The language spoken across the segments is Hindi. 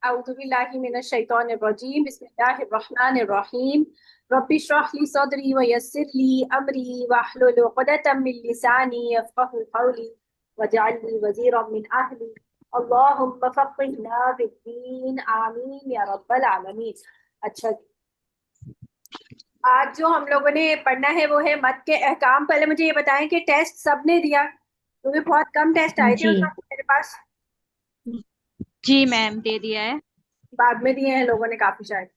अऊज़ु बिल्लाहि मिनश शैतानिर रजीम बिस्मिल्लाहिर रहमानिर रहीम रब्बि इश्रह ली सदरी व यस्सिर ली अमरी वहलुल उक़दतम मिन लिसानी यफ़क़हू क़ौली वजअल ली वज़ीरम मिन अहली अल्लाहुम्मा फ़क़्हिना फ़िद्दीन आमीन या रब्बल आलमीन। अच्छा, आज जो हम लोगों ने पढ़ना है वो है मत के अहकाम। पहले मुझे ये बताएं कि टेस्ट सबने दिया, क्योंकि बहुत कम टेस्ट आए थे जी उस वक्त मेरे पास। जी मैम, दे दिया है। बाद में दिए हैं लोगों ने काफी, शायद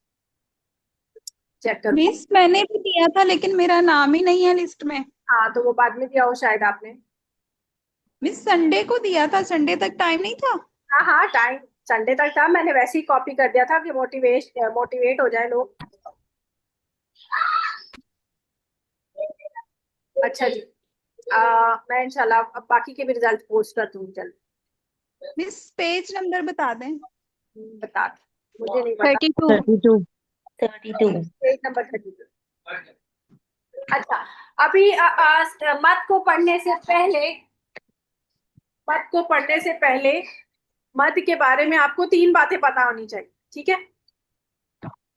चेक करो। मिस मैंने भी दिया था लेकिन मेरा नाम ही नहीं है लिस्ट में। हाँ, तो वो बाद में दिया हो शायद आपने। मिस संडे को दिया था, संडे तक टाइम नहीं था। हाँ हाँ, टाइम संडे तक था, मैंने वैसे ही कॉपी कर दिया था कि मोटिवेट हो जाए लोग। अच्छा जी। मैं इंशाल्लाह अब बाकी के भी रिजल्ट पोस्ट कर दूंगी जल्द। मिस पेज नंबर बता दें। बता, मुझे नहीं पता। 32। 32। 32। Page number 32। अच्छा, अभी मत को पढ़ने से पहले मद के बारे में आपको तीन बातें पता होनी चाहिए, ठीक है।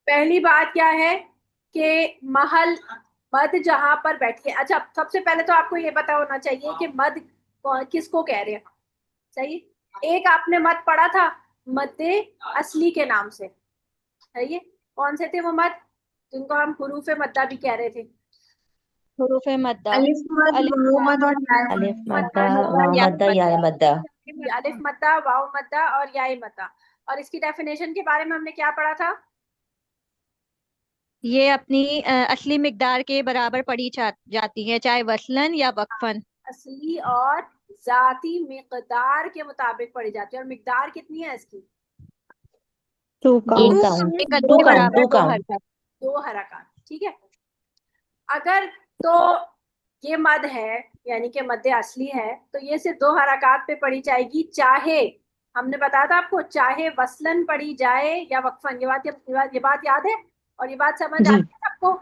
पहली बात क्या है कि महल, मद जहां पर बैठी है। अच्छा, सबसे पहले तो आपको ये पता होना चाहिए कि मद किसको कह रहे हैं। सही। एक आपने मद पढ़ा था, मद्दे असली के नाम से। सही है। कौन से थे वो मद जिनको हम हुरूफे मद्दा भी कह रहे थे। हुरूफ मद्दा। अलिफ मद अलिफ वाव मद और या अलिफ मद। मद्दा, मद्दा, वाव या मद्दा, या मद्दा। मद्दा। अलिफ मद्दा, वाव मद्दा और याई मद्दा। और इसकी डेफिनेशन के बारे में हमने क्या पढ़ा था। ये अपनी असली मिकदार के बराबर पढ़ी जाती है, चाहे वसलन या वक्फन। असली और जाती मिकदार के मुताबिक पढ़ी जाती है। और मिकदार कितनी है इसकी। Two two count. एक काउंट, कद्दू टू के दो काउंट, बराबर टू दो काउंट। हरकत। दो हरकत, ठीक है। अगर तो ये मद है, यानी कि मद असली है, तो ये सिर्फ दो हरकत पे पढ़ी जाएगी। चाहे, हमने बताया था आपको, चाहे वसलन पढ़ी जाए या वक्फन। ये बात याद है और ये बात समझ जी। आती है सबको।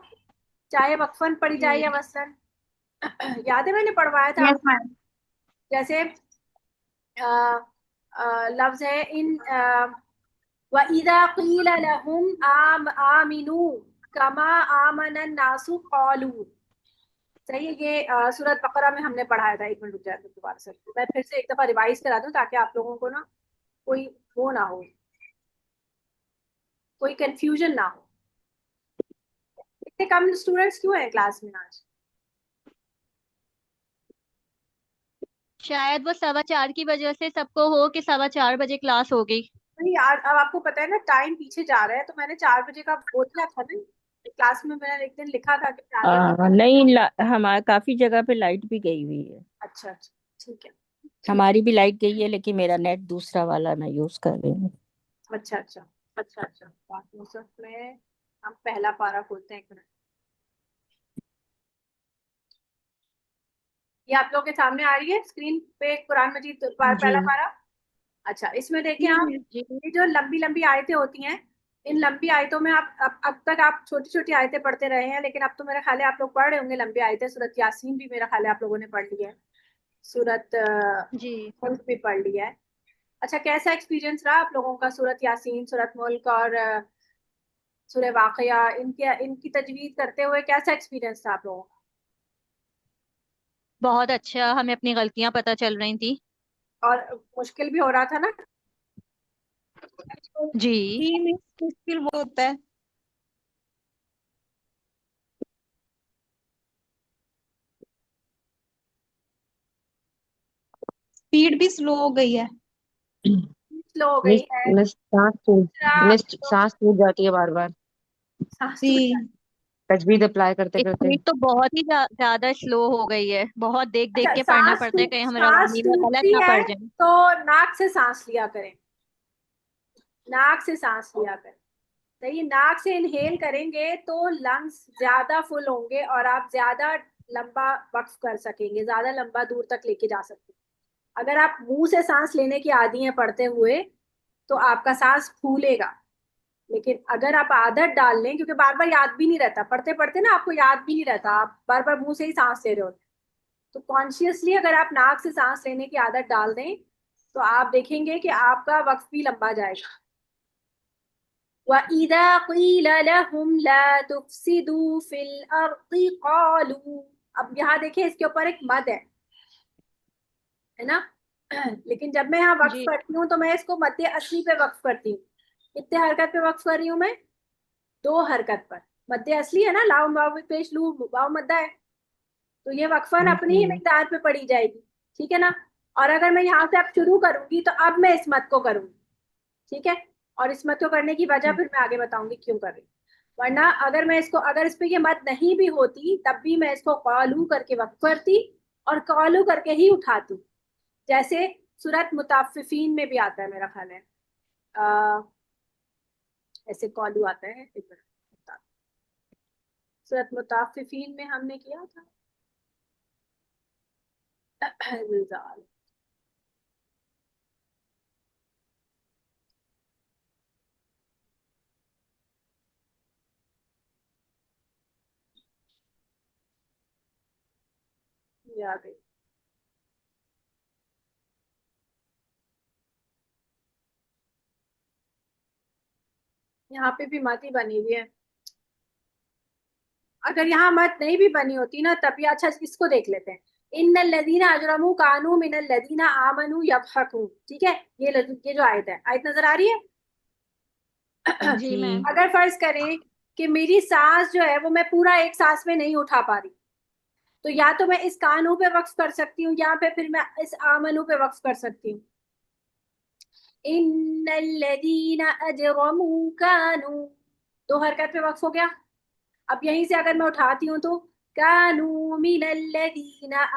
चाहे वक्फन पढ़ी जाए जी। या वसलन। याद है, मैंने पढ़वाया था यस आपको। मैम। जैसे लफ्ज है इन वइदा क़ील लहुम आमिनू कमा आमन नासु क़ालू। सही है। ये सूरत बकरा में हमने पढ़ाया था। एक मिनट रुक जाए, तो दोबारा से मैं फिर से एक दफा रिवाइज करा दूं ताकि आप लोगों को ना कोई वो ना हो, कोई कंफ्यूजन ना हो। इतने कम स्टूडेंट्स क्यों हैं क्लास में आज। शायद वो 4:15 की वजह से सबको हो कि 4:15 बजे क्लास हो गई। नहीं यार, अब आपको पता है ना टाइम पीछे जा रहा है, तो मैंने 4 बजे का बोल दिया था ना क्लास में। मैंने एक दिन लिखा था कि 4 बजे। नहीं, हमारा काफी जगह पे लाइट भी गई हुई है। अच्छा अच्छा, ठीक है। ठीक। हमारी भी लाइट गई है, लेकिन मेरा नेट दूसरा वाला ना यूज कर रही हूँ। अच्छा अच्छा। अच्छा अच्छा, बात यूसुफ में हम पहला पारा खोलते हैं। एक मिनट। ये आप लोगों के सामने आ रही है स्क्रीन पे कुरान मजीद जी। पहला पारा। अच्छा, इसमें देखें आप, जी। ये जो लंबी लंबी आयतें होती हैं, इन लंबी आयतों में आप अब तक आप छोटी छोटी आयतें पढ़ते रहे हैं, लेकिन अब तो मेरा ख्याल है आप लोग पढ़ रहे होंगे लंबी आयतें। सूरत यासीन भी मेरा ख्याल है आप लोगों ने पढ़ ली है। सूरत जी। मुल्क भी पढ़ लिया है। अच्छा, कैसा एक्सपीरियंस रहा आप लोगों का सूरत यासीन, सूरत मुल्क और सूरह वाकया, इनके इनकी तजवीज करते हुए कैसा एक्सपीरियंस था आप लोगों बहुत अच्छा, हमें अपनी गलतियां पता चल रही थी। का। और मुश्किल भी हो रहा था ना। जी। जी मिस, मुश्किल वो होता है। स्पीड भी स्लो हो गई है। स्लो हो मिस गई है। मिस सांस फूल दूसरा, मिस सांस फूल जाती है बार बार। सांस जी। तो तजवीज अप्लाई करते करते। स्पीड तो बहुत ही ज्यादा स्लो हो गई है, बहुत देख देख अच्छा, के पढ़ना पड़ता है, कहीं हम सांस रवानी में गलत टूटती ना है पड़ जाए। तो नाक से सांस लिया करें। नाक से सांस लिया करें। सही। नाक से इनहेल करेंगे तो लंग्स ज्यादा फुल होंगे और आप ज्यादा लंबा वक्फ कर सकेंगे, ज्यादा लंबा दूर तक लेके जा सकते हैं। अगर आप मुंह से सांस लेने की आदी हैं पढ़ते हुए, तो आपका सांस फूलेगा। लेकिन अगर आप आदत डाल लें, क्योंकि बार बार याद भी नहीं रहता, पढ़ते पढ़ते ना आपको याद भी नहीं रहता, आप बार बार मुंह से ही सांस ले रहे होते हैं। तो कॉन्शियसली अगर आप नाक से सांस लेने की आदत डाल दें, तो आप देखेंगे कि आपका वक्त भी लंबा जाएगा। वइदा क़ील लहुम ला तुफ़सिदू फ़िल अर्ज़ि क़ालू। अब यहाँ देखिए इसके ऊपर एक मद है ना। लेकिन जब मैं यहाँ वक्फ जी करती हूँ तो मैं इसको मध्य असली पे वक्फ करती हूँ। कितने हरकत पे वक्फ कर रही हूँ मैं? 2 हरकत पर। मध्य असली है ना, लाम वाव पेश लू वाव मद्दा है, तो ये वक्फन अपनी ही जी मिकदार पे पड़ी जाएगी। ठीक है ना। और अगर मैं यहाँ से अब शुरू करूंगी तो अब मैं इस मत को करूंगी। ठीक है। और इस मत को करने की वजह फिर मैं आगे बताऊंगी क्यों कर रही हूँ। वरना अगर मैं इसको, अगर इस पे ये मत नहीं भी होती तब भी मैं इसको कॉलू करके वक्फ करती और कॉलू करके ही उठाती। जैसे सूरत मुताफिफीन में भी आता है मेरा ख्याल है, आ, ऐसे कॉलू आता है। एक मिनट, सूरत मुताफिफीन में हमने किया था। ज़िलज़ाल। ये आ गई। यहाँ पे भी मत ही बनी हुई है। अगर यहाँ मत नहीं भी बनी होती ना तब भी, अच्छा इसको देख लेते हैं। इन्नल लदीना अजरमू कानू मिनल लदीना आमनू यबहकून। ठीक है। ये जो आयत है, आयत नजर आ रही है? जी जी मैम। अगर फर्ज करें कि मेरी सांस जो है वो मैं पूरा एक सांस में नहीं उठा पा रही, तो या तो मैं इस कानू पे वक्फ कर सकती हूँ या फिर मैं इस आमनू पे वक्फ कर सकती हूँ। इन्नल्लज़ीना अजरमू कानू, 2 हरकत पे वक्फ हो गया। अब यहीं से अगर मैं उठाती हूँ तो कानू मिनल्लज़ीना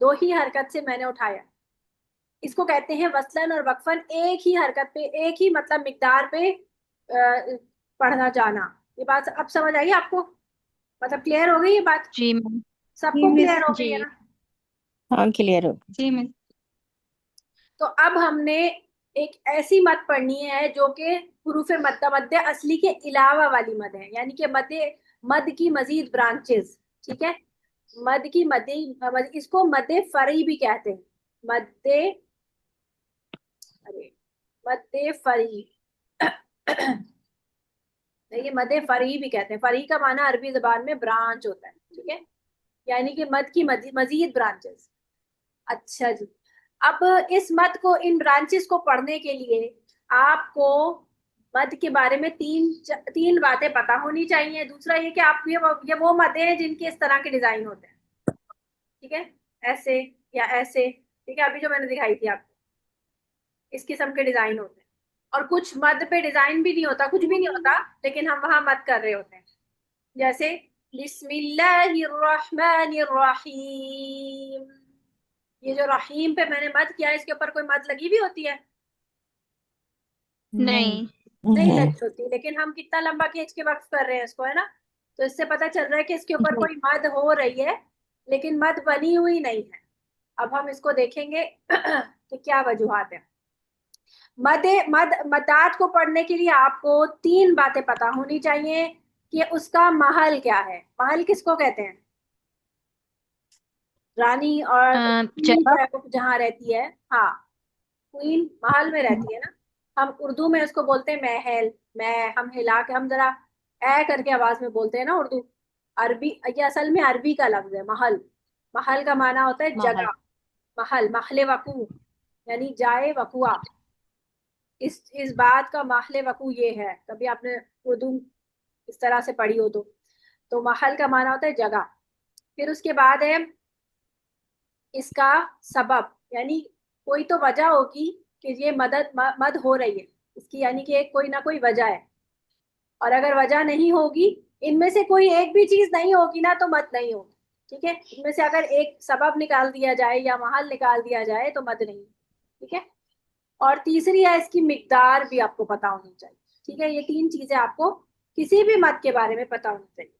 2 ही हरकत से मैंने उठाया। इसको कहते हैं वसलन और वक्फन, एक ही हरकत पे, एक ही मतलब मिकदार पे पढ़ना जाना। ये बात अब समझ आई आपको? मतलब क्लियर हो गई ये बात? जी मैम। जी सबको मिस। क्लियर हो गई है जी ना? हाँ क्लियर हो। जी मिस। तो अब हमने एक ऐसी मद पढ़नी है जो कि हुरूफ मद्दा मद्दे असली के अलावा वाली मद है, यानी कि मद की मजीद ब्रांचेस। ठीक है। मद की इसको मद्दे फरी भी कहते हैं। मद्दे, अरे, मद्दे फरी। ये मद्दे फरी भी कहते हैं। फरी का माना अरबी जबान में ब्रांच होता है। ठीक है। यानी कि मद की मजीद ब्रांचेस। अच्छा जी। अब इस मद को, इन ब्रांचेस को पढ़ने के लिए आपको मद के बारे में तीन बातें पता होनी चाहिए। दूसरा ये कि आप ये वो मद हैं जिनके इस तरह के डिजाइन होते हैं। ठीक है। ऐसे या ऐसे। ठीक है। अभी जो मैंने दिखाई थी आपको, इस किस्म के डिजाइन होते हैं। और कुछ मद पे डिजाइन भी नहीं होता, कुछ भी नहीं होता, लेकिन हम वहां मद कर रहे होते हैं। जैसे बिस्मिल्लाहिर्रहमानिर्रहीम, ये जो रहीम पे मैंने मद किया, इसके ऊपर कोई मद लगी भी होती है? नहीं नहीं। नहीं नहीं। लगी होती। लेकिन हम कितना लंबा खींच के वक्फ कर रहे हैं इसको, है ना। तो इससे पता चल रहा है कि इसके ऊपर जी कोई मद हो रही है, लेकिन मद बनी हुई नहीं है। अब हम इसको देखेंगे कि क्या वजूहात है। मदात को पढ़ने के लिए आपको 3 बातें पता होनी चाहिए कि उसका महल क्या है। महल किसको कहते हैं? रानी और क्वीन जगह। जो है वो जहाँ रहती है, हाँ, क्वीन महल में रहती है ना। हम उर्दू में उसको बोलते हैं महल। मैं, हम हिला के, हम जरा ए करके आवाज में बोलते हैं ना उर्दू। अरबी, ये असल में अरबी का लफ्ज है महल। महल का माना होता है महल। जगह। महल, महले वकू, यानी जाए वकुआ। इस बात का महले वकू ये है, कभी आपने उर्दू इस तरह से पढ़ी हो तो महल का माना होता है जगह। फिर उसके बाद है इसका सबब, यानी कोई तो वजह होगी कि ये मद हो रही है इसकी, यानी कि एक कोई ना कोई वजह है। और अगर वजह नहीं होगी, इनमें से कोई एक भी चीज नहीं होगी ना, तो मद नहीं होगी। ठीक है। इनमें से अगर एक सबब निकाल दिया जाए या महल निकाल दिया जाए तो मद नहीं। ठीक है। और तीसरी है इसकी मिकदार भी आपको पता होनी चाहिए। ठीक है। ये 3 चीजें आपको किसी भी मद के बारे में पता होनी चाहिए।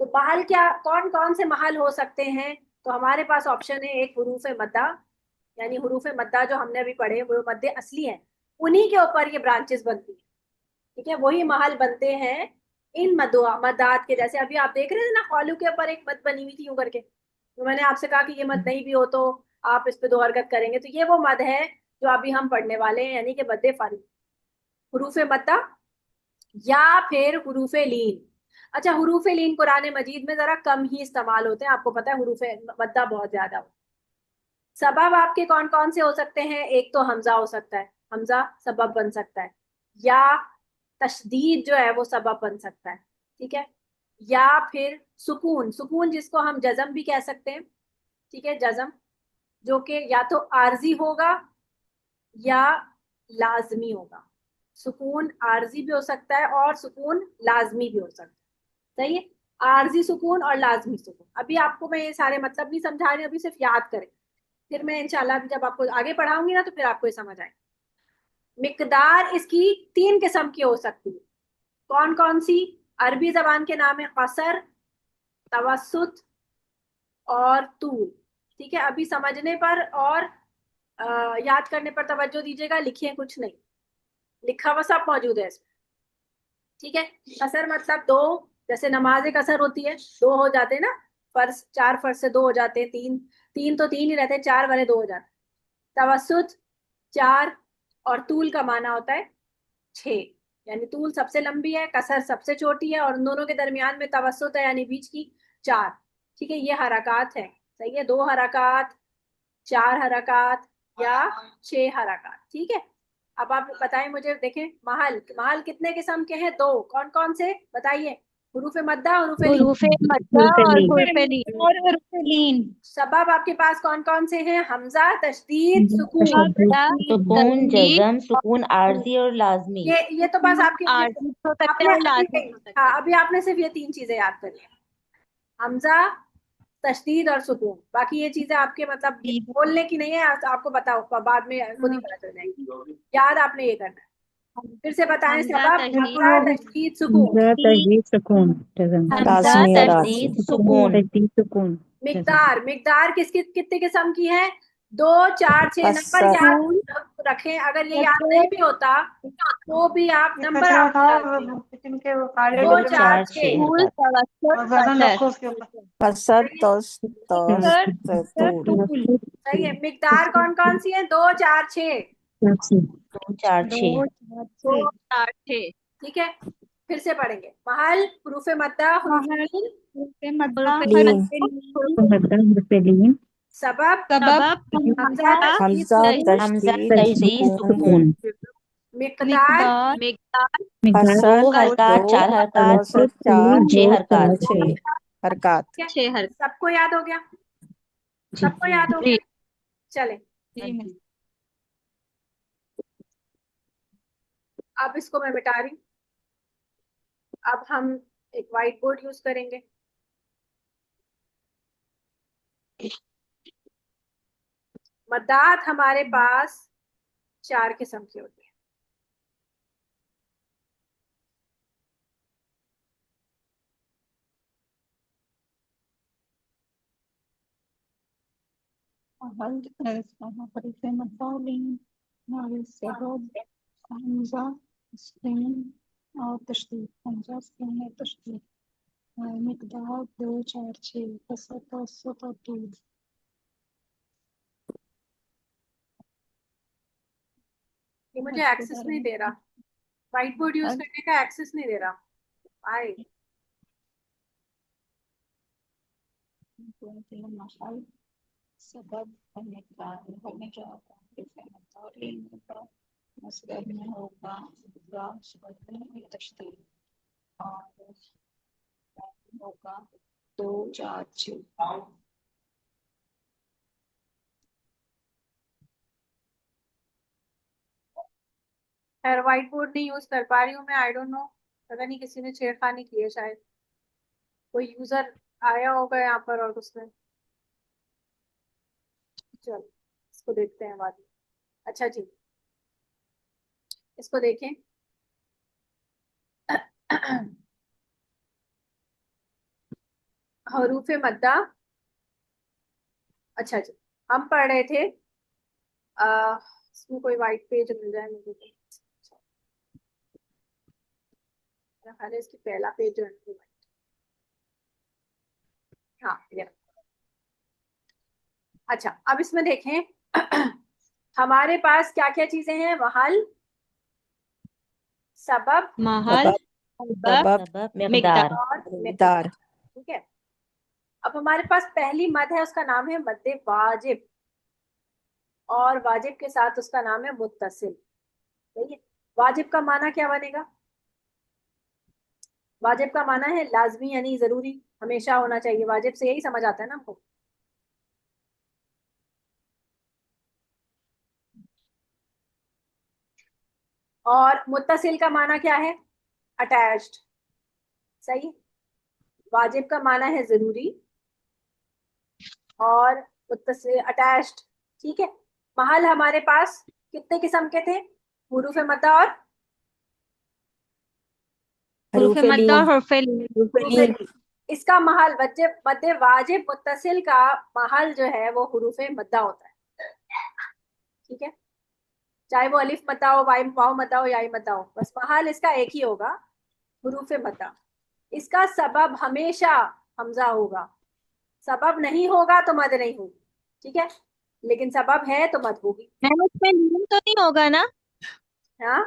तो महल क्या, कौन कौन से महल हो सकते हैं? तो हमारे पास ऑप्शन है, एक हुरूफ मद्दा, यानी हुरूफ मद्दा जो हमने अभी पढ़े वो मद्दे असली हैं, उन्हीं के ऊपर ये ब्रांचेस बनती है। ठीक है। वही महल बनते हैं इन मदात के। जैसे अभी आप देख रहे थे ना, कॉलू के ऊपर एक मद बनी हुई थी यूं करके, तो मैंने आपसे कहा कि ये मद नहीं भी हो तो आप इस पे 2 हरकत करेंगे, तो ये वो मद है जो अभी हम पढ़ने वाले हैं, यानी कि मद्दे फारिग, हुरूफ मद्दा या फिर हुरूफ लीन। अच्छा, हुरूफ लीन कुरान मजीद में जरा कम ही इस्तेमाल होते हैं, आपको पता है, हुरूफ मद्दा बहुत ज्यादा होता है। सबब आपके कौन कौन से हो सकते हैं? एक तो हमजा हो सकता है, हमजा सबब बन सकता है, या तशदीद जो है वो सबब बन सकता है, ठीक है, या फिर सुकून, सुकून जिसको हम जज़म भी कह सकते हैं, ठीक है, जज़म जो कि या तो आर्जी होगा या लाजमी होगा। सुकून आर्जी भी हो सकता है और सुकून लाजमी भी हो सकता है, सही है। आर्जी सुकून और लाजमी सुकून, अभी आपको मैं ये सारे मतलब नहीं समझा रही, अभी सिर्फ याद करें, फिर मैं इंशाल्लाह जब आपको आगे पढ़ाऊंगी ना तो फिर आपको ये समझ आए। मिकदार इसकी तीन किस्म की हो सकती है। कौन कौन सी? अरबी जबान के नाम है कसर, तवसुत और तूल, ठीक है। अभी समझने पर और याद करने पर तवज्जो दीजिएगा, लिखिए कुछ नहीं, लिखा हुआ सब मौजूद है इसमें, ठीक है। कसर मतलब दो, जैसे नमाज कसर होती है, दो हो जाते हैं ना, फर्ज, चार फर्ज से दो हो जाते हैं, तीन तीन तो तीन ही रहते हैं, चार वाले दो हो जाते हैं। तवसुत चार, और तूल का माना होता है छह, यानी तूल सबसे लंबी है, कसर सबसे छोटी है, और उन दोनों के दरमियान में तवसुत है यानी बीच की, चार, ठीक है। ये हरकत है, सही है, दो हरकत, चार हरकत या छह हरकत, ठीक है। अब आप बताएं मुझे, देखें, महल, महल कितने किस्म के हैं? दो, कौन कौन से बताइए? हुरूफ मद्दा, हुरूफ लीन। हुरूफ मद्दा और हुरूफ लीन। और लीन। सबब आपके पास कौन कौन से हैं? हमजा, तशदीद, सुकून। मद्दा, सुकून, तस्दीद जज़म, सुकून आर्जी और लाजमी। ये तो बस आपके, आर्जी हो सकता है आपने और अभी, लाजमी हो सकता हाँ है। अभी आपने सिर्फ ये तीन चीजें याद करी हैं, हमजा, तशदीद और सुकून। बाकी ये चीजें आपके मतलब बोलने की नहीं है, आपको बताओ, बाद में खुद ही पता चल जाएगी, याद आपने ये करना है। फिर से बताएं, हमजा, सबब, तस्दीद, हमजा, तशदीद, सुकून। तजदीद सुकून हमजा, लाजमी और आर्जी। तस्दीद, सुकून। तजदीद सुकून। मिकदार, मिकदार किसकी कितने किस्म की है? दो, चार, छह, नंबर कसर, याद रखें, अगर ये याद नहीं भी होता तो भी आप नंबर आप निकालते हैं, दो दो, चार, चार छह छह, फूल, हरकत। तवज्जुद, कसर। कसर, कसर, तूल। सही है। मिकदार कौन कौन सी है? दो, चार, छह, दो चार छह। दो, चार, छह, चार, छह। ठीक है। फिर से पढ़ेंगे, महल, हुरूफ मद्दा, हुरूफ महल, लीन, मद्दा, हुरूफ लीन, लीन। सबब, सबब, सबब, हमजा, हमजा, तशदीद, हमजा, सुकून, हमजा, तशदीद, तशदीद, सुकून। सुकून। मिकदार, मिकदार, मिकदार, कसर, दो दो, हरकत, चार हरकत, तवसत चार, छह हरकत, छह, छह हरकत। ठीक है। छह हरकत। सबको याद हो गया? सबको याद हो जी गया? चले, जी। अब इसको मैं मिटा रही हूँ। अब हम एक व्हाइट बोर्ड यूज करेंगे। मद्दात हमारे पास चार किस्म की होती है। हरीफ मद्दा, लीन, सबब, हमजा, स्क्रीन और तशदीद। हमजा, स्क्रीन और तशदीद। मिकदार दो, चार, छह, कसर, तवसत और तूल। ये मुझे एक्सेस नहीं दे रहा, व्हाइट बोर्ड यूज करने का एक्सेस नहीं दे रहा। आए, महल, सबब, मिकदार में क्या होगा? हरीफ मद्दा, लीन होगा, मसदर में होगा, सबब में तशदीद और होगा दो, चार, छह। खैर व्हाइट बोर्ड नहीं यूज कर पा रही हूँ मैं, आई डोंट नो, पता नहीं किसी ने छेड़खानी की है शायद, कोई यूजर आया होगा यहाँ पर और उसने, चलो इसको देखते हैं बाद में। अच्छा जी, इसको देखें। हरूफ मद्दा, अच्छा जी, हम पढ़ रहे थे, आ, इसमें कोई व्हाइट पेज मिल जाए मुझे तो। अच्छा, मेरा ख्याल है इसकी पहला पेज जो है वो white। हाँ ये, अच्छा अब इसमें देखें। हमारे पास क्या क्या चीजें हैं? महल, सबब महल, सबब सबब, सबब मिकदार। मिकदार और मिकदार। मिकदार। ठीक है। अब हमारे पास पहली मद है, उसका नाम है मद्दे वाजिब, और वाजिब के साथ उसका नाम है मुत्तसिल। सही है। वाजिब का माना क्या बनेगा? वाजिब का माना है लाजमी, यानी जरूरी, हमेशा होना चाहिए। वाजिब से यही समझ आता है ना हमको। और मुत्तसिल का माना क्या है? अटैच्ड। सही। वाजिब का माना है जरूरी, और मुत्तसिल अटैच्ड। ठीक है। महल हमारे पास कितने किस्म के थे? हुरूफ मद्दा और हुरूफ हरूफ मद्दा और लीन। हुरूफ लीन। हुरूफ लीन। इसका महल मद्दे वाजिब मुत्तसिल का महल जो है वो हुरूफ मद्दा होता है। ठीक है। चाहे वो अलिफ मद्दा हो, वाई वाव मद्दा हो, याई मद्दा हो, बस महल इसका एक ही होगा, हुरूफ मद्दा। इसका सबब हमेशा हमजा होगा। सबब नहीं होगा तो मद नहीं होगी। ठीक है। लेकिन सबब है तो मद होगी। मैम इसमें लीन तो नहीं होगा ना? हाँ।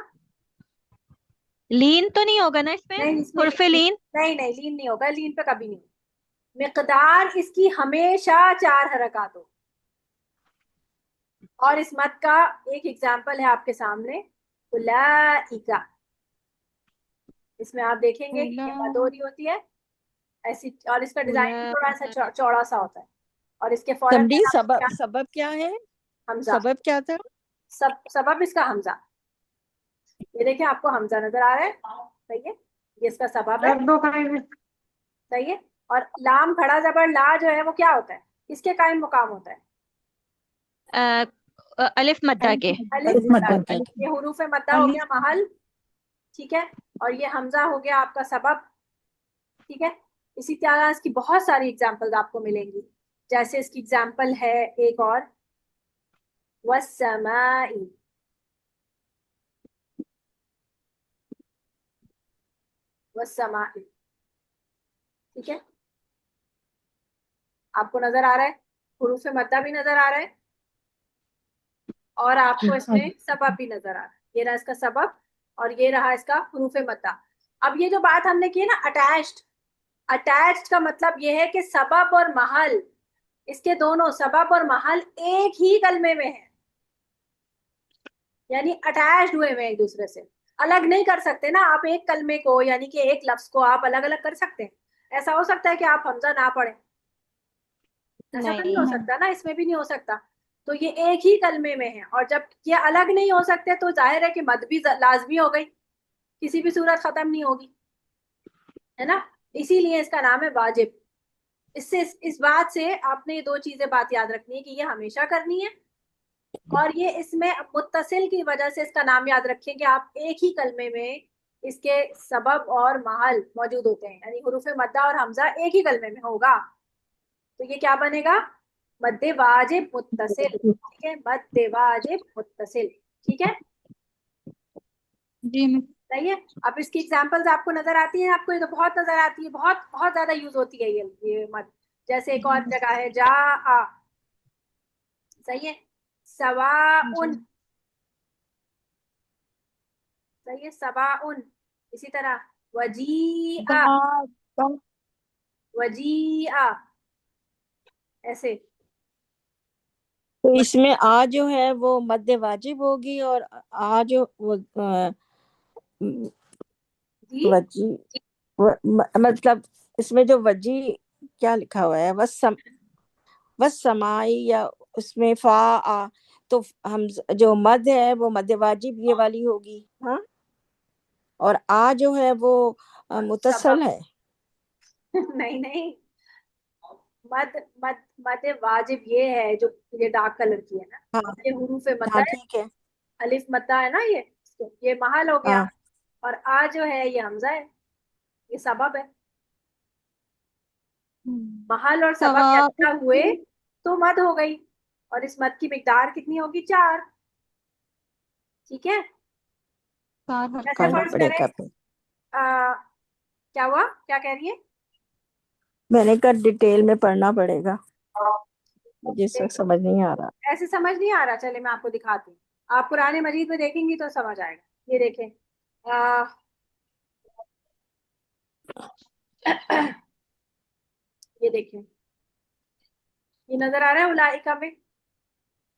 लीन तो नहीं होगा ना इसमें? नहीं, इसमें हुर्फ लीन नहीं। लीन। नहीं नहीं, लीन नहीं होगा, लीन पे कभी नहीं। मिकदार इसकी हमेशा 4 हरकत हो। और इस मत का एक एग्जाम्पल है आपके सामने, उलाइका। इसमें आप देखेंगे कि ये मद हो रही होती है ऐसी, और इसका डिजाइन भी थोड़ा सा चौड़ा सा होता है। और इसके फौरन समझी। बाद आपको सबब क्या? सबब क्या है? हमजा। सबब क्या था? सबब इसका हमजा। ये देखिए, आपको हमजा नजर आ रहा है? सही है। ये इसका सबब है। रख दो कहीं भी। सही है। और लाम खड़ा जबर ला जो है वो क्या होता है? किसके कायम मुकाम होता है? अलिफ मद्दा के। अलिफ अलिफ मद्दा मद्दा के। के। ये हुरूफ मद्दा हो गया महल। ठीक है। और ये हमजा हो गया आपका सबब। ठीक है। इसी तरह इसकी बहुत सारी एग्जांपल्स आपको मिलेंगी। जैसे इसकी एग्जांपल है एक और, वस्समाई। वस्समाई। ठीक है। आपको नजर आ रहा है? हुरूफ मद्दा भी नजर आ रहा है, और आपको इसमें सबब भी नजर आ रहा है। ये रहा इसका सबब, और ये रहा इसका हुरूफ मद्दा। अब ये जो बात हमने की है ना, अटैच्ड। अटैच्ड का मतलब ये है कि सबब और महल, इसके दोनों सबब और महल एक ही कलमे में है, यानी अटैच्ड हुए हुए एक दूसरे से। अलग नहीं कर सकते ना आप एक कलमे को, यानी कि एक लफ्ज को आप अलग अलग कर सकते हैं? ऐसा हो सकता है कि आप हमजा ना पढ़े? ऐसा तो नहीं हो नहीं। सकता ना, इसमें भी नहीं हो सकता। तो ये एक ही कलमे में है, और जब ये अलग नहीं हो सकते तो जाहिर है कि मद भी लाजमी हो गई, किसी भी सूरत खत्म नहीं होगी, है ना। इसीलिए इसका नाम है वाजिब। इससे इस बात से आपने ये दो चीजें बात याद रखनी है कि ये हमेशा करनी है, और ये इसमें मुत्तसिल की वजह से इसका नाम याद रखें कि आप एक ही कलमे में इसके सबब और महल मौजूद होते हैं, यानी हुरूफ मद्दा और हमजा एक ही कलमे में होगा। तो ये क्या बनेगा? मद्दे वाजिब मुत्तसिल। ठीक है, मद्दे वाजिब मुत्तसिल। ठीक है। जी मैं। सही है। अब इसकी एग्जांपल्स आपको नजर आती है? आपको ये तो बहुत नजर आती है, बहुत बहुत ज्यादा यूज होती है ये मद। जैसे एक और जगह है जा आ। सही है। सवा जी। उन। सही है, सवा उन। इसी तरह वजी दा आ। दा वजी आ। ऐसे। तो इसमें आ जो है वो मद्दे वाजिब होगी, और आ जो वो जी। वजी मतलब इसमें जो वजी क्या लिखा हुआ है, वस समाई, या उसमें फा आ, तो हम जो मद है वो मद्दे वाजिब ये वाली होगी। हाँ। और आ जो है वो मुतसल सबब। है। नहीं नहीं, मद मद मद वाजिब ये है जो ये डार्क कलर की है ना, हाँ ये हुरूफ मद्दा हाँ है। ठीक है। अलिफ मद्दा है ना ये महल हो गया। हाँ और आ जो है ये हमजा है, ये सबब है। महल और सबब सवा यकजा हुए तो मद हो गई, और इस मद की मिकदार कितनी होगी? 4। ठीक है। चार जैसे हरकत। पढ़ना फर्ज करें, पड़ेगा फिर। क्या हुआ, क्या कह रही है? मैंने कहा डिटेल में पढ़ना पड़ेगा। मुझे इस वक्त समझ नहीं आ रहा। ऐसे समझ नहीं आ रहा, चले मैं आपको दिखाती हूँ। आप कुरान मजीद में देखेंगी तो समझ आएगा। ये देखें, आ, ये देखें, ये नजर आ रहा है उलाइका में?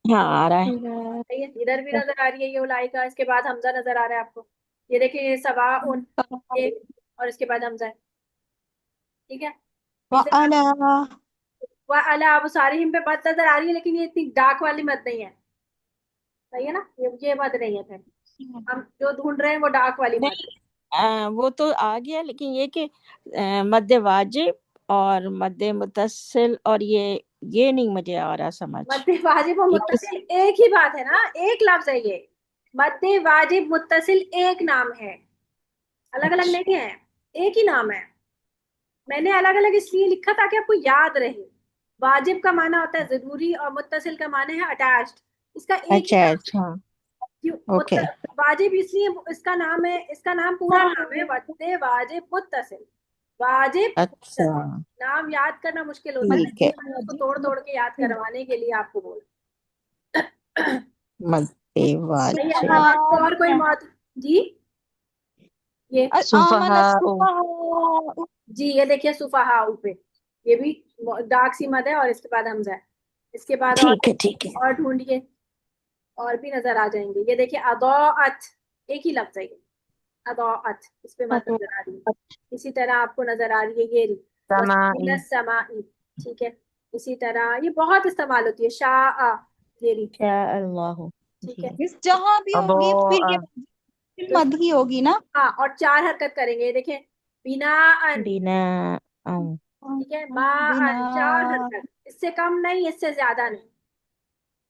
हाँ आ रहा है। सही है, इधर भी नजर आ रही है ये उलाइका, इसके बाद हमजा नजर आ रहा है आपको। ये देखिए, ये सवा उन, एक, और इसके बाद हमजा है। ठीक है, तीसरे वअला वह अला, अब सारी हिम पे मत नजर आ रही है, लेकिन ये इतनी डार्क वाली मत नहीं है। सही है ना, ये मत नहीं है। फिर हम जो ढूंढ रहे हैं वो डार्क वाली मत है। नहीं वो तो आ गया, लेकिन ये कि मद्दे वाजिब और मद्दे मुत्तसिल, और ये नहीं मुझे आ रहा समझ। मद्दे वाजिब और ये किस मुत्तसिल एक ही बात है ना, एक लफ्ज है ये। मद्दे वाजिब मुत्तसिल एक नाम है, अलग अलग अच्छा नहीं है, एक ही नाम है। मैंने अलग अलग इसलिए लिखा ताकि आपको याद रहे। वाजिब का माना होता है जरूरी, और मुत्तसिल का माना है अटैच्ड। इसका एक ही अच्छा नाम है। अच्छा। क्यों ओके। वाजिब इसलिए इसका नाम है, इसका नाम पूरा नाम है वद्दे वाजिब मुत्तसिल। वाजिब अच्छा मुत्तसिल। नाम याद करना मुश्किल होता है, ठीक है। मैंने उसको तोड़ तोड़ के याद करवाने के लिए आपको बोला। मद्दे नहीं है, वाजिब। अब आपको और कोई मौत? जी, ये आमन सुफहा सुफहा। जी, ये देखिए सुफहा पे, ये भी डार्क सी मद है, और इसके बाद हमजा है। इसके बाद ठीक है ठीक है। और ढूंढिए, और भी नजर आ जाएंगे। ये देखिए अदौअत, एक ही लफ्ज है ये, अदौअत, इस पे मत नजर आ रही है। इसी तरह आपको नजर आ रही है ये रही, समाई वमिनस समाई। ठीक है, इसी तरह ये बहुत इस्तेमाल होती है, शाह, ये रही। या अल्लाह ठीक है, जी इस जहां भी अबो होगी फिर ये तो मद ही होगी ना। हाँ, और चार हरकत करेंगे, ये देखें, बिना अन, बिना ठीक है, मा बिना अन, चार हरकत, इससे कम नहीं, इससे ज्यादा नहीं।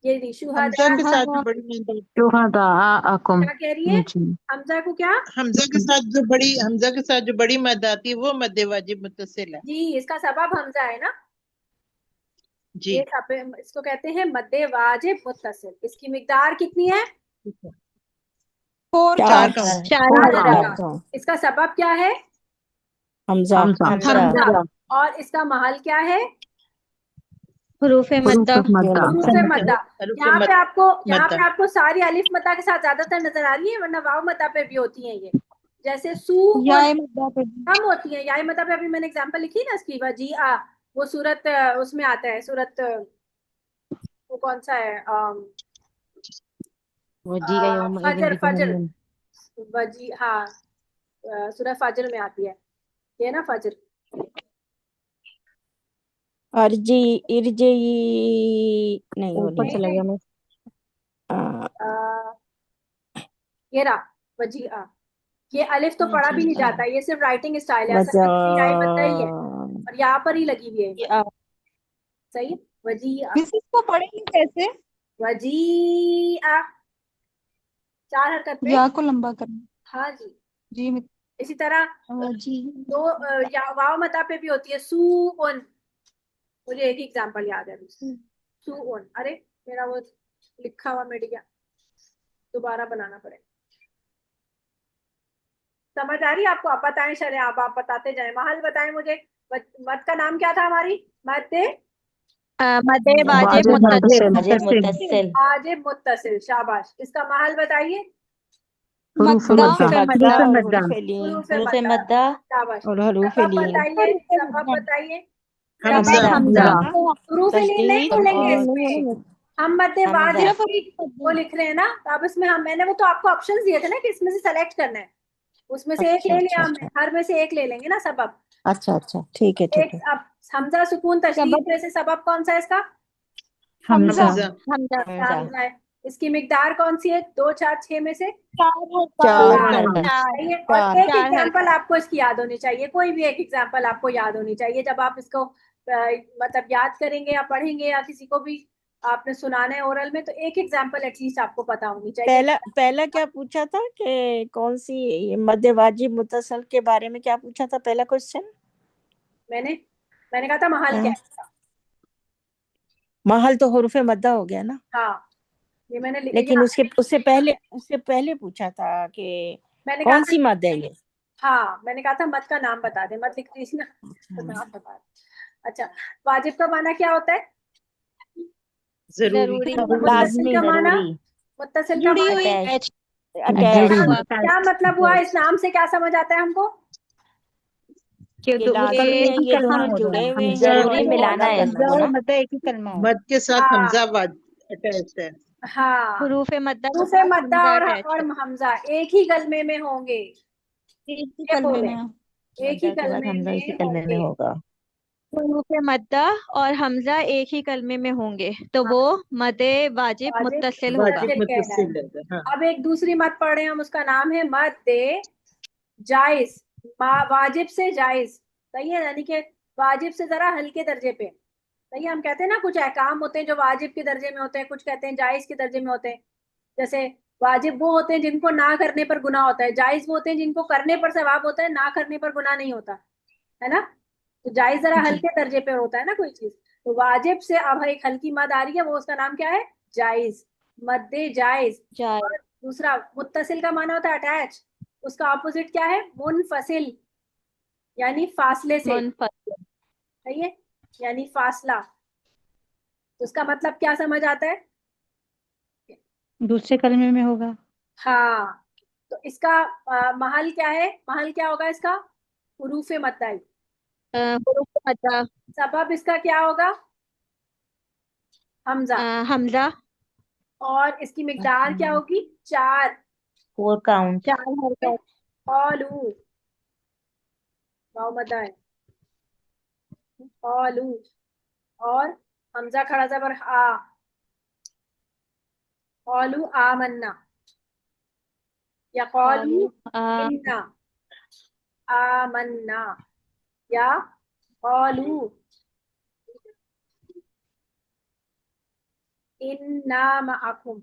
ये रही हमजा शुहदा। के साथ जो बड़ी मदद, शुहदाअकुम क्या कह रही है? जी हमजा को क्या? हमजा के साथ जो बड़ी मद आती है वो मद्दे वाजिब मुत्तसिल है। जी, इसका सबब हमजा है ना। जी ये इसको कहते हैं मद्दे वाजिब मुत्तसिल। इसकी मिकदार कितनी है? ठीक है। फोर चार चार। काउंट। चार चार हरकत हरकत। तो इसका सबब क्या है? हमजा। हमजा हमजा। और इसका महल क्या है? हुरूफ मद्दा हुरूफ मद्दा। हरूफ यहाँ पे आपको, यहाँ मद्दा। पे आपको सारी अलिफ मद्दा के साथ ज्यादातर नजर आ रही है, वरना वाव मद्दा पे भी होती है ये। जैसे सू या उन मद्दा पे कम होती है, याई मद्दा पे अभी मैंने एग्जांपल लिखी ना इसकी, वजी आ, वो सूरत उसमें आता है, सूरत वो कौन सा है, वजी का यौम इदिन फजर, फजर, बिजहन्नम वजी, हाँ, सूरह फजर में आती है ये ना, फजर। अर्जी इर्जी, नहीं वो ऊपर नहीं चला गया मैं है। अ, ये रहा, वजी आ। ये अलिफ तो पढ़ा भी नहीं वजीहा। जाता, ये सिर्फ राइटिंग स्टाइल है, असल वजा। में तो ये याई मद्दा ही है, और यहाँ पर ही लगी हुई है ये। आ, सही है, वजी आ, मिस इसको पढ़ेंगे कैसे। वजी आ, चार हरकत पे। या को लंबा करना। हाँ जी। जी इसी तरह जी दो या वाव मता पे भी होती है, सू उन। मुझे एक ही एग्जांपल याद है अभी, सू उन, अरे मेरा वो लिखा हुआ मिट गया, दोबारा बनाना पड़ेगा। समझ आ रही है आपको? आप बताएं शरे, आप बताते जाएं, महल बताएं मुझे। मत का नाम क्या था हमारी? मत मदे वाजिब वाजिब मुत्तसिल मुत्तसिल। आजिब मुत्तसिल, शाबाश। इसका महल बताइए। मद्दा हुरूफ मद्दा और मद्दा हुरूफ लीन हुरूफ हुरूफ मद्दा, मद्दा शाबाश। और हुरूफ सबब लीन। बताइए, सबब बताइए। हमजा। सबब हमजा हुरूफ लीन नहीं तशदीद बोलेंगे और इसमें, हम मद्दे हमजा। वाजिब की वो लिख रहे हैं ना, तो अब इसमें हम, मैंने वो तो आपको ऑप्शंस दिए थे ना कि इसमें से सेलेक्ट करना है, उसमें से एक अच्छा ले अच्छा लिया अच्छा हमने, हर में से एक ले लेंगे ना सबब। अच्छा अच्छा ठीक है ठीक एक है। अब हमजा सुकून तशदीद सबब में से सबब कौन सा है इसका? हमजा हमजा। हमजा हमजा है। इसकी मिकदार कौन सी है? 2 4 6 में से? चार चार। हरकत। चार चाहिए, और चार। एक चार एग्जाम्पल हरकत आपको इसकी याद होनी चाहिए, कोई भी एक एग्जाम्पल आपको याद होनी चाहिए जब आप इसको मतलब याद करेंगे या पढ़ेंगे, या किसी को भी आपने सुनाना है ओरल में, तो एक एग्जाम्पल एटलीस्ट आपको पता होनी चाहिए। पहला पहला क्या पूछा था कि कौन सी, ये मद्दे वाजिब मुत्तसल के बारे में क्या पूछा था पहला क्वेश्चन? मैंने मैंने कहा था महल क्या है? महल तो हुरूफ मद्दा हो गया ना। हाँ, ये मैंने लेकिन उससे पहले पूछा था कि मैंने कहा कौन था, सी मद है ये। हाँ मैंने कहा था मत का नाम बता दे, मत लिख रही थी ना, तो नाम बता दे। अच्छा, वाजिब का माना क्या होता है? जरूरी। मुत्तसिल का माना, जरूरी मुत्तसिल का जुड़ी माना हुई अटैच अटैच हुआ क्या मतलब हुआ, इस नाम से क्या समझ आता है हमको? कि ये उसका लाजमी है, एक ही ये कलमा दोनों हो जुड़े जाए, हुए हैं, जरूरी इनको मिलाना अलग है करना इसको है। ना, मतलब एक ही कलमा हो। मद के साथ हाँ हमजा अटैच है। हाँ, हुरूफ मद्दा के दूसरे साथ मद्दा हमजा और अटैच है। हमजा एक ही कलमे में होंगे, एक ही ये कलमे बोले, में। एक ही मद्दा के बाद कलमे हमजा इसी में कलमे में होंगे। होगा। हुरूफ मद्दा और हमजा एक ही कलमे में होंगे तो हाँ, वो मदे वाजिब वाजिब मुत्तसिल होगा। वाजिब मुत्तसिल कहलाए। मुत्तसिल है। हाँ अब एक दूसरी मत पढ़ रहे हैं हम, उसका नाम है मद जायज, वाजिब से जायज, सही है, यानी कि वाजिब से जरा हल्के दर्जे पे, सही है। हम कहते हैं ना कुछ अहकाम होते हैं जो वाजिब के दर्जे में होते हैं, कुछ कहते हैं जायज के दर्जे में होते हैं। जैसे वाजिब वो होते हैं जिनको ना करने पर गुनाह होता है, जायज वो होते हैं जिनको करने पर सवाब होता है, ना करने पर गुनाह नहीं होता है ना। तो जायज जरा जी। हल्के दर्जे पे होता है ना कोई चीज। तो वाजिब से अब एक हल्की मद आ रही है, वो उसका नाम क्या है? जायज, मद्दे जायज। जाए और दूसरा मुत्तसिल का माना होता है अटैच, उसका ऑपोजिट क्या है? मुनफसिल, यानी फासले से, मुनफसिल। सही है, यानी फासला। तो उसका मतलब क्या समझ आता है? दूसरे कलमे में होगा। हाँ, तो इसका महल क्या है? महल क्या होगा इसका? हुरूफ मद्दाई। हुरूफ मद्दा सबब इसका क्या होगा? हमजा। हमजा और इसकी मिकदार क्या होगी? 4। 4 काउंट। 4 हरकत। ऑलू, वाव मद्दा है, ऑलू। और हमजा खड़ा जबर आ, ऑलू आमन्ना, या कॉलू कालू आ इन्ना आमन्ना, या कॉलू इन्ना माअकुम,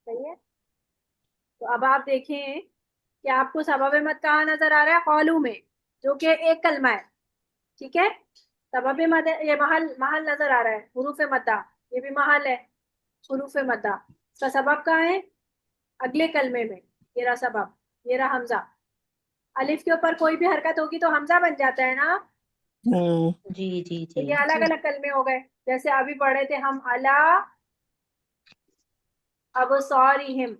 सही है। तो अब आप देखें कि आपको सबब मत कहाँ नजर आ रहा है? कौलू में, जो कि एक कलमा है, ठीक है। सबब मद, ये महल, महल नजर आ रहा है, हुरूफ मद्दा, ये भी महल है, हुरूफ मद्दा। इसका सबब कहाँ है? अगले कलमे में, ये रहा सबब, ये रहा हमजा। अलिफ के ऊपर कोई भी हरकत होगी तो हमजा बन जाता है ना। जी जी तो जी ये अलग अलग कलमे हो गए, जैसे अभी पढ़े थे हम, अला अब सॉरीहिम।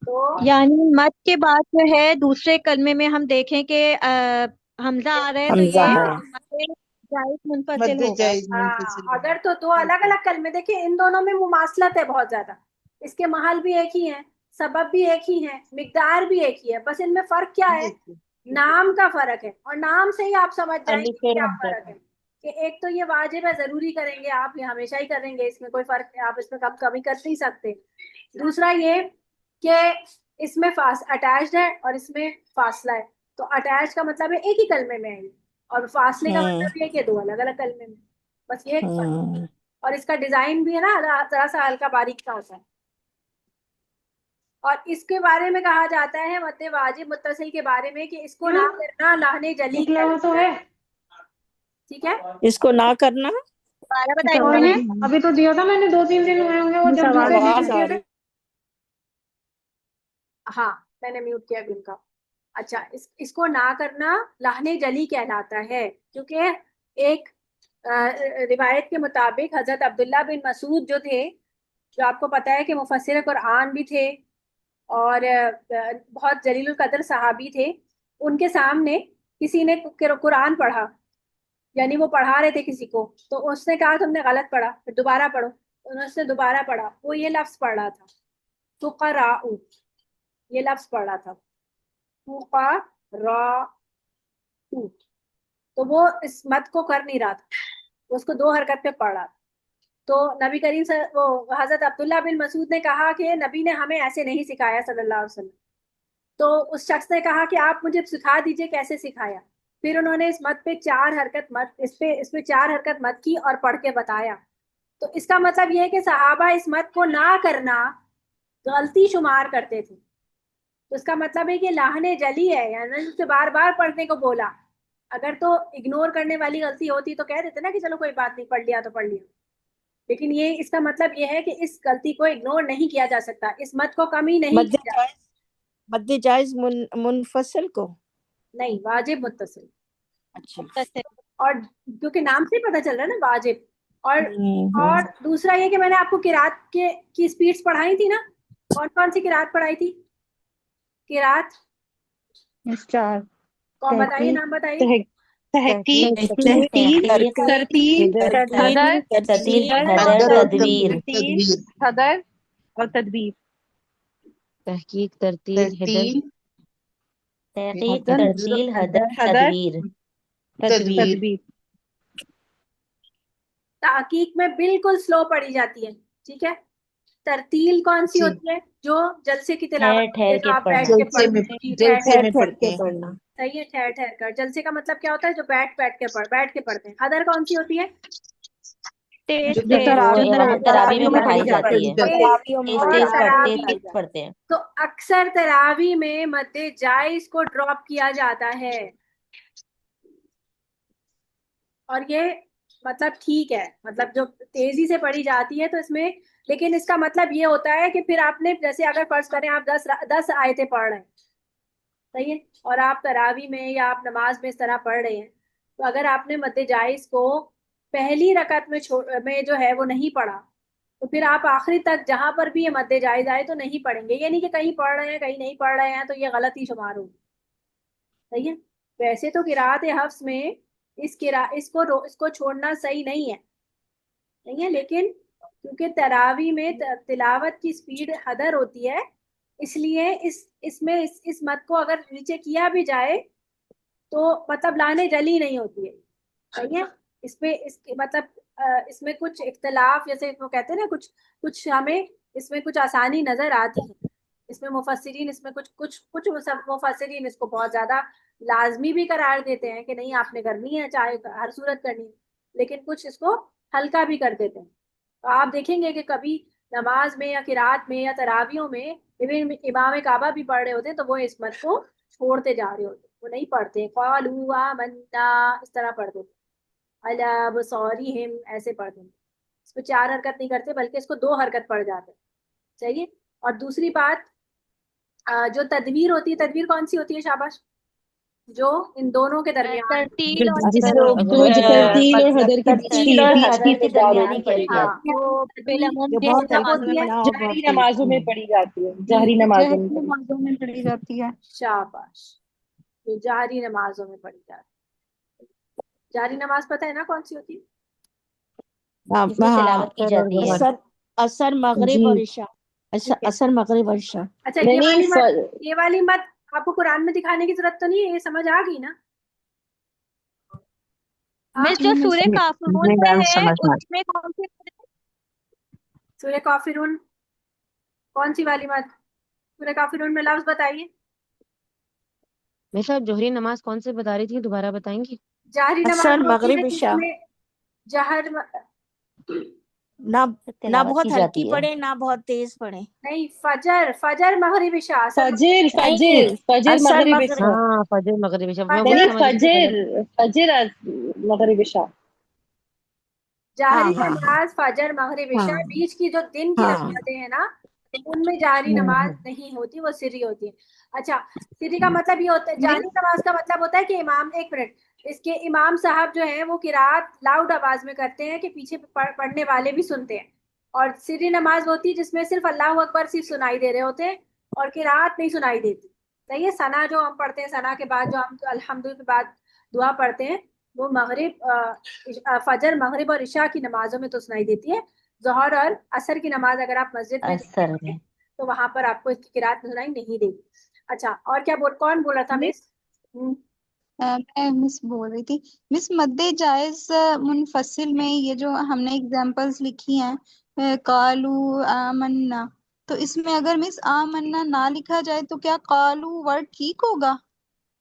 तो यानी मद के बाद जो है दूसरे कलमे में हम देखें कि हमजा आ रहा है तो हमजा ये है। हाँ मदे जायज मुनफसिल मद्दे होगा। जायज हाँ, मुंफसिल अगर तो दो अलग है। अलग कलमे, देखिए इन दोनों में मुमासलत है बहुत ज्यादा, इसके महल भी एक ही है, सबब भी एक ही है, मिकदार भी एक ही है, बस इनमें फर्क क्या है? देखिए नाम का फर्क है। और नाम से ही आप समझ जाएंगे अलिफ कि और क्या हमजा फर्क का। है। कि एक तो ये वाजिब है, जरूरी करेंगे आप, ये हमेशा ही करेंगे, इसमें कोई फर्क, आप इसमें कम कमी कर नहीं सकते। दूसरा ये कि इसमें अटैच्ड है और इसमें फासला है। तो अटैच का मतलब है एक ही कलमे में है ये, और फासले का हम्म मतलब ये कि दो अलग अलग कलमे में, बस ये एक फर्क है। हम्म और इसका डिजाइन भी है ना जरा सा हल्का बारीक सा होता है। और इसके बारे में कहा जाता है मद्दे वाजिब मुत्तसिल के बारे में कि इसको ना करना लाहने जली निकला हुआ तो कहलाता है। है, ठीक है। इसको ना करना। दोबारा कोई बताइए ने मैम। अभी तो दिया था मैंने, 2-3 दिन हुए होंगे वो जब दूसरे दिन आवाज से आ किए थे। रही। हाँ, मैंने म्यूट किया अभी उनका। अच्छा, इसको ना करना लाहने जली कहलाता है, क्योंकि एक रिवायत के मुताबिक हजरत अब्दुल्ला बिन मसूद जो थे, जो आपको पता है कि मुफस्सिर कुरान भी थे और बहुत जलीलुल कदर सहाबी थे, उनके सामने किसी ने कुरान पढ़ा, यानी वो पढ़ा रहे थे किसी को, तो उसने कहा तुमने गलत पढ़ा, फिर दोबारा पढ़ो। उन्होंने दोबारा पढ़ा, वो ये लफ्ज पढ़ रहा था, फुकराउ, ये लफ्ज पढ़ रहा था, फुकराउ। तो वो इस मत को कर नहीं रहा था, वो उसको दो हरकत पे पढ़ रहा था। तो नबी करीम वो हजरत अब्दुल्ला बिन मसूद ने कहा कि नबी ने हमें ऐसे नहीं सिखाया सल्लल्लाहु अलैहि वसल्लम। तो उस शख्स ने कहा कि आप मुझे सिखा दीजिए कैसे सिखाया। फिर उन्होंने इस मत पे चार हरकत मत इस पे चार हरकत मत की और पढ़ के बताया। तो इसका मतलब यह है कि सहाबा इस मत को ना करना गलती शुमार करते थे। तो इसका मतलब है कि लाहने जली है, यानी उससे बार बार पढ़ने को बोला। अगर तो इग्नोर करने वाली गलती होती तो कह देते ना कि चलो कोई बात नहीं, पढ़ लिया तो पढ़ लिया। लेकिन ये इसका मतलब ये है कि इस गलती को इग्नोर नहीं किया जा सकता, इस मत को कमी नहीं मद्दे की जा जायज, मद्दे जायज मुनफसिल को। नहीं, वाजिब मुत्तसिल। अच्छा। और क्योंकि नाम से ही पता चल रहा है ना वाजिब। और हम्म। दूसरा ये कि मैंने आपको किरात के की स्पीड्स पढ़ाई थी ना, कौन कौन सी किरात पढ़ाई थी? किरात मिस 4 कौन बताइए, नाम बताइए। तहकीक तरतीब तरतीब हदर तरतीब हदर हदर और तदवीर तदवीर। हदर और तदबीर। तहकीक तरतील हिदर तरतीब तहकीक हदर तरतील हदर हदर तदवीर तदवीर। तदबीर। तहकीक में बिल्कुल स्लो पढ़ी जाती है, ठीक है। तरतील कौन सी जी, होती है? जो जलसे की तिलावत ठहर होती है, ठहर जो के आप बैठ पढ़ना के जलसे में पढ़ते हैं, जी, ठहर जलसे ठहर। में ठहर पढ़ते के हैं। पढ़ना। सही है, ठहर ठहर कर। जलसे का मतलब क्या होता है? जो बैठ के पढ़ते हैं। हदर कौन सी होती है? तेज जो जो तेज वो तरावी में तरावी में तरावियों में पढ़ाई पढ़ी जाती जाती है है। तेज। तरावियों में तेज और तेज पढ़ते तरावी, तेज पढ़ते हैं तो अक्सर तरावी में मद्दे जायज को ड्रॉप किया जाता है। और ये मतलब ठीक है, मतलब जो तेजी से पढ़ी जाती है तो इसमें, लेकिन इसका मतलब ये होता है कि फिर आपने, जैसे अगर फर्ज करें आप 10 आयतें पढ़ रहे हैं, सही है, और आप तरावी में या आप नमाज में इस तरह पढ़ रहे हैं, तो अगर आपने मद्दे जायज को पहली रकत में जो है वो नहीं पढ़ा, तो फिर आप आखिरी तक जहां पर भी ये मद्दे जायज आए तो नहीं पढ़ेंगे। ये नहीं कि कहीं पढ़ रहे हैं कहीं नहीं पढ़ रहे हैं तो ये गलती शुमार होगी, सही है। वैसे तो किरात हफ्स में इसको छोड़ना सही नहीं है, नहीं है, लेकिन क्योंकि तरावी में तिलावत की स्पीड हदर होती है, इसलिए इसमें इस मत को अगर नीचे किया भी जाए तो मतलब लाने जली नहीं होती है, सही है। इसमें इसके मतलब इसमें कुछ इख्तलाफ, जैसे वो कहते हैं ना, कुछ कुछ हमें इसमें कुछ आसानी नजर आती है। इसमें मुफस्सिरीन, इसमें कुछ कुछ कुछ मुफस्सिरीन इसको बहुत ज्यादा लाजमी भी करार देते हैं कि नहीं आपने करनी है, चाहे हर सूरत करनी है, लेकिन कुछ इसको हल्का भी कर देते हैं। तो आप देखेंगे कि कभी नमाज में या किरात में या तरावियों में इवन इमाम काबा भी पढ़ रहे होते हैं तो वो इस मत को छोड़ते जा रहे होते हैं, वो नहीं पढ़ते। क़ालू आमन्ना इस तरह पढ़ते थे, अला बसारिहिम ऐसे पढ़ते हैं। इसको 4 हरकत नहीं करते बल्कि इसको 2 हरकत पढ़ जाते हैं, चाहिए। और दूसरी बात, जो तदवीर होती है, तदवीर कौन सी होती है शाबाश? जो इन दोनों के दरमियान, तरतील और असर हिदर अगर जो तरतील और हदर के बीच तरतील और बीच की हदर के मकदार दरमियान होती ही है। पढ़ी हाँ, जाती है जो तदवीर बेलमूम जो के बहुत मतलब नमाजों होती में है ना और जहरी बहुत तेज। नमाजों में पढ़ी जाती है, जी, जहरी नमाजों में जहरी पढ़ी। नमाजों में पढ़ी जाती है। शाबाश, जो जारी नमाजों में पढ़ी जाती है। जारी नमाज पता है ना कौन सी होती है? जिसमें हाँ, तिलावत की जाती है असर असर मगरिब जी, और इशा। ठीक है। असर मगरिब और इशा। अच्छा, नहीं नहीं ये वाली मत आपको कुरान में दिखाने की जरूरत तो नहीं है, ये समझ आ गई ना? हाँ, मिस जी जो मिस। सूर्य काफिरून नहीं में मैम है समझ में उसमें कौन से सूर्य काफिरून कौन सी वाली मत? सूर्य काफिरून में लफ्ज बताइए। मैं साहब जोहरी नमाज कौन से बता रही थी, दोबारा बताएंगी? जारी नमाज असर वो होती है मगरिब इशा। जिसमें जहर ना ना तिलावत बहुत की हल्की जाती है पढ़े ना बहुत तेज पढ़े। नहीं, फजर फजर मगरिब इशा, असल फजर नहीं, फजर फजर असर मगरिब मगरिब। इशा। हाँ फजर मगरिब इशा, मैं नहीं वही फजर नहीं समझ रही थी गलत। फजर फजर मगरिब इशा। जाहरी हाँ हाँ नमाज फजर मगरिब इशा, हाँ बीच की जो दिन की हाँ। नमाजें हैं ना, उनमें जाहरी नमाज नहीं होती, वो सिरी होती है। अच्छा, सिरी का मतलब ये होता है, जाहरी नमाज का मतलब होता है कि इमाम, एक मिनट, इसके इमाम साहब जो हैं वो किरात लाउड आवाज में करते हैं कि पीछे पढ़ने वाले भी सुनते हैं। और सिरी नमाज होती है जिसमें सिर्फ अल्लाह अकबर सिर्फ सुनाई दे रहे होते हैं और किरात नहीं सुनाई देती, सही है। सना जो हम पढ़ते हैं, सना के बाद जो हम अल्हम्दुलिल्लाह के बाद दुआ पढ़ते हैं, वो फजर मगरिब और इशा की नमाजों में तो सुनाई देती है। जोहर और असर की नमाज अगर आप मस्जिद में असर जाएंगे में। तो वहां पर आपको इसकी किरात सुनाई नहीं देगी। अच्छा, और क्या कौन बोल रहा था मिस मिस? मैं मिस बोल रही थी। मिस मद्दे जायज मुनफसिल में ये जो हमने एग्जांपल्स लिखी हैं, कालू आमन्ना, तो इसमें अगर मिस आमन्ना ना लिखा जाए तो क्या कालू वर्ड ठीक होगा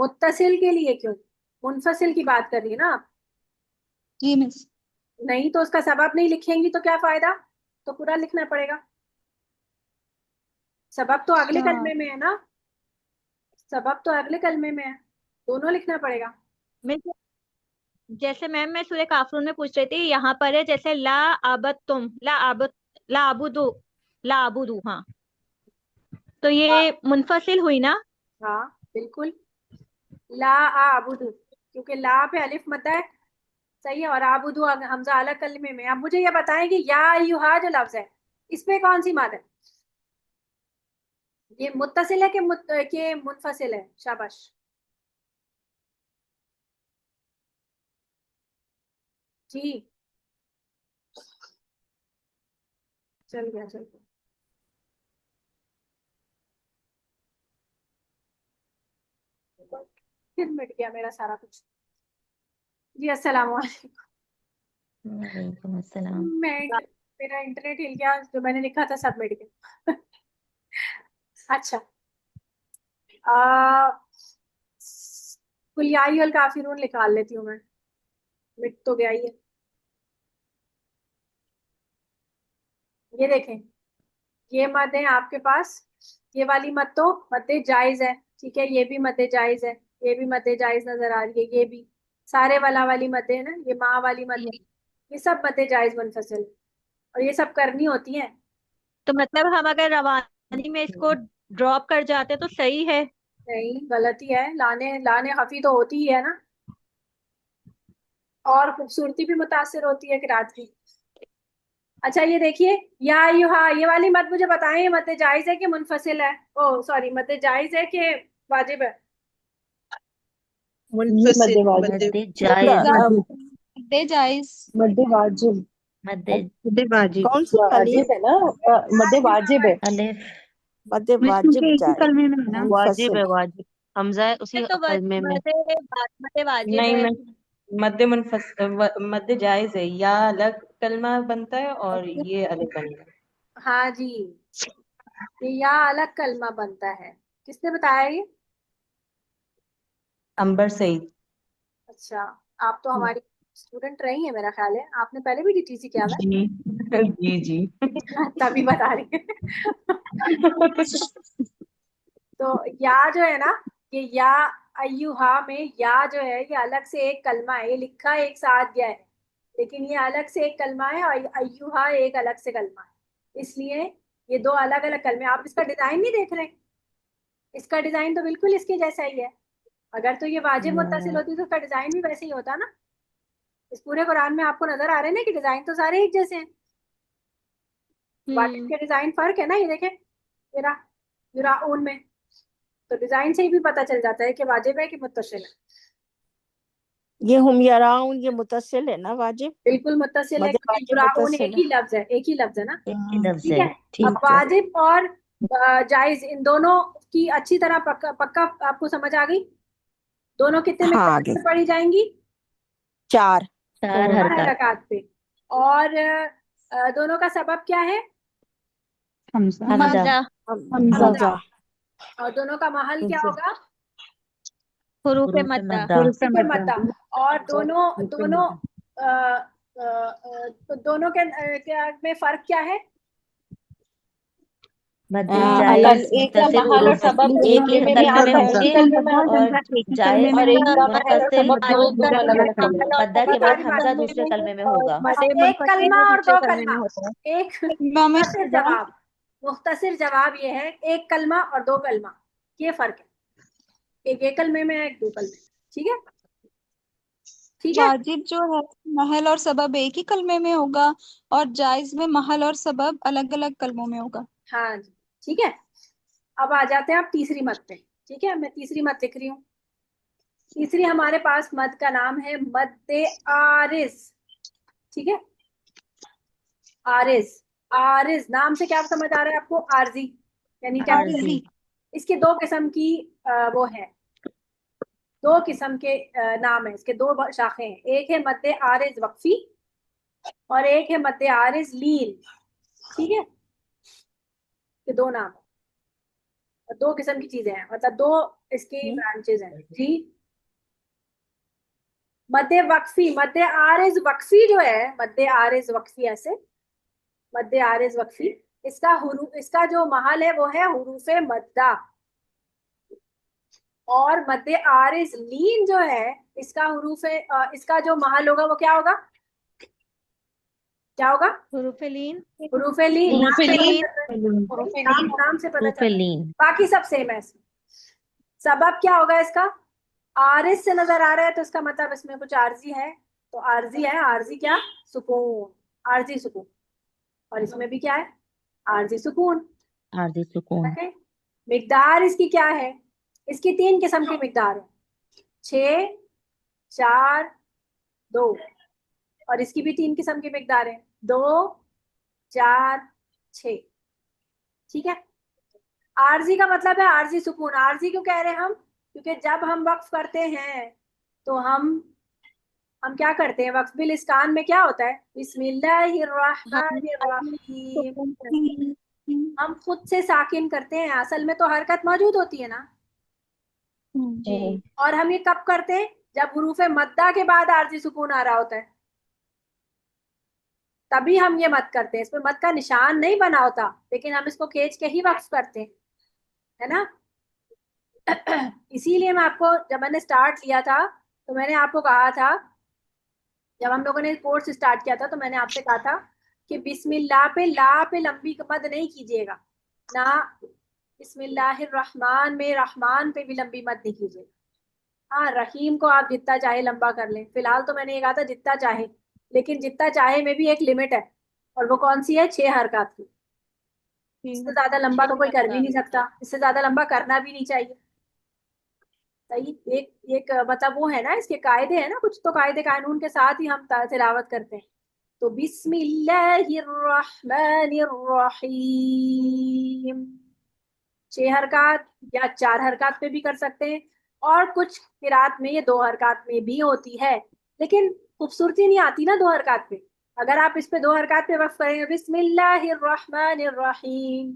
मुत्तसिल के लिए क्यों? मुनफसिल की बात कर रही है ना आप? जी मिस। नहीं तो उसका सबब नहीं लिखेंगी तो क्या फायदा? तो पूरा लिखना पड़ेगा। सबब तो अगले अच्छा। कलमे में है ना, सबब तो अगले कलमे में है, दोनों लिखना पड़ेगा। मिस जैसे मैम मैं सूर्य काफिरून में पूछ रही थी, यहाँ पर है जैसे ला आबद तुम ला आबद ला आबुदू ला आबुदू, हाँ तो ये मुनफसिल हुई ना? हाँ बिल्कुल। ला आ अबुदु, क्योंकि ला पे अलिफ मद्दा है, सही है, और आबुदु हमजा अलग कलमे में। अब मुझे ये बताएं कि या अय्युहा जो लफ्ज है, इस पे कौन सी मद है? ये मुत्तसिल है कि मुनफसिल है? शाबाश। जी, चल गया चल गया। फिर मिट गया मेरा सारा कुछ। जी अस्सलाम वालेकुम। वालेकुम अस्सलाम। मेरा इंटरनेट हिल गया, जो मैंने लिखा था सब मिट गया। अच्छा, आ, कुल या अय्युहल काफिरून निकाल लेती हूँ मैं, मिट तो गया ही है। ये देखें, ये मद है आपके पास, ये वाली मद तो मद्दे जायज है, ठीक है, ये भी मद्दे जायज है, ये भी मद्दे जायज नजर आ रही है, ये भी सारे वाला वाली मद्दे है ना, ये माँ वाली मद है, ये सब मद्दे जायज मुनफसिल, और ये सब करनी होती हैं। तो मतलब हम अगर रवानी में इसको ड्रॉप कर जाते तो सही है? नहीं, गलती है, लाने लाने हफी तो होती ही है ना, और खूबसूरती भी मुतासिर होती है किरात की। अच्छा ये देखिए, या अय्युहा, ये वाली मत मुझे बताएं, ये मत जायज है कि मुनफसिल है? ओ सॉरी, मत जायज है कि वाजिब है? मुनफसिल मद्दे वाजिब। मद्दे मद्दे जायज। मद्दे जायज। मद्दे वाजिब। मद्दे मद्दे वाजिब। कौन सी वाली? वाजिब है ना, मद्दे वाजिब है। अलिफ। मद्दे क्योंकि वाजिब एक ही जाए, कलमे में है ना। वाजिब मुनफसिल। है, वाजिब। हमजा है उसी तो कलमे में। मदे वाजिब नहीं, है। मैं मद्दे जायज है, या अलग कलमा बनता है और ये अलग बनता है। हाँ जी, ये या अलग कलमा बनता है। किसने बताया ये? अंबर सईद। अच्छा, आप तो हमारी स्टूडेंट रही है मेरा ख्याल है, आपने पहले भी डीटीसी किया हुआ जी जी जी। है। तभी बता रही है। तो या जो है ना, ये या अय्युहा में या जो है, ये अलग से एक कलमा है, ये लिखा एक साथ गया है, लेकिन ये अलग से एक कलमा है, और अय्युहा एक अलग से कलमा है, इसलिए ये दो अलग अलग कलमे। आप इसका डिजाइन नहीं देख रहे? इसका डिजाइन तो बिल्कुल इसके जैसा ही है। अगर तो ये वाजिब मुत्तसिल होती तो इसका डिजाइन भी वैसे ही होता ना। इस पूरे कुरान में आपको नजर आ रहे हैं ना कि डिजाइन तो सारे एक जैसे हैं, वाजिब के डिजाइन फर्क है ना, ये देखें, मेरा युराऊन में, तो डिजाइन से ही भी पता चल जाता है कि वाजिब है कि मुत्तसिल है। ये हम यराउन, ये मुतसिल है ना वाजिब? बिल्कुल मुत्तसिल है, मदे क्योंकि वाजिब युराऊन मुतसिल एक है। ही लफ्ज है, एक ही लफ्ज है ना। एक ही लफ्ज ठीक है। है, अब ठीक है। वाजिब और जायज, इन दोनों की अच्छी तरह पक्का पक्का आपको समझ आ गई? दोनों कितने हाँ मिनट आगे में पढ़ी जाएंगी? 4। 4 4 हरकत। रकात पे। और दोनों का सबब क्या है? हमजा। हमजा। हमजा। हमजा। हमजा। और दोनों का महल क्या होगा? हुरूफ हुरूफ मद्दा। मद्दा। हुरूफ ठीक है, मद्दा। मद्दा। और दोनों दोनों तो दोनों के क्या में फर्क क्या है? मद्दे अलग, जायज एक का मुत्तसिल महल और हुरूफ सबब दो एक ही कलमे में कलमे में आता है, एक होंगे, ही कलमे में आता है, और एक ही कलमे जायज में, और एक का महल और मुत्तसिल सबब दो दो अलग अलग कलमे में। मद्दा के बाद सारी हमजा बात दूसरे कलमे में होगा। मदे एक मुनफसिल कलमा में और दूसरे दो कलमे कलमा। में होता है। एक इमाम मुख्तसर शुजा। जवाब, मुख्तसर जवाब ये है, एक कलमा और दो कलमा, ये फर्क है, एक कलमे में है, एक दो कलमे में। ठीक है, ठीक है। वाजिब जो है महल और सबब एक ही कलमे में होगा, और जायज में महल और सबब अलग अलग कलमों में होगा। हाँ जी, ठीक है। अब आ जाते हैं आप तीसरी मत पे। ठीक है, मैं तीसरी मत लिख रही हूँ। तीसरी हमारे पास मद का नाम है मद्दे आरिज। ठीक है, आरिज। आरिज नाम से क्या समझ आ रहा है आपको? आरजी, यानी आरजी। टेम्परेरी। इसके दो किस्म की वो है, दो किस्म के नाम है इसके, दो शाखें हैं। एक है मद्दे आरिज वक्फी, और एक है मद्दे आरिज लीन। ठीक है, ये दो नाम है, और दो किस्म की चीजें हैं, मतलब दो इसकी ब्रांचेज हैं जी। मद्दे वक्फी, मद्दे आरिज वक्फी जो है, मद्दे आरिज वक्फी, ऐसे मद्दे आरिज वक्फी, इसका जो महल है वो है हुरूफे मद्दा। और मद्दे आरिज लीन जो है, इसका हुरूफे इसका जो महल होगा वो क्या होगा? क्या होगा? हुरूफेलीन। हुरूफेलीन। नाम से नाम से पता चल रहा है। रूफेलीन। बाकी सब सेम है इसमें। सबब क्या होगा इसका? आरिज से नजर आ रहा है तो इसका मतलब इसमें कुछ आरजी है, तो आरजी है। आरजी क्या? सुकून, आरजी सुकून। और इसमें भी क्या है? आरजी सुकून। आरजी सुकून। ओके। मिकदार इसकी क्या है? इसकी 3 किस्म की मिकदार है, 6, 4, 2। और इसकी भी 3 किस्म की मिकदार है, 2, 4, 6। ठीक है। आरजी का मतलब है आरजी सुकून। आरजी क्यों कह रहे हैं हम? क्योंकि जब हम वक्फ करते हैं तो हम क्या करते हैं? वक्फ बिल इस्कान में क्या होता है? बिस्मिल्लाहिर्रहमानिर्रहीम। हम खुद से साकिन करते हैं, असल में तो हरकत मौजूद होती है ना जी। और हम ये कब करते हैं? जब हुरूफे मद्दा के बाद आरजी सुकून आ रहा होता है, तभी हम ये मद करते हैं। इसमें मद का निशान नहीं बना होता, लेकिन हम इसको खींच के ही वक्फ करते हैं, है ना। इसीलिए मैं आपको, जब मैंने स्टार्ट लिया था तो मैंने आपको कहा था, जब हम लोगों ने कोर्स स्टार्ट किया था तो मैंने आपसे कहा था कि बिस्मिल्लाह पे ला पे लंबी मद नहीं कीजिएगा ना, बिस्मिल्लाहिर्रहमान में रहमान पे भी लंबी मद नहीं कीजिएगा। हाँ, रहीम को आप जितना चाहे लंबा कर लें। फिलहाल तो मैंने ये कहा था जितना चाहे, लेकिन जितना चाहे में भी एक लिमिट है, और वो कौन सी है? 6 हरकत की। इससे ज्यादा लंबा तो कोई कर भी नहीं सकता, इससे ज्यादा लंबा करना भी नहीं चाहिए। सही। एक एक मतलब वो है ना, इसके कायदे है ना, कुछ तो कायदे कानून के साथ ही हम तिलावत करते हैं। तो बिस्मिल्लाहिर्रहमानिर्रहीम 6 हरकत या 4 हरकत पे भी कर सकते हैं, और कुछ किरात में ये 2 हरकत में भी होती है, लेकिन खूबसूरती नहीं आती ना 2 हरकत पे। अगर आप इस पे 2 हरकत पे वक्फ करेंगे, बिस्मिल्लाहिर्रहमानिर्रहीम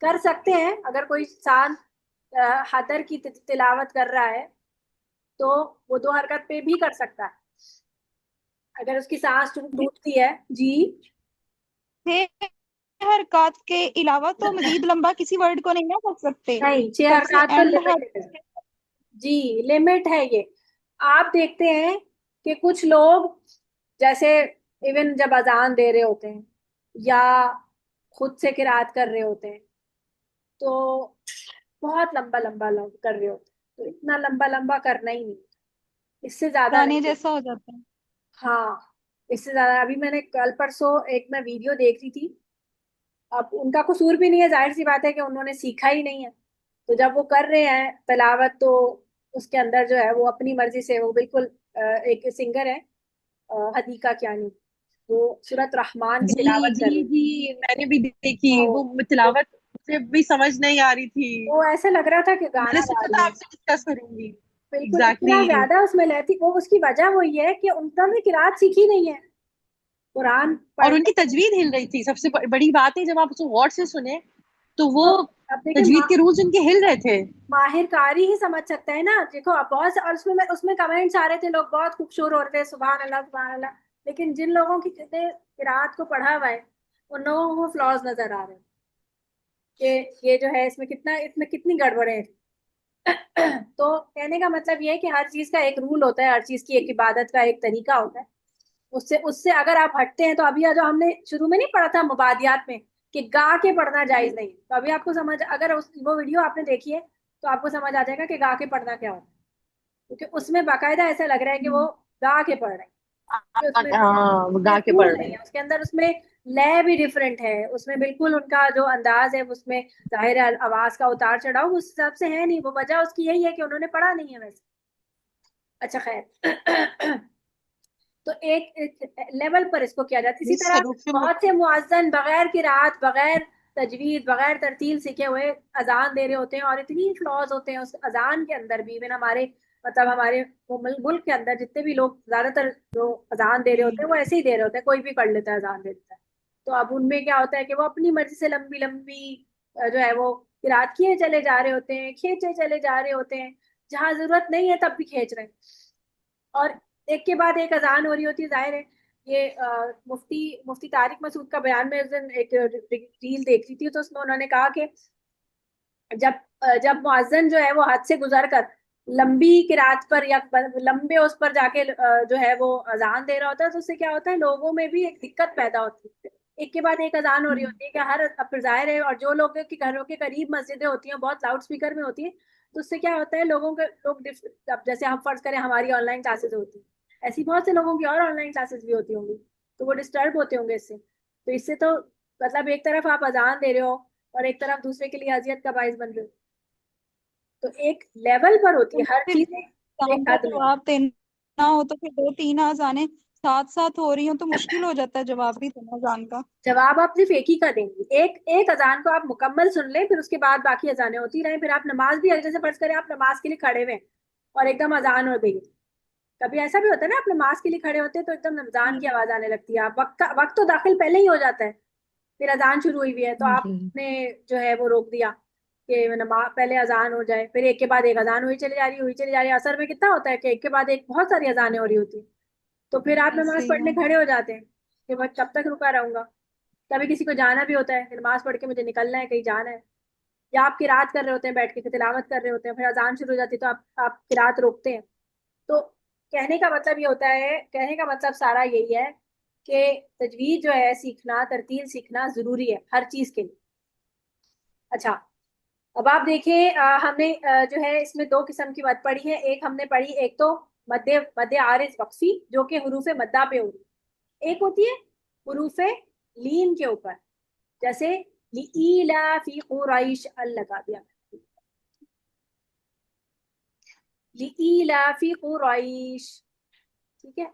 कर सकते हैं। अगर कोई इंसान हदर की तिलावत कर रहा है तो वो 2 हरकत पे भी कर सकता है, अगर उसकी सांस टूटती है जी। 6 हरकत के अलावा तो मजीद लंबा किसी वर्ड को नहीं ना कर सकते। नहीं, 6 सबसे हरकत तो एंड लिमिट है जी, लिमिट है ये। आप देखते हैं कि कुछ लोग, जैसे इवन जब अजान दे रहे होते हैं या खुद से किरात कर रहे होते हैं, तो बहुत लंबा लंबा कर रहे होते हैं। तो इतना लंबा लंबा करना ही नहीं, इससे ज्यादा गाने नहीं। जैसा हो जाता है। हाँ, इससे ज्यादा। अभी मैंने कल परसों एक मैं वीडियो देख रही थी। अब उनका कसूर भी नहीं है, जाहिर सी बात है कि उन्होंने सीखा ही नहीं है। तो जब वो कर रहे हैं तलावत, तो उसके अंदर जो है वो अपनी मर्जी से, वो बिल्कुल एक सिंगर है हदीका कियानी, वो सूरत रहमान की जी तिलावत कर जी रही जी, मैंने भी देखी तो, वो तिलावत। मुझे भी समझ नहीं आ रही थी, वो ऐसे लग रहा था कि तो मैंने गाना गा सोचा रही था है। आपसे डिस्कस करूंगी। बिल्कुल, इतना एग्जैक्टली ज्यादा उसमें लहती। वो उसकी वजह वही है कि उन्होंने किरात सीखी नहीं है, कुरान और पढ़ने। उनकी तजवीद हिल रही थी। सबसे बड़ी बात है, जब आप उसको गौर से सुने तो वो तो अब देखिए, तजवीद के रूल्स उनके हिल रहे थे। माहिर कारी ही समझ सकता है ना। देखो, अब और उसमें कमेंट्स आ रहे थे, लोग बहुत खूबसूरत हो रहे थे, सुभान अल्लाह सुभान अल्लाह। लेकिन जिन लोगों की जितने किरात को पढ़ा हुआ है, उन लोगों को फ्लॉज नजर आ रहे हैं कि ये जो है इसमें कितनी गड़बड़े हैं। तो कहने का मतलब ये है कि हर चीज का एक रूल होता है, हर चीज की एक इबादत का एक तरीका होता है। उससे उससे अगर आप हटते हैं, तो अभी जो हमने शुरू में नहीं पढ़ा था मुबादियात में कि गा के पढ़ना जायज नहीं, तो अभी आपको समझ, अगर वो वीडियो आपने देखी है तो आपको समझ आ जाएगा कि गा के पढ़ना क्या होता है। क्योंकि उसमें बाकायदा ऐसा लग रहा है कि वो गा के पढ़ रहे हैं, कि उसमें हाँ, वो गा के रूल पढ़ रहे नहीं हैं। है उसके अंदर। उसमें लय भी डिफरेंट है, उसमें बिल्कुल उनका जो अंदाज है उसमें जाहिर है आवाज का उतार चढ़ाव उस हिसाब से है नहीं। वो वजह उसकी यही है कि उन्होंने पढ़ा नहीं है वैसे। अच्छा, खैर। तो एक लेवल पर इसको किया जाता है। इसी इस तरह रूप से बहुत से मुअज्जिन बगैर किरात, बगैर तजवीद, बगैर तरतील सीखे हुए अजान दे रहे होते हैं, और इतनी फ्लॉज होते हैं उस अजान के अंदर भी। इवन हमारे मतलब हमारे मुल्क के अंदर जितने भी लोग, ज्यादातर जो अजान दे रहे होते हैं वो ऐसे ही दे रहे होते हैं, कोई भी पढ़ लेता है, अजान दे देता है। तो अब उनमें क्या होता है कि वो अपनी मर्जी से लंबी लंबी जो है वो किरात किए चले जा रहे होते हैं, खींचे चले जा रहे होते हैं, जहां जरूरत नहीं है तब भी खींच रहे हैं। और एक के बाद एक अजान हो रही होती है, जाहिर है। ये मुफ्ती मुफ्ती तारिक मसूद का बयान में उस दिन एक रील देख रही थी, तो उसमें उन्होंने कहा कि जब जब मुअज्जिन जो है वो हद से गुजर कर लंबी किरात पर या लंबे उस पर जाके जो है वो अजान दे रहा होता है, तो उससे क्या होता है, लोगों में भी एक दिक्कत पैदा होती है। एक के बाद एक अजान हो रही होती है कि हर, अब फिर जाहिर है, और जो लोग के घरों के करीब मस्जिदें होती हैं बहुत लाउड स्पीकर में होती है, तो उससे क्या होता है, लोगों के लोग अब जैसे हम फर्ज करें हमारी ऑनलाइन क्लासेस होती हैं, ऐसी बहुत से लोगों की और ऑनलाइन क्लासेस भी होती होंगी, तो वो डिस्टर्ब होते होंगे इससे। तो इससे तो मतलब एक तरफ आप अजान दे रहे हो और एक तरफ दूसरे के लिए अजियत का बाइस बन रहे हो। तो एक लेवल पर होती तो है हर फिर चीज, एग्जाम एक का हद में। जवाब देना हो तो फिर दो तीन अजानें साथ साथ हो रही हो तो मुश्किल हो जाता है जवाब भी देना अजान का। जवाब आप सिर्फ एक ही का देंगे, एक एक अजान को आप मुकम्मल सुन लें, फिर उसके बाद बाकी अजानें होती रहें, फिर आप नमाज भी, जैसे फर्ज करें आप नमाज के लिए खड़े हुए हैं और एकदम अजान हो गई। कभी ऐसा भी होता है ना, आप नमाज के लिए खड़े होते हैं तो एकदम अजान की आवाज आने लगती है, आप वक्त तो दाखिल पहले ही हो जाता है, फिर अजान शुरू हुई हुई है, तो जी। आपने जो है वो रोक दिया कि नमाज पहले अजान हो जाए, फिर एक के बाद एक अजान हुई चली जा रही है। असर में कितना होता है कि एक के बाद एक बहुत सारी अजानें हो रही होती है, तो फिर आप ऐसे नमाज ही पढ़ने है। खड़े हो जाते हैं कि बस कब तक रुका रहूंगा। कभी किसी को जाना भी होता है कि नमाज पढ़ के मुझे निकलना है, कहीं जाना है, या आप किरात कर रहे होते हैं, बैठ के तिलावत कर रहे होते हैं, फिर अजान शुरू हो जाती है तो आप किरात रोकते हैं। तो कहने का मतलब ये होता है, कहने का मतलब सारा यही है कि तजवीज जो है सीखना, तरतील सीखना जरूरी है हर चीज के लिए। अच्छा, अब आप देखिए, हमने जो है इसमें दो किस्म की मद पढ़ी है। एक हमने पढ़ी, एक तो मध्य मध्य आरिज वक्फी जो कि हुरूफ मद्दा पे होती है, एक होती है हुरूफ लीन के ऊपर, जैसे लिईलाफी कुरैश, अल लगा दिया, लिईलाफी कुरैश, ठीक है।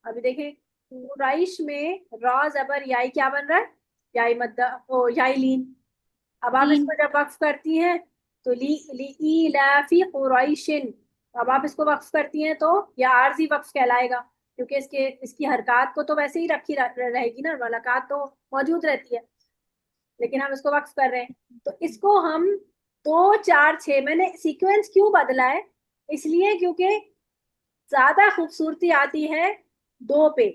अभी देखें, कुरैश में रा जबर याई क्या बन रहा है, याई मद्दा, ओ याई लीन। अब आप तीन। इसको जब वक्फ करती हैं तो लीलाफी कुरैशिन, अब आप इसको वक्फ करती हैं तो यह आर्जी वक्फ कहलाएगा, क्योंकि इसकी हरकत को तो वैसे ही रखी रहेगी ना, मुलाकात तो मौजूद रहती है, लेकिन हम इसको वक्फ कर रहे हैं, तो इसको हम 2 4 6, मैंने सीक्वेंस क्यों बदला है, इसलिए क्योंकि ज्यादा खूबसूरती आती है 2 पे,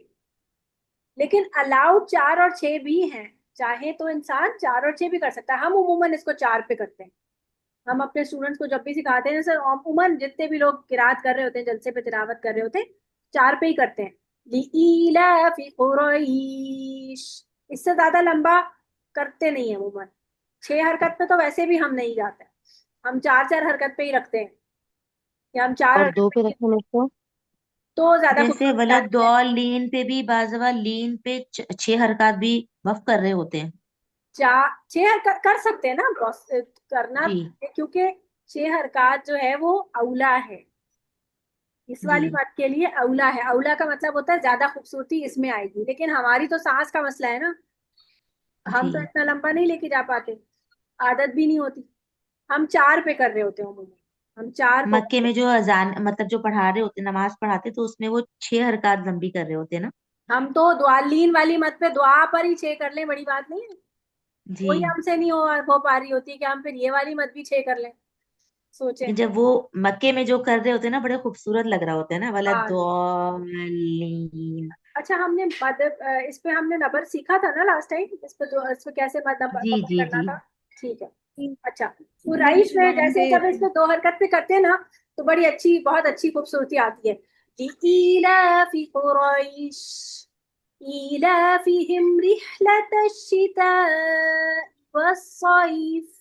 लेकिन अलाउड 4 और 6 भी हैं, चाहे तो इंसान 4 और 6 भी कर सकता है। हम उमूमन इसको 4 पे करते हैं। हम अपने स्टूडेंट्स को जब भी सिखाते हैं, सर उमूमन जितने भी लोग किरात कर रहे होते हैं, जलसे पे तिलावत कर रहे होते हैं, 4 पे ही करते हैं। लिईलाफी कुरैश, इससे ज्यादा लंबा करते नहीं है उमूमन। 6 हरकत पे तो वैसे भी हम नहीं जाते, हम 4 4 हरकत पे ही रखते हैं, कि हम चार और हरकत दो पे पे रखने में तो तो ज्यादा जैसे खूबसूरती वलद आती है। दौल लीन पे भी बाज़ लीन पे 6 हरकत भी वफ कर रहे होते हैं। 6 हरकत कर सकते हैं ना करना, जी। क्योंकि 6 हरकत जो है वो औला है, इस जी। वाली बात के लिए औला है। औला का मतलब होता है ज्यादा खूबसूरती इसमें आएगी, लेकिन हमारी तो सांस का मसला है ना, हम तो जी। इतना लंबा नहीं लेके जा पाते, आदत भी नहीं होती। हम 4 पे कर रहे होते हैं उम्मीद, हम 4 को मक्के में जो अजान मतलब जो पढ़ा रहे होते नमाज पढ़ाते तो उसमें वो 6 हरकत लंबी कर रहे होते हैं ना। हम तो दुआलीन वाली मत पे दुआ पर ही 6 कर लें, बड़ी बात नहीं है। जी। वही हमसे नहीं हो पा रही होती है कि हम फिर ये वाली मत भी 6 कर लें, सोचे। कि जब वो मक्के में जो कर रहे होते हैं ना बड़े खूबसूरत लग रहा होता है ना, वलद हाँ, दौलीन। अच्छा, हमने मद इस पे हमने नंबर सीखा था ना लास्ट टाइम, इस पे कैसे मद जी। नंबर जी। करना जी। था। ठीक है। अच्छा, मेरी कुरैश में जुबान जैसे पे जब इसमें 2 हरकत पे करते हैं ना, तो बड़ी अच्छी, बहुत अच्छी खूबसूरती आती है। लिईलाफी कुरैश ईलाफिहिम रिहलतश शिता'i वस्सैफ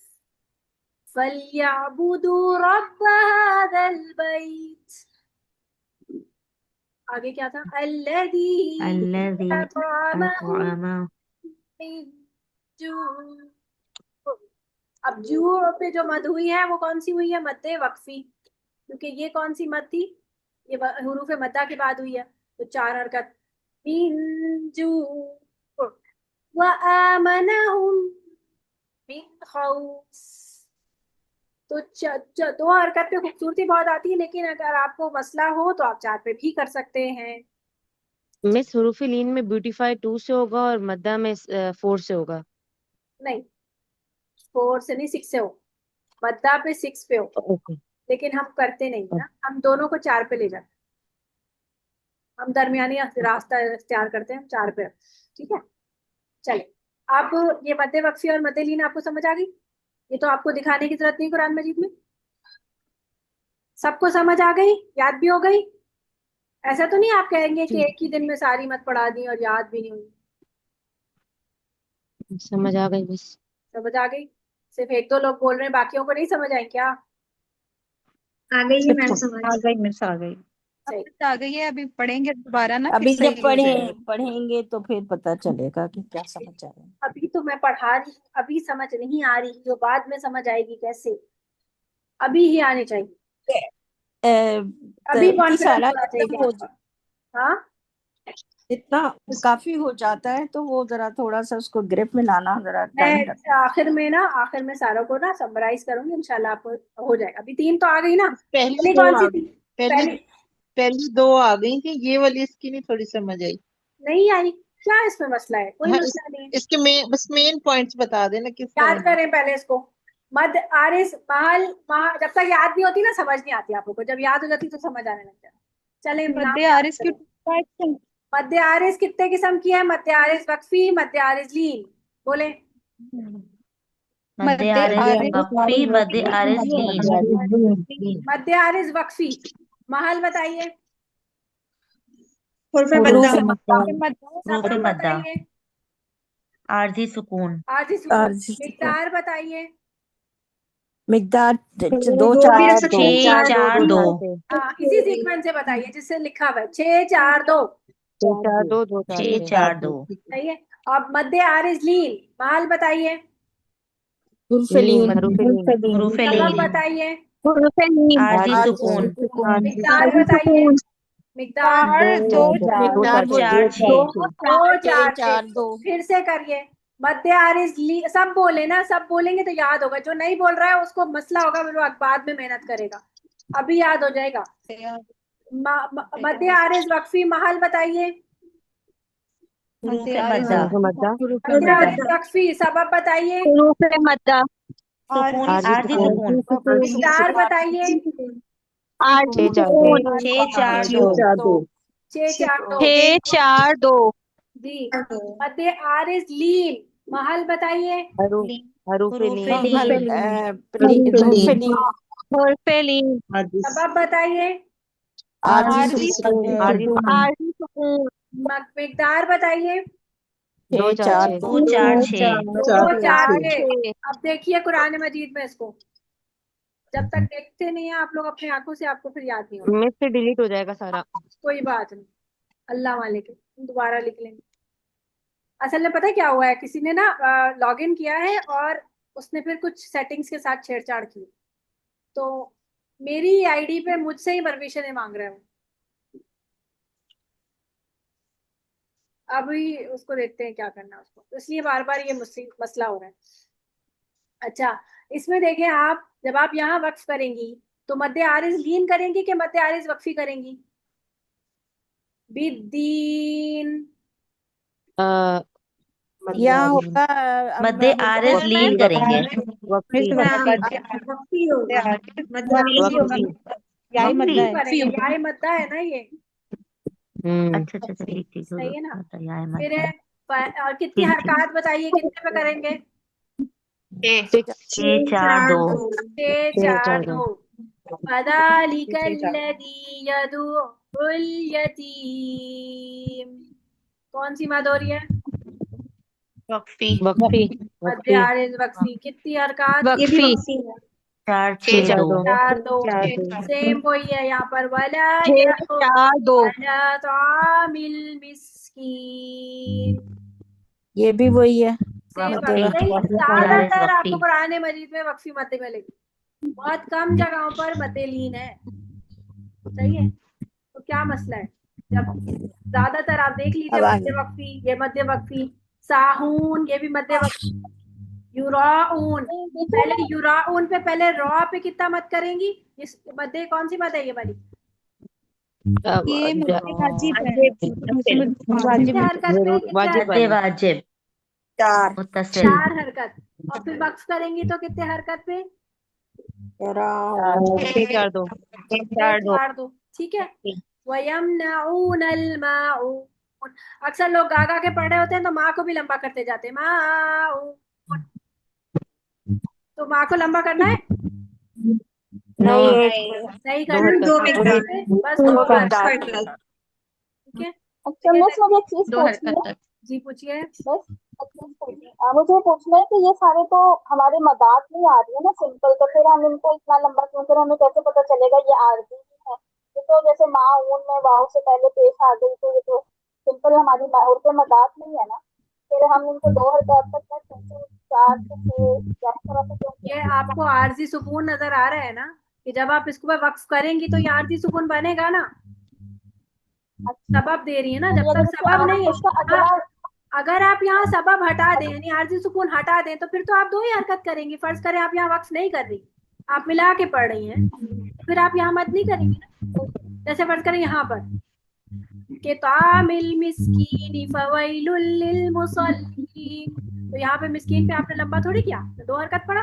फलयअबुदू रब्ब हादल बैत। आगे क्या था, अल्लज़ी अल्लज़ी अतअमहुम अतअमा। मिन जू। अब जू पे जो मद हुई है वो कौन सी हुई है, मद्दे वक्फी, क्योंकि ये कौन सी मद थी, ये हुरूफ मद्दा के बाद हुई है, तो 4 हरकत। मिन जू व आमनहुम मिन खौफ। तो 2 हरकत पे खूबसूरती बहुत आती है, लेकिन अगर आपको मसला हो तो आप 4 पे भी कर सकते हैं। मिस हुरूफी लीन में ब्यूटीफाई 2 से होगा और मद्दा में 4 से होगा। नहीं, 4 से नहीं, 6 से हो, मद्दा पे 6 पे हो, ओके। लेकिन हम करते नहीं ना, हम दोनों को 4 पे ले जाते हैं, हम दरमियानी रास्ता इख्तियार करते हैं, हम 4 पे। ठीक है, चले। अब ये मद्दे वक्फी और मद्दे लीन आपको समझ आ गई, ये तो आपको दिखाने की जरूरत नहीं कुरान मजीद में। सबको समझ आ गई, याद भी हो गई? ऐसा तो नहीं आप कहेंगे कि जी एक ही दिन में सारी मत पढ़ा दी और याद भी नहीं हुई? समझ आ गई बस। समझ आ गई? सिर्फ एक दो लोग बोल रहे हैं, बाकियों को नहीं समझ आई क्या? आ गई है मैम आ समझ। गई मिस आ गई। अब सही। तक आ गई है, अभी पढ़ेंगे दोबारा ना, फिर अभी सही जब हो जाएगा। पढ़ेंगे तो फिर पता चलेगा कि क्या समझ आया। अभी तो मैं पढ़ा रही, अभी समझ नहीं आ रही, जो बाद में समझ आएगी कैसे? अभी ही आनी चाहिए, अभी कि कॉन्फिडेंस सारा होना चाहिए खत्म हो आपका। हाँ, इतना काफी हो जाता है तो वो जरा थोड़ा सा उसको ग्रिप में लाना जरा टाइम मैं लगता आखिर में सारों को ना समराइज करूंगी, इंशाल्लाह आपको हो जाएगा। अभी 3 तो आ गई ना? पहली पहली दो कौन आ सी गई, थी? पहली पहली पहली दो आ गई थी, ये वाली इसकी नहीं थोड़ी समझ आई। नहीं आई? क्या इसमें मसला है? कोई हाँ, मसला नहीं है। इसके बस मेन पॉइंट्स बता देना किस याद तरह। करें पहले इसको। मद, आरिस, महल, जब तक याद नहीं होती ना समझ नहीं आती आप लोग को, जब याद हो जाती तो समझ आने लग जाता। चले नाम मध्य याद आरिस की करें। मध्य आरिस कितने किस्म की है? मध्य आरिस वक्फी, मध्य आरिस लीन। बोले। मध्य मध्य आरिस आरिस वक्फी, मध्य आरिस लीन। मध्य आरिस वक्फी। महल बताइए। हुर्फ हरूफ मद्दा। हरूफ सबब मद्दा, बताइए। आरजी सुकून। आरजी सुकून। आरजी सुकून। मिकदार बताइए। मिकदार दो दो भी रख चार सकते दो। हैं, 6 4 2। हाँ, इसी सीक्वेंस से बताइए जिससे लिखा हुआ है 6 4 2। 6 4 2 2 4 6 6। 4 2। सही है। अब मध्य आरिस लीन। महल बताइए। हरूफ लीन, लीन। हरूफ लीन। हरूफ सबब लीन, बताइए। आरजी आरजी सुकून। सुकून। मिकदार बताइए। मिकदार। 2 2 चार 4 दो 4 6। 6। 2 4 6। 4 2। फिर से करिए। मध्य आरिस ली, सब बोले ना, सब बोलेंगे तो याद होगा। जो नहीं बोल रहा है उसको मसला होगा, फिर वो बाद में मेहनत करेगा। अभी याद हो जाएगा। मध्य आरिस वक्फी। महल बताइए। हरूफ मध्य आरिस मद्दा, मद्दा, मध्य आरिस वक्फी। सबब बताइए। मद्दा, सुकून, आरजी आरजी सुकून। सुकून। मिकदार बताइए। 8 6 4 2। 6 4 2। 6 4 2। 6 4 2। जी। मध्य आरिस लीन। महल बताइए। हरूफ हरूफ हरूफ लीन। लीन, हरूफ लीन। हरफेलीन। सबब बताइए। आरजी आरजी सुकून। आरजी सुकून। आरजी सुकून। मिकदार बताइए। 2 4 6। 2 4 6। 2 4 4 6। 6। अब देखिए कुरान मजीद में इसको, जब तक देखते नहीं है आप लोग अपनी आंखों से, आपको फिर याद नहीं होगा। में से डिलीट हो जाएगा सारा। कोई बात नहीं, अल्लाह वाले के दोबारा लिख लेंगे। असल में पता है क्या हुआ है, किसी ने ना लॉग इन किया है और उसने फिर कुछ सेटिंग्स के साथ छेड़छाड़ की, तो मेरी आईडी पे मुझसे ही परमिशन मांग रहे हो। अभी उसको देखते हैं क्या करना है उसको, तो इसलिए बार बार ये मसला हो रहा है। अच्छा, इसमें देखें आप, जब आप यहाँ वक्फ करेंगी तो मध्य आरिज लीन करेंगी कि मध्य आरिज वक्फी करेंगी? बिद्दीन। यहाँ होगा मध्य आरिस लीन करेंगे। वक्फी वक्फी होगा। वक्फी। यही मद्दा है। करेंगे, याय मद्दा है ना ये। अच्छा अच्छा, ठीक ठीक, सही है ना? बताइए आए फिर मत। और कितनी ठीक ठीक। हरकत बताइए, कितने पे करेंगे? 6 4 2। 6 4 2। फदालिकल्लज़ी यदुउल यतीम। कौन सी मद हो रही है? वक्फी। वक्फी। मध्य वक्फी। आरिज वक्फी। कितनी हरकत? ये भी वक्फी। वक्फी है। 4 6 6 4 2। 2। 4 2। 4 2। सेम वही है यहाँ पर। वला 6 4 2। वला तामिल मिस्कीन। ये भी वही है। सेम वक्फी। नहीं, मध्य आरिस ज्यादातर वक्फी। आपको कुरान मजीद में वक्फी मत मिलेगी, बहुत कम जगहों पर मत लीन है। सही है, तो क्या मसला है? जब ज्यादातर आप देख लीजिए अब मध्य आगे वक्फी, ये मध्य वक्फी। साहून, ये भी मध्य वक्फी। युराऊन, पहले युराऊन पे पहले रॉ पे कितना मत करेंगी? इस मध्य कौन सी मत है ये वाली? ये मद्दे वाजिब है। कितने हरकत पे? कितने वाजिब हरकत? मध्य वाली। वाजिब 4 मुत्तसिल। 4 हरकत। और फिर वक्फ करेंगी तो कितने हरकत पे? 6 4 2। 4 2। 4 2। ठीक है। वयमनऊनल माऊन। अक्सर लोग गागा के पढ़े होते हैं तो माँ को भी लंबा करते जाते हैं, माऊन। तो माँ को लंबा करना है। नहीं हाँ, एक नहीं दो करना, दो हरकत बस मिकदार बस दो एक हरकत, हकदार ठीक है। अच्छा ये मिस मुझे एक चीज दो पूछनी हरकत है। तक। जी पूछिए। बस एक चीज पूछनी है। मुझे पूछना है कि ये सारे तो हमारे मदाद में आ रही है ना सिंपल, तो फिर हम इनको इतना लंबा क्यों, फिर हमें कैसे पता चलेगा ये आरजी भी है? ये तो जैसे माऊन में वाव से पहले पेश आ गई, तो ये तो सिंपल हमारी उर्दू मदाद में ही है ना। फिर हम इनको दो हरकत तक ना क्यों, चार से छह या इस तरह से क्यों ये किया? आपको आरजी सुकून नजर आ रहा है ना, कि जब आप इसको पे वक्फ करेंगी तो ये आरजी सुकून बनेगा ना। अच्छा, सबब दे रही है ना, जब यानी तक अगर सबब नहीं, उसका हाँ, अगला अगर आप यहाँ सबब हटा दें यानी आरजी सुकून हटा दें तो फिर तो आप दो ही हरकत करेंगी। फर्ज करें आप यहाँ वक्फ नहीं कर रही, आप मिला के पढ़ रही हैं, तो फिर आप यहाँ मत नहीं करेंगी ना। जैसे फर्ज करें यहाँ पर के तामिल मिस्कीन फवैलुल लिल मुसल्लीन, तो यहाँ पे मिस्कीन पे आपने लंबा थोड़ी किया, दो हरकत पढ़ा,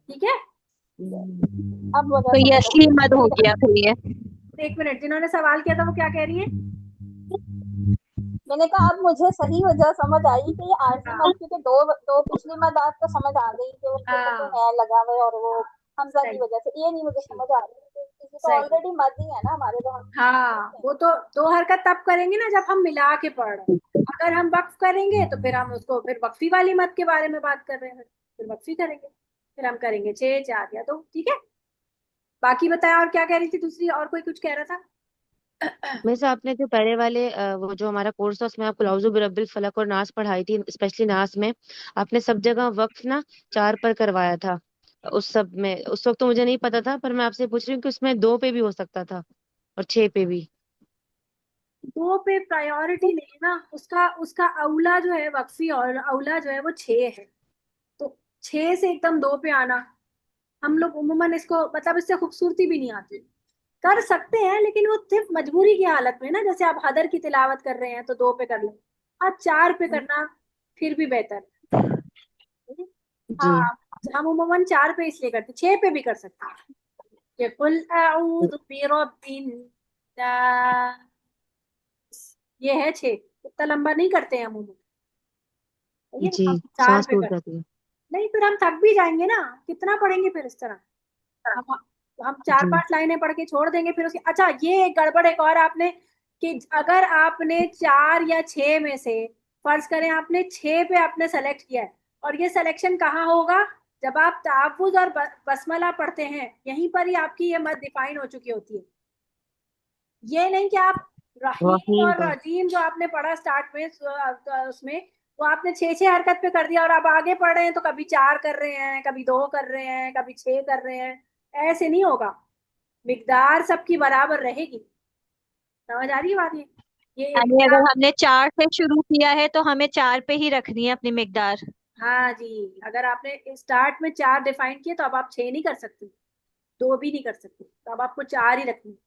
ठीक है। अब वजह तो ये समझ असली मद हो आई। गया फिर ये। एक मिनट, जिन्होंने सवाल किया था वो क्या कह रही है? मैंने कहा अब मुझे सही वजह समझ आई कि ये आरसी हाँ मद, क्योंकि दो दो पिछली मदाद तो समझ आ गई कि उसके ऊपर कोई हाँ, है लगा हुआ है और वो हमजा की सही, वजह से, ये नहीं मुझे ठीक, समझ आ रही कि किसी तो सही, ऑलरेडी मद ही है ना हमारे, तो हम हाँ वो तो दो हरकत तब करेंगे ना जब हम मिला के पढ़ रहे हैं। अगर हम वक्फ करेंगे तो फिर हम उसको फिर वक्फी वाली मत के बारे में बात कर रहे हैं, फिर वक्फी करेंगे, फिर हम करेंगे छह चार या दो, ठीक है। बाकी बताया, और क्या कह रही थी दूसरी, और कोई कुछ कह रहा था? वैसे आपने जो पहले वाले वो जो हमारा कोर्स था उसमें आपको लौज़ु बिरब्बिल फलक और नास पढ़ाई थी, स्पेशली नास में आपने सब जगह वक्फ ना 4 पर करवाया था। उस सब में उस वक्त तो मुझे नहीं पता था, पर मैं आपसे पूछ रही हूँ कि उसमें 2 पे भी हो सकता था और 6 पे भी। दो पे प्रायोरिटी नहीं ना, उसका उसका औला जो है वक्फी और औला जो है वो छह है, तो छह से एकदम दो पे आना, हम लोग उम्मन इसको मतलब इससे खूबसूरती भी नहीं आती। कर सकते हैं लेकिन वो सिर्फ मजबूरी की हालत में ना, जैसे आप हदर की तिलावत कर रहे हैं तो दो पे कर लें, आज चार पे करना फिर भी बेहतर है। जी। हाँ, हम उम्मन चार पे इसलिए करते, छह पे भी कर सकते हैं। ये कुल अऊज़ु बिरब्बिन नास, ये है छह, इतना लंबा नहीं करते हैं हम उम्मन, ठीक है, जी, हम चार सांस पे टूट करते जाती है। नहीं, फिर हम थक भी जाएंगे ना, कितना पढ़ेंगे फिर इस तरह। हम चार जी। पांच लाइनें पढ़ के छोड़ देंगे फिर उसकी, अच्छा ये एक गड़बड़ एक और आपने, कि अगर आपने चार या छह में से फर्ज करें आपने छह पे आपने सेलेक्ट किया है, और ये सिलेक्शन कहाँ होगा? जब आप तहफ़्फ़ुज़ और बसमला पढ़ते हैं, यहीं पर ही आपकी ये मत डिफाइन हो चुकी होती है। ये नहीं कि आप रहीम वहीम और पर। रजीम जो आपने पढ़ा स्टार्ट में उसमें वो आपने छह छह हरकत पे कर दिया और आप आगे पढ़ रहे हैं तो कभी चार कर रहे हैं, कभी दो कर रहे हैं, कभी छह कर रहे हैं, ऐसे नहीं होगा। मिकदार सबकी बराबर रहेगी, समझ आ रही है बात? ये यानी इतना, अगर हमने 4 से शुरू किया है तो हमें 4 पे ही रखनी है अपनी मिकदार। हाँ जी, अगर आपने स्टार्ट में चार डिफाइन किए तो अब आप छह नहीं कर सकते, दो भी नहीं कर सकते, तो अब आपको चार ही रखनी है।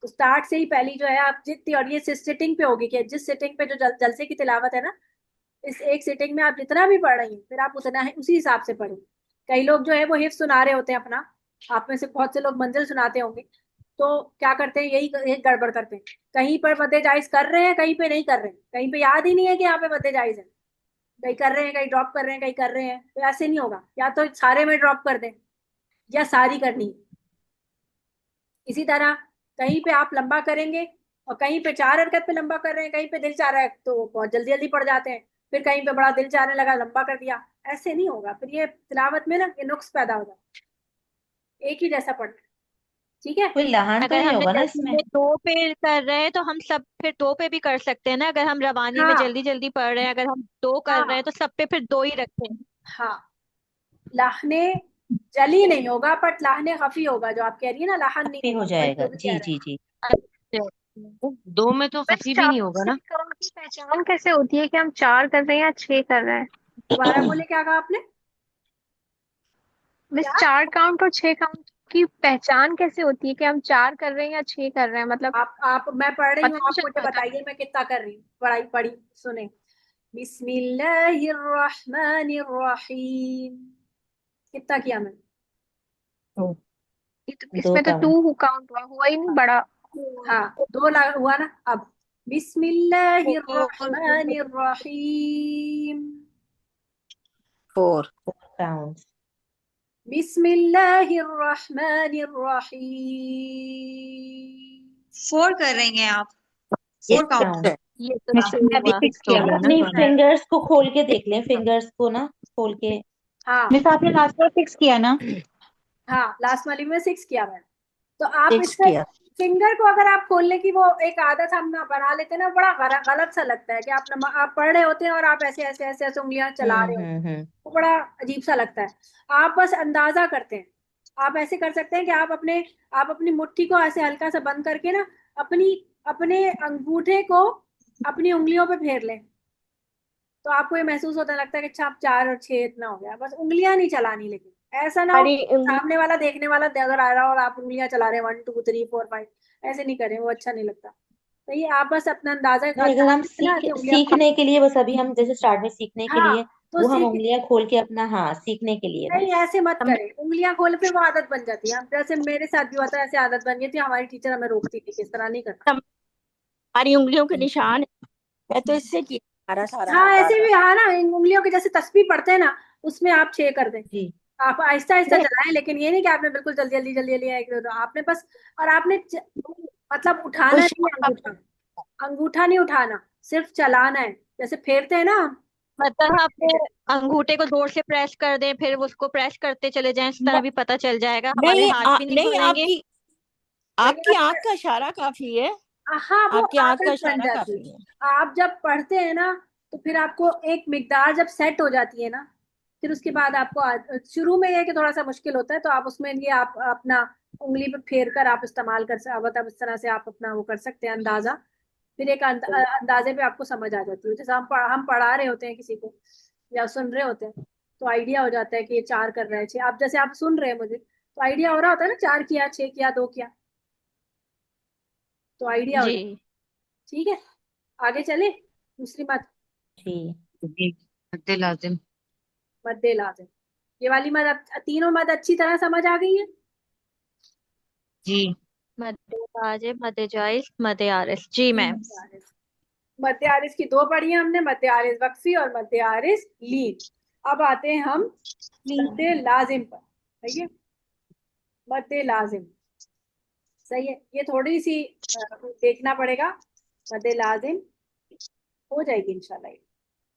तो स्टार्ट से ही पहली जो है आप जितनी, और ये सिटिंग पे होगी कि जिस सिटिंग पे जो जलसे की तिलावत है ना, इस एक सिटिंग में आप जितना भी पढ़ रही हैं फिर आप उतना है उसी हिसाब से पढ़ें। कई लोग जो है वो हिफ्ज सुना रहे होते हैं अपना, आप में से बहुत से लोग मंजिल सुनाते होंगे, तो क्या करते हैं, यही गड़बड़ करते हैं, कहीं पर मद्दे जायज कर रहे हैं कहीं पे नहीं कर रहे हैं, कहीं पे याद ही नहीं है कि यहाँ पे मद्दे जायज है, कहीं कर रहे हैं कहीं ड्रॉप कर रहे हैं कहीं कर रहे हैं, तो ऐसे नहीं होगा, या तो सारे में ड्रॉप कर दें या सारी करनी है। इसी तरह कहीं पे आप लंबा करेंगे और कहीं पे चार हरकत पे लंबा कर रहे हैं, कहीं पे दिल चाह रहा है तो बहुत जल्दी जल्दी पड़ जाते हैं, फिर कहीं पे बड़ा दिल चाहने लगा लंबा कर दिया, ऐसे नहीं होगा, फिर ये तिलावत में ना ये नुक्स पैदा हो जाता है, एक ही जैसा पढ़ना है, ठीक है। कोई लहान तो अगर नहीं हमने होगा ना जल्दी इसमें? में 2 पे कर रहे हैं तो हम सब फिर 2 पे भी कर सकते हैं ना, अगर हम रवानी में हाँ जल्दी जल्दी पढ़ रहे हैं, अगर हम 2 कर रहे हाँ हैं तो सब पे फिर 2 ही रखें। हाँ, लाहने जली नहीं होगा बट लाहने खफी होगा, जो आप कह रही है ना लाहन नहीं भी हो होगा, वही जाएगा, जो भी कह जी रहा जी है। जी। अच्छा। 2 में तो बस खफी भी नहीं चारों होगा से ना। काउंट की पहचान कैसे होती है कि हम 4 कर रहे हैं या 6 कर रहे हैं? दोबारा बोले, क्या कहा आपने? बस क्या? 4 काउंट और 6 काउंट की पहचान कैसे होती है कि हम 4 कर रहे हैं या 6 कर रहे हैं, मतलब आप मैं पढ़ रही हूँ, पता नहीं आप चल मुझे पाता। बताइए मैं कितना कर रही हूँ, पढ़ाई पढ़ी सुने। बिस्मिल्लाहिर्रहमानिर्रहीम, कितना किया मैंने? ओ, दो इसमें तो काउंट। 2 काउंट हुआ ही नहीं बड़ा। हाँ दो हुआ ना। अब बिस्मिल्लाहिर्रहमानिर्रहीम, 4 काउंट। बिस्मिल्लाहिर्रहमानिर्रहीम। 4 कर रही हैं आप? ये 4 काउंट। sound है। ये तो मिस सही अभी हुआ। फिक्स किया आप हुआ है ना अपनी हमारा। फिंगर्स को खोल के देख लें, फिंगर्स को ना खोल के। हाँ मिस आपने लास्ट बार फिक्स किया ना? हाँ, लास्ट वाली में 6 किया मैंने। तो आप फिक्स इससे किया। फिंगर को अगर आप खोलने की वो एक आदत हम ना बना लेते हैं ना, बड़ा गलत सा लगता है कि आप पढ़ रहे होते हैं और आप ऐसे ऐसे ऐसे ऐसे उंगलियां चला रहे होते हैं, वो बड़ा अजीब सा लगता है। आप बस अंदाजा करते हैं। आप ऐसे कर सकते हैं कि आप अपनी मुट्ठी को ऐसे हल्का सा बंद करके ना अपनी अपने अंगूठे को अपनी उंगलियों पे फेर लें, तो आपको ये महसूस होता लगता है कि अच्छा आप 4 और 6 इतना हो गया। बस उंगलियां नहीं चलानी, लेकिन ऐसा ना हो हमारी उंगली सामने वाला देखने वाला अगर आ रहा हो और आप उंगलियां चला रहे हैं 1 2 3 4 5, ऐसे नहीं करें, वो अच्छा नहीं लगता। तो ये आप बस अपना अंदाजा नहीं, अगर हम ना ऐसे उंगलियां सीखने के लिए, बस अभी हम जैसे स्टार्ट में सीखने के हाँ लिए तो वो हम सीख उंगलियां खोल के अपना, हाँ, सीखने के लिए नहीं, बस। ऐसे मत करें, उंगलियां खोल पे वो आदत बन जाती है। जैसे मेरे साथ भी हुआ था, ऐसे आदत बन गई थी, हमारी टीचर हमें रोकती थी कि इस तरह नहीं करना। हमारी उंगलियों के निशान है। मैं तो इससे किया सारा सारा हाँ बार ऐसे बार। भी, हाँ ना, इन उंगलियों के जैसे तस्बीह पढ़ते हैं ना, उसमें आप 6 कर दें। जी। आप आहिस्ता आहिस्ता नहीं चलाएं, लेकिन ये नहीं कि आपने बिल्कुल जल्दी जल्दी जल्दी जल्दी एक दो दो आपने बस। और आपने मतलब उठाना कुछ नहीं है अंगूठा, अंगूठा नहीं उठाना, सिर्फ चलाना है, जैसे फेरते हैं ना हम। मतलब आपने अंगूठे को जोर से प्रेस कर दें, फिर उसको प्रेस करते चले जाएं, इस तरह भी पता चल जाएगा, हमारे नहीं हाथ भी नहीं नहीं, खुलेंगे। आपकी आपकी आंख का इशारा काफी है। हाँ वो आपकी आंख का आदत बन इशारा जाती काफी है। है। आप जब पढ़ते हैं ना, तो फिर आपको एक मिकदार जब सेट हो जाती है ना, फिर उसके बाद आपको शुरू में ये है कि थोड़ा सा मुश्किल होता है, तो आप उसमें लिए आप अपना उंगली पे फेर कर आप इस्तेमाल कर मतलब इस तरह से आप अपना वो कर सकते हैं अंदाजा। फिर एक अंदाजे पे आपको समझ आ जाती है, जैसे हम पढ़ा रहे होते हैं किसी को या सुन रहे होते हैं, तो आइडिया हो जाता है कि ये 4 कर रहे हैं 6। आप जैसे आप सुन रहे हैं मुझे, तो आइडिया हो रहा होता है ना, 4 किया 6 किया 2 किया, तो आइडिया हो जी। जाता है। ठीक है, आगे चले दूसरी बात। जी। मद्दे लाजिम। मद्दे लाजिम, ये वाली मद तीनों मद अच्छी तरह समझ आ गई है। जी। मध्य वाजिब, मध्य जायज, मध्य आरिस। जी मैम। मद्दे आरिज, मद्दे आरिज की 2 पढ़ी है हमने, मद्दे आरिज वक्फी और मद्दे आरिज लीन। अब आते हैं हम मद्दे लाजिम पर। ठीक है, मद्दे लाजिम सही है, ये थोड़ी सी देखना पड़ेगा। मद्दे लाजिम हो जाएगी इंशाल्लाह, ये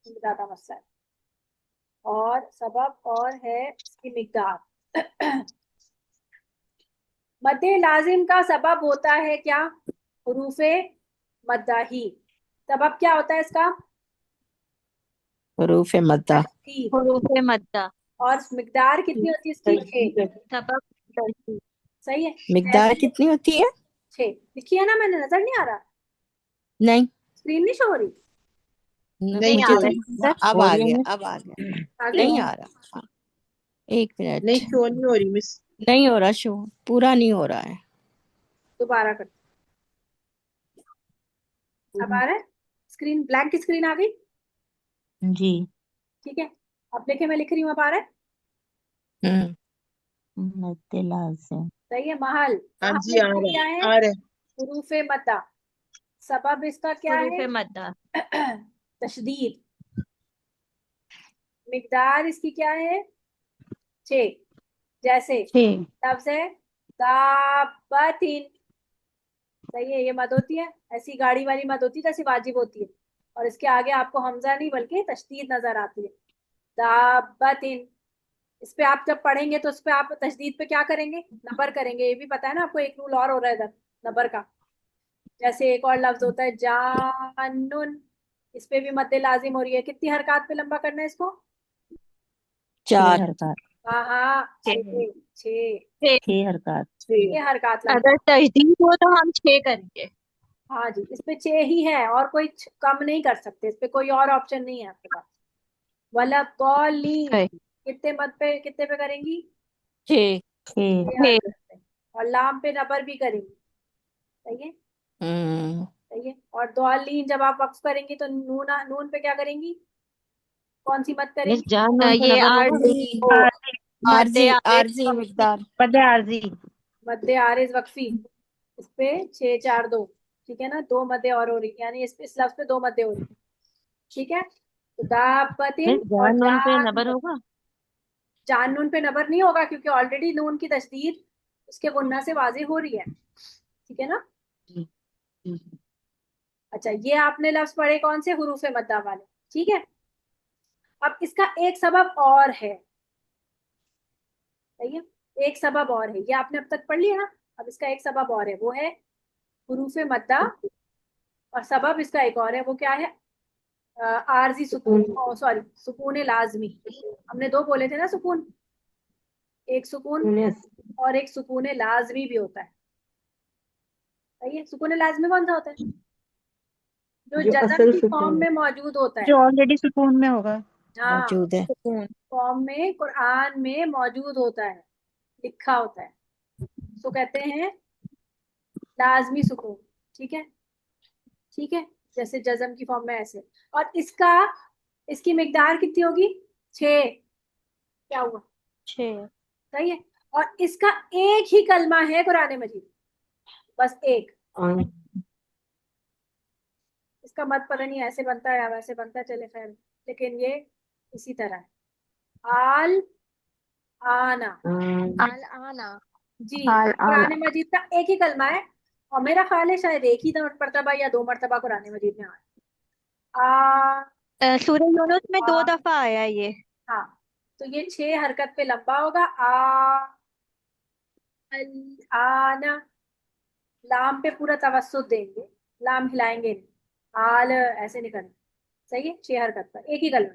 ज्यादा मसला है। और सबब और है इसकी मिकदार। मद्दे लाजिम का सबब होता है क्या? हुरूफे मद्दाही। सबब क्या होता है इसका? हरूफ मद्दा। तशदीद। हुरूफ मद्दा। और मिकदार कितनी होती है इसकी? 6। सबब तरतीब। सही है। मिकदार ऐसे कितनी होती है? 6 लिखी है ना मैंने, नजर नहीं आ रहा? नहीं स्क्रीन नहीं शो हो रही? नहीं मुझे शो तो नहीं, नहीं, अब हो आ रही है गया, मिस। अब आ गया। आ गई? नहीं आ रहा। हाँ, एक नहीं मिनट। शो नहीं हो रही मिस। नहीं हो रहा शो, पूरा नहीं हो रहा है। दोबारा कर। अब आ रहा है? स्क्रीन ब्लैंक की स्क्रीन आ गई? जी। ठीक है, अब देखे मैं लिख रही हूँ, अब आ रहा है? मद्दे लाजिम। सही है। महल, हाँ महल जी, आ इसका रहा क्या है? है, आ रहा है। हुरूफे मद्दा। सबब इसका क्या हुरूफ है? मद्दा। तशदीद। मिकदार इसकी क्या है? 6। जैसे ठीक। लफ्ज है दाबतिन, सही है, ये मद होती है, ऐसी गाड़ी वाली मद होती है जैसी वाजिब होती है, और इसके आगे आपको हमजा नहीं बल्कि तशदीद नजर आती है। दाबतिन, इस पे आप जब पढ़ेंगे तो उस पे आप तशदीद पे क्या करेंगे? नबर करेंगे। ये भी पता है ना आपको, एक रूल और हो रहा है इधर नबर का। जैसे एक और लफ्ज होता है जानून, इस पे भी मद्दे लाजिम हो रही है। कितनी हरकत पे लंबा करना है इसको? 6 4। हरकत। हाँ हाँ, छः। 6। 6 छः। 6 हरकत। 6 हरकत लंबा। अगर तजदीद हो तो हम 6 करेंगे। हाँ जी, इस पे 6 ही है, और कोई कम नहीं कर सकते, इस पे कोई और ऑप्शन नहीं है आपके पास। वला तौलीन, सही। कितने पे करेंगी? 6। 6। 6 छः। हरकत पे। और लाम पे नबर भी करेंगी। सही है, हम्म सही है। और दौलीन जब आप वक्फ करेंगी तो नून नून पे क्या करेंगी? कौन सी मत मिस करेंगी? जान नून पे ये नबर होगा। आरजी वो आरजी, मध्य आरिस आरजी वक्फी। मिकदार। मद्दे आरजी। मद्दे आरिज वक्फी, इस पे 6 4 2। ठीक है ना, 2 मद्दे और हो रही, यानी इस लफ्ज पे 2 मद्दे हो रही। ठीक है, तो मिस दाबतिन और जान नून पे नबर जान, होगा। जान नून पे नबर नहीं होगा क्योंकि ऑलरेडी नून की तशदीद उसके गुन्ना से वाज़ेह हो रही है, ठीक है ना। अच्छा, ये आपने लफ्ज पढ़े कौन से, हुरूफ मद्दा वाले, ठीक है। अब इसका एक सबब और है, सही है, एक सबब और है, ये आपने अब तक पढ़ लिया ना। अब इसका एक सबब और है, वो है हुरूफ मद्दा, और सबब इसका एक और है, वो क्या है, आरजी सुकून, सॉरी सुकून लाजमी। हमने दो बोले थे ना सुकून, एक सुकून और एक सुकून लाजमी भी होता है, सही है। सुकून लाजमी कौन सा होता है, जो जो जज़म असल की सुकून फॉर्म है। में मौजूद होता है। जो ऑलरेडी सुकून में होगा। हाँ, मौजूद है। फॉर्म में कुरान में मौजूद होता है, लिखा होता है, तो कहते हैं लाजमी सुकून, ठीक है, ठीक है, जैसे जज़म की फॉर्म में ऐसे। और इसका, इसकी मिकदार कितनी होगी, 6, क्या हुआ, 6। सही है। और इसका एक ही कलमा है कुरान मजीद, बस एक। इसका मत पता नहीं ऐसे बनता है या वैसे बनता है, चले खैर, लेकिन ये इसी तरह है, आल आना, आल आना। जी। कुरान मजीद का एक ही कलमा है, और मेरा ख्याल है शायद एक ही मरतबा या 2 मरतबा कुरान मजीद में आया। सूरह यूनुस में 2 दफा आया है ये। हाँ, तो ये 6 हरकत पे लंबा होगा, आ अल आना, लाम पे पूरा तवस्सुत देंगे, लाम हिलाएंगे नहीं, आल ऐसे नहीं करना, सही है, 6 हरकत पर एक ही कलमा,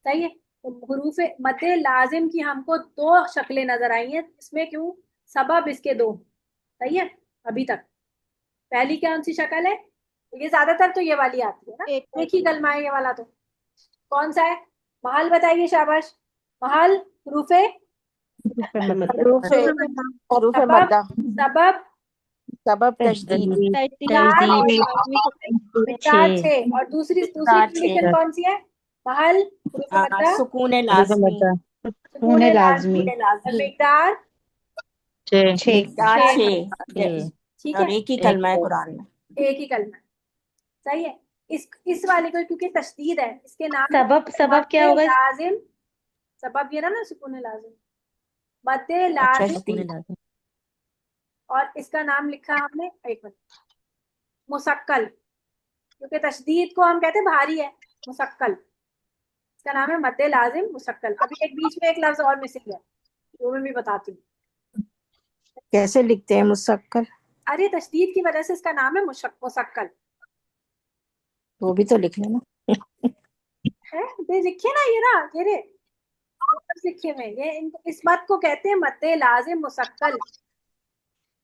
सही है। तो हुरूफ मद्दे लाजिम की हमको 2 शक्लें नजर आई हैं, इसमें क्यों, सबब इसके 2, सही है अभी तक। पहली कौन सी शक्ल है, ये ज्यादातर तो ये वाली आती है ना, एक ही कलमा है ये वाला, तो कौन सा है, महल बताइए, शाबाश, महल हुरूफे हरूफ सबब, मद्दा, सबब सबब तशदीद, मिकदार, मिकदार 6, और दूसरी दूसरी मिकदार कंडीशन 6, कौन सी है, महल हुरूफ मद्दा, सुकून लाजमी, सुकून लाजमी, और लाजमी, मिकदार मिकदार 6, 6, ठीक और है, एक ही कलमा है कुरान में। एक ही कलमा, सही है। इस वाले को क्योंकि तशदीद है, इसके नाम सबब क्या होगा लाजिम, सबब ये ना सुकून लाजिम, मद्दे अच्छा, लाजिम, और इसका नाम लिखा हमने, एक मिनट, मुसक्कल, क्योंकि तशदीद को हम कहते हैं भारी है, मुसक्कल, इसका नाम है मद्दे लाजिम मुसक्कल। अभी एक बीच में एक लफ्ज और मिसिंग है, वो मैं भी बताती हूँ। कैसे लिखते हैं मुसक्कल, अरे तशदीद की वजह से इसका नाम है मुसक्कल, वो भी तो लिख लेना। है ये लिखे ना, ये ना, ये रे लिखे में, ये इस बात को कहते हैं मद्दे लाजिम मुसक्कल।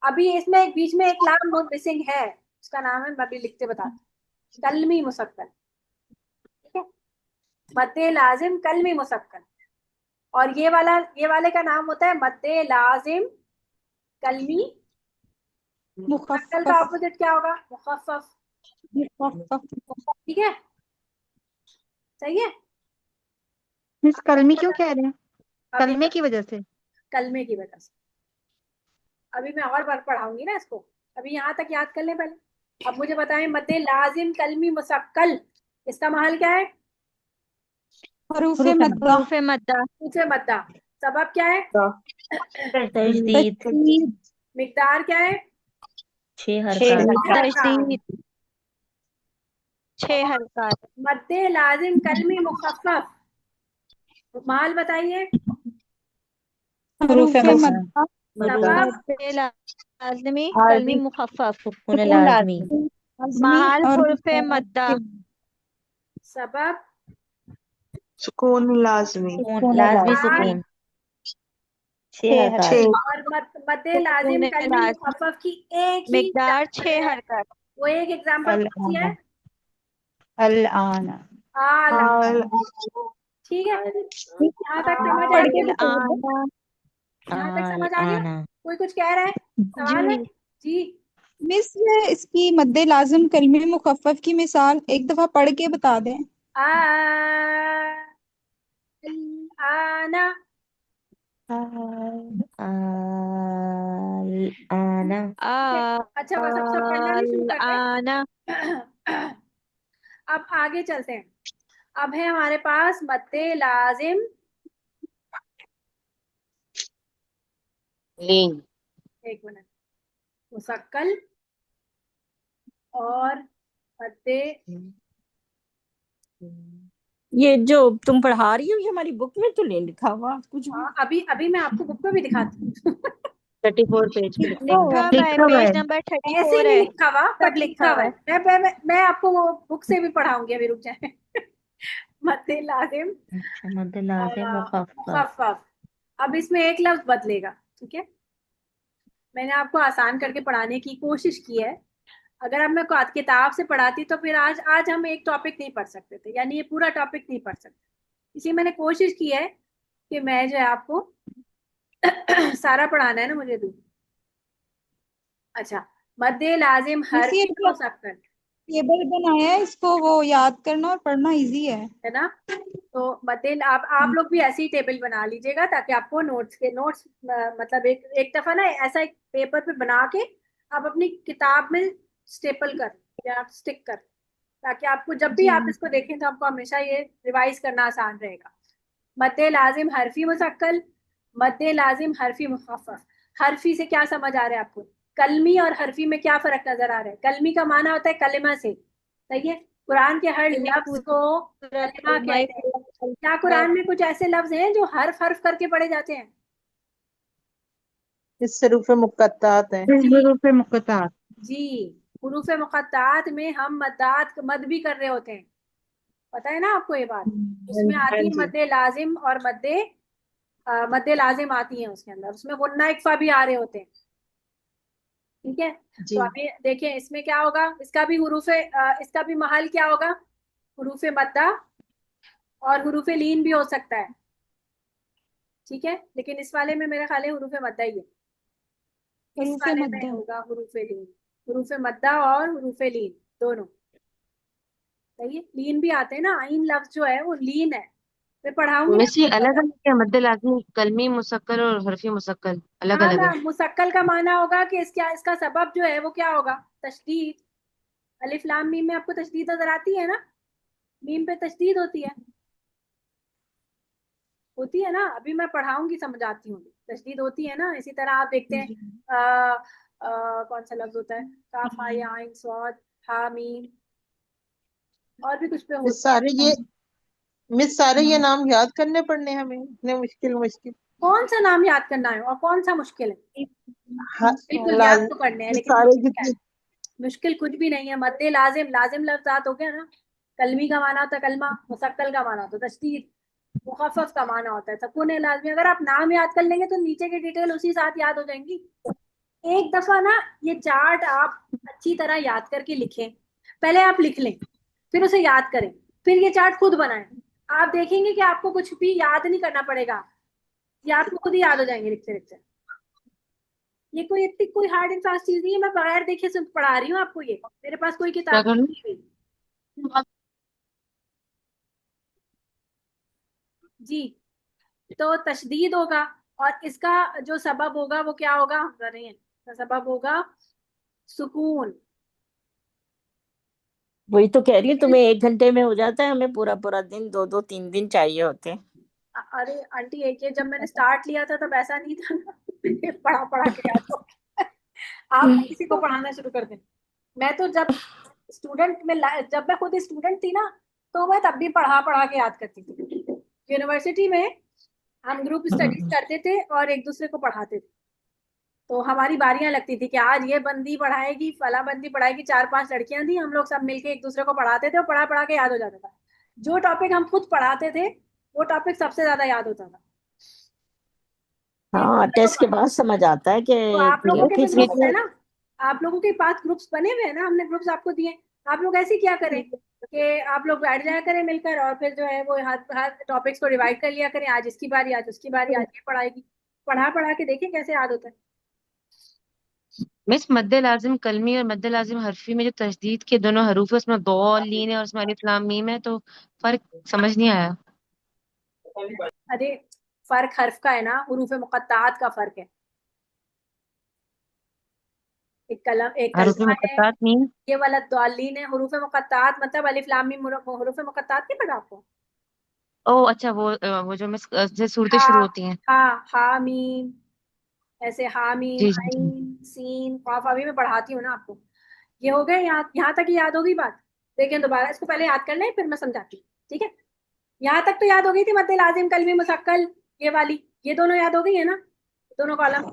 अभी इसमें एक बीच में एक लाम मिसिंग है, उसका नाम है, मैं अभी लिखते बताती, कलमी मुसक्कल, ठीक है, मद्दे लाजिम कलमी मुसक्कल। और ये वाले का नाम होता है मद्दे लाजिम कलमी मुसक्कल, का ऑपोजिट क्या होगा, मुखफ्फफ, ठीक है, सही है। मिस कलमी क्यों कह रहे हैं, अभी कलमे की वजह से। कलमे की वजह से, अभी मैं और बार पढ़ाऊंगी ना इसको, अभी यहाँ तक याद कर लें पहले। अब मुझे बताएं, मद्दे लाजिम कलमी मुसक्कल, इसका महल क्या है, हरूफ मद्दा, हुरूफ मद्दा, पूछे मद्दा, सबब क्या है, तशदीद, मिकदार क्या है, 6 हरकत, तशदीद, 6 हरकत, मद्दे लाजिम कलमी मुखफ्फफ, महल बताइए, हरूफ मद्दा, सबब मद्दे लाज़िमी कलमी मुखफ्फफ, सुकून लाजमी, महल हुरूफ मद्दा, सबब सुकून लाजमी, लाजमी सुकून, 6 हरकत, और मद्दे लाजिम सुकून कलमी लाज़िम, मुखफ्फफ की एक ही मिकदार example 6 है, हरकत, वो एक एग्जाम्पल कौन सी है, अल आना, आल, ठीक है, यहाँ तक समझ आ गया, आना, यहाँ तक समझ आ गया, कोई कुछ कह रहा है, सवाल है जी। मिस इसकी मद्दे लाजिम कलमे मुखफ्फफ की मिसाल एक दफा पढ़ के बता दें। आना, आना, अच्छा बस अब सब पढ़ना नहीं शुरू करते, आना, अब आगे चलते हैं। अब है हमारे पास मद्दे लाजिम लीन। एक मिनट, मुसक्कल और मद्दे। ये जो तुम पढ़ा रही हो ये हमारी बुक में तो नहीं लिखा हुआ कुछ भी। हाँ, अभी अभी मैं आपको बुक में भी दिखाती हूँ। 34 पेज पे लिखा हुआ है, लिखा हुआ पेज है। नंबर ऐसे 34 नहीं है, लिखा हुआ, सब बट लिखा लिखा हुआ हुआ है। है। मैं आपको वो बुक से भी पढ़ाऊंगी, अभी रुक जाए। मद्दे लाजिम अच्छा, मद्द लाजिम मुखफ्फफ। मुखफ्फफ। अब इसमें एक लफ्ज बदलेगा, ठीक है। मैंने आपको आसान करके पढ़ाने की कोशिश की है। अगर अब मैं किताब से पढ़ाती तो फिर आज आज हम एक टॉपिक नहीं पढ़ सकते थे, यानी ये पूरा टॉपिक नहीं पढ़ सकते। इसलिए मैंने कोशिश की है कि मैं जो है आपको सारा पढ़ाना है ना मुझे भी। अच्छा, मद्दे लाजिम मिस ये हरफी जो मुसक्कल, टेबल बनाया है इसको वो याद करना और पढ़ना इजी है ना। तो मद्दे आप लोग भी ऐसे ही टेबल बना लीजिएगा, ताकि आपको नोट्स मतलब एक दफा ना ऐसा एक पेपर पे बना के आप अपनी किताब में स्टेपल कर या स्टिक कर, ताकि आपको जब भी जी। आप इसको देखें तो आपको हमेशा ये रिवाइज करना आसान रहेगा। मद्दे लाजिम हरफी मुसक्कल, मद्दे लाजिम हरफी मुखफ्फफ। हरफी से क्या समझ आ रहा है आपको? कलमी और हरफी में क्या फर्क नजर आ रहा है? कलमी का माना होता है कलिमा से, सही है। कुरान के हर कलमी लफ्ज को पूरा कलिमा कलमा कहते हैं। क्या कुरान में कुछ ऐसे लफ्ज हैं जो हर्फ हर्फ करके पढ़े जाते हैं? इस हरूफ मुक़त्तात है। जी हरूफ मुक़त्तात। जी, हुरूफ मुक़त्तात में हम मद भी कर रहे होते हैं, पता है ना आपको ये बात। उसमें हाँ आती है जी। मद्दे लाजिम और मद्दे लाजिम आती है उसके अंदर, उसमें गुन्ना इक्फा भी आ रहे होते हैं, ठीक है। तो जी। अभी देखें इसमें क्या होगा, इसका भी महल क्या होगा? हुरूफ मद्दा और हुरूफ लीन भी हो सकता है, ठीक है। लेकिन इस वाले में मेरा ख्याल है हुरूफ मद्दा ही है। इस हरूफ वाले में मद्दा। होगा हुरूफ लीन, हुरूफ मद्दा और हुरूफ लीन दोनों, सही है। लीन भी आते हैं ना, आइन लफ्ज जो है वो लीन है, मैं पढ़ाऊंगी ना मिस ये अलग आपको। अलग है, मद्द लाजिम कलमी मुसक्कल और हरफी मुसक्कल अलग हाँ अलग ना, है। मुसक्कल का माना होगा कि इसका सबब जो है वो क्या होगा? तशदीद। अलिफ लाम मीम में आपको तशदीद नजर आती है ना, मीम पे तशदीद होती है ना। अभी मैं पढ़ाऊंगी, समझाती हूँ, तशदीद होती है ना। इसी तरह आप देखते हैं कौन सा लफ्ज होता है, काफ हा या आइन स्वाद हा मीम, और भी कुछ पे मिस होता सारे ये है। मिस सारे ये नाम याद करने पड़ने हमें, इतने मुश्किल मुश्किल। कौन सा नाम याद करना है और कौन सा मुश्किल है? हाँ, बिल्कुल याद लाज तो करने हैं, ये लेकिन सारे मुश्किल क्या है? जितने। मुश्किल कुछ भी नहीं है। मद्दे लाजिम, लाजिम लफ्जात हो गया ना। कलमी का माना होता है कलमा, मुसक्कल का माना होता है तशदीद, मुखफ़्फ़फ का माना होता है सकून लाजमी। अगर आप नाम याद कर लेंगे तो नीचे की डिटेल उसी साथ याद हो जाएंगी। एक दफा ना ये चार्ट आप अच्छी तरह याद करके लिखें, पहले आप लिख लें, फिर उसे याद करें, फिर ये चार्ट खुद बनाएं। आप देखेंगे कि आपको कुछ भी याद नहीं करना पड़ेगा, ये आपको खुद ही याद हो जाएंगे लिखते लिखते। ये कोई इतनी कोई हार्ड एंड फास्ट चीज नहीं है, मैं बगैर देखे से पढ़ा रही हूँ आपको। ये मेरे पास कोई क्या किताब कर लूं? नहीं हुई। जी, तो तशदीद होगा, और इसका जो सबब होगा वो क्या होगा, हम कर रहे हैं, इसका सबब होगा सुकून। वही तो कह रही हूँ तुम्हें 1 घंटे में हो जाता है, हमें पूरा पूरा दिन 2-2 3 दिन चाहिए होते हैं। अरे आंटी, एक ये जब मैंने स्टार्ट लिया था तब ऐसा नहीं था ना। पढ़ा पढ़ा के याद हो गया। आप भी किसी को पढ़ाना शुरू कर दें। मैं तो जब मैं खुद स्टूडेंट थी ना, तो मैं तब भी पढ़ा पढ़ा के याद करती थी। यूनिवर्सिटी में हम ग्रुप स्टडीज करते थे और एक दूसरे को पढ़ाते थे। तो हमारी बारियां लगती थी कि आज ये बंदी पढ़ाएगी, फला बंदी पढ़ाएगी, 4-5 लड़कियां थी, हम लोग सब मिलके एक दूसरे को पढ़ाते थे और पढ़ा पढ़ा के याद हो जाता था। जो टॉपिक हम खुद पढ़ाते थे वो टॉपिक सबसे ज्यादा याद होता था। एक हाँ, दूसरे को टेस्ट के बाद समझ आता है कि तो आप लोगों के भी किस ग्रुप्स है में। ना, आप लोगों के पास ग्रुप्स बने हुए हैं ना, हमने ग्रुप्स आपको दिए। आप लोग ऐसे ही क्या करें कि आप लोग बैठ जाया करें मिलकर, और फिर जो है वो हर हर टॉपिक्स को डिवाइड कर लिया करें, आज इसकी बारी, आज उसकी बारी, आज ये पढ़ाएगी। पढ़ा पढ़ा के देखें कैसे याद होता है। मिस मद्द लाजिम कलमी और मद्द लाजिम हरफी में जो तशदीद के दोनों हरूफ है, उसमें दो लीन है और उसमें अलिफ लाम मीम है, तो फर्क समझ नहीं आया। अरे, फर्क हर्फ का है ना, हुरूफ मुक़त्तात का फर्क है। एक हरूफ कलमा है, मुक़त्तात मीन। ये वाला दालीन है। हुरूफ मुक़त्तात मतलब अलिफ लाम मीम, हुरूफ मुक़त्तात नहीं पता आपको? ओ अच्छा, वो जो मिस से सूरतें हा, शुरू होती हैं। हा, हा मीम, ऐसे हामीम, जी जी आइन, सीन, काफ, अभी मैं पढ़ाती हूँ ना आपको। ये हो गए, यहाँ तक ही याद होगी बात। देखें दोबारा इसको पहले याद कर लें, फिर मैं समझाती हूँ, ठीक है। यहाँ तक तो याद हो गई थी, मद्दे लाजिम, कलमी मुसक्कल, ये वाली, ये दोनों याद हो गई है ना, दोनों कॉलम,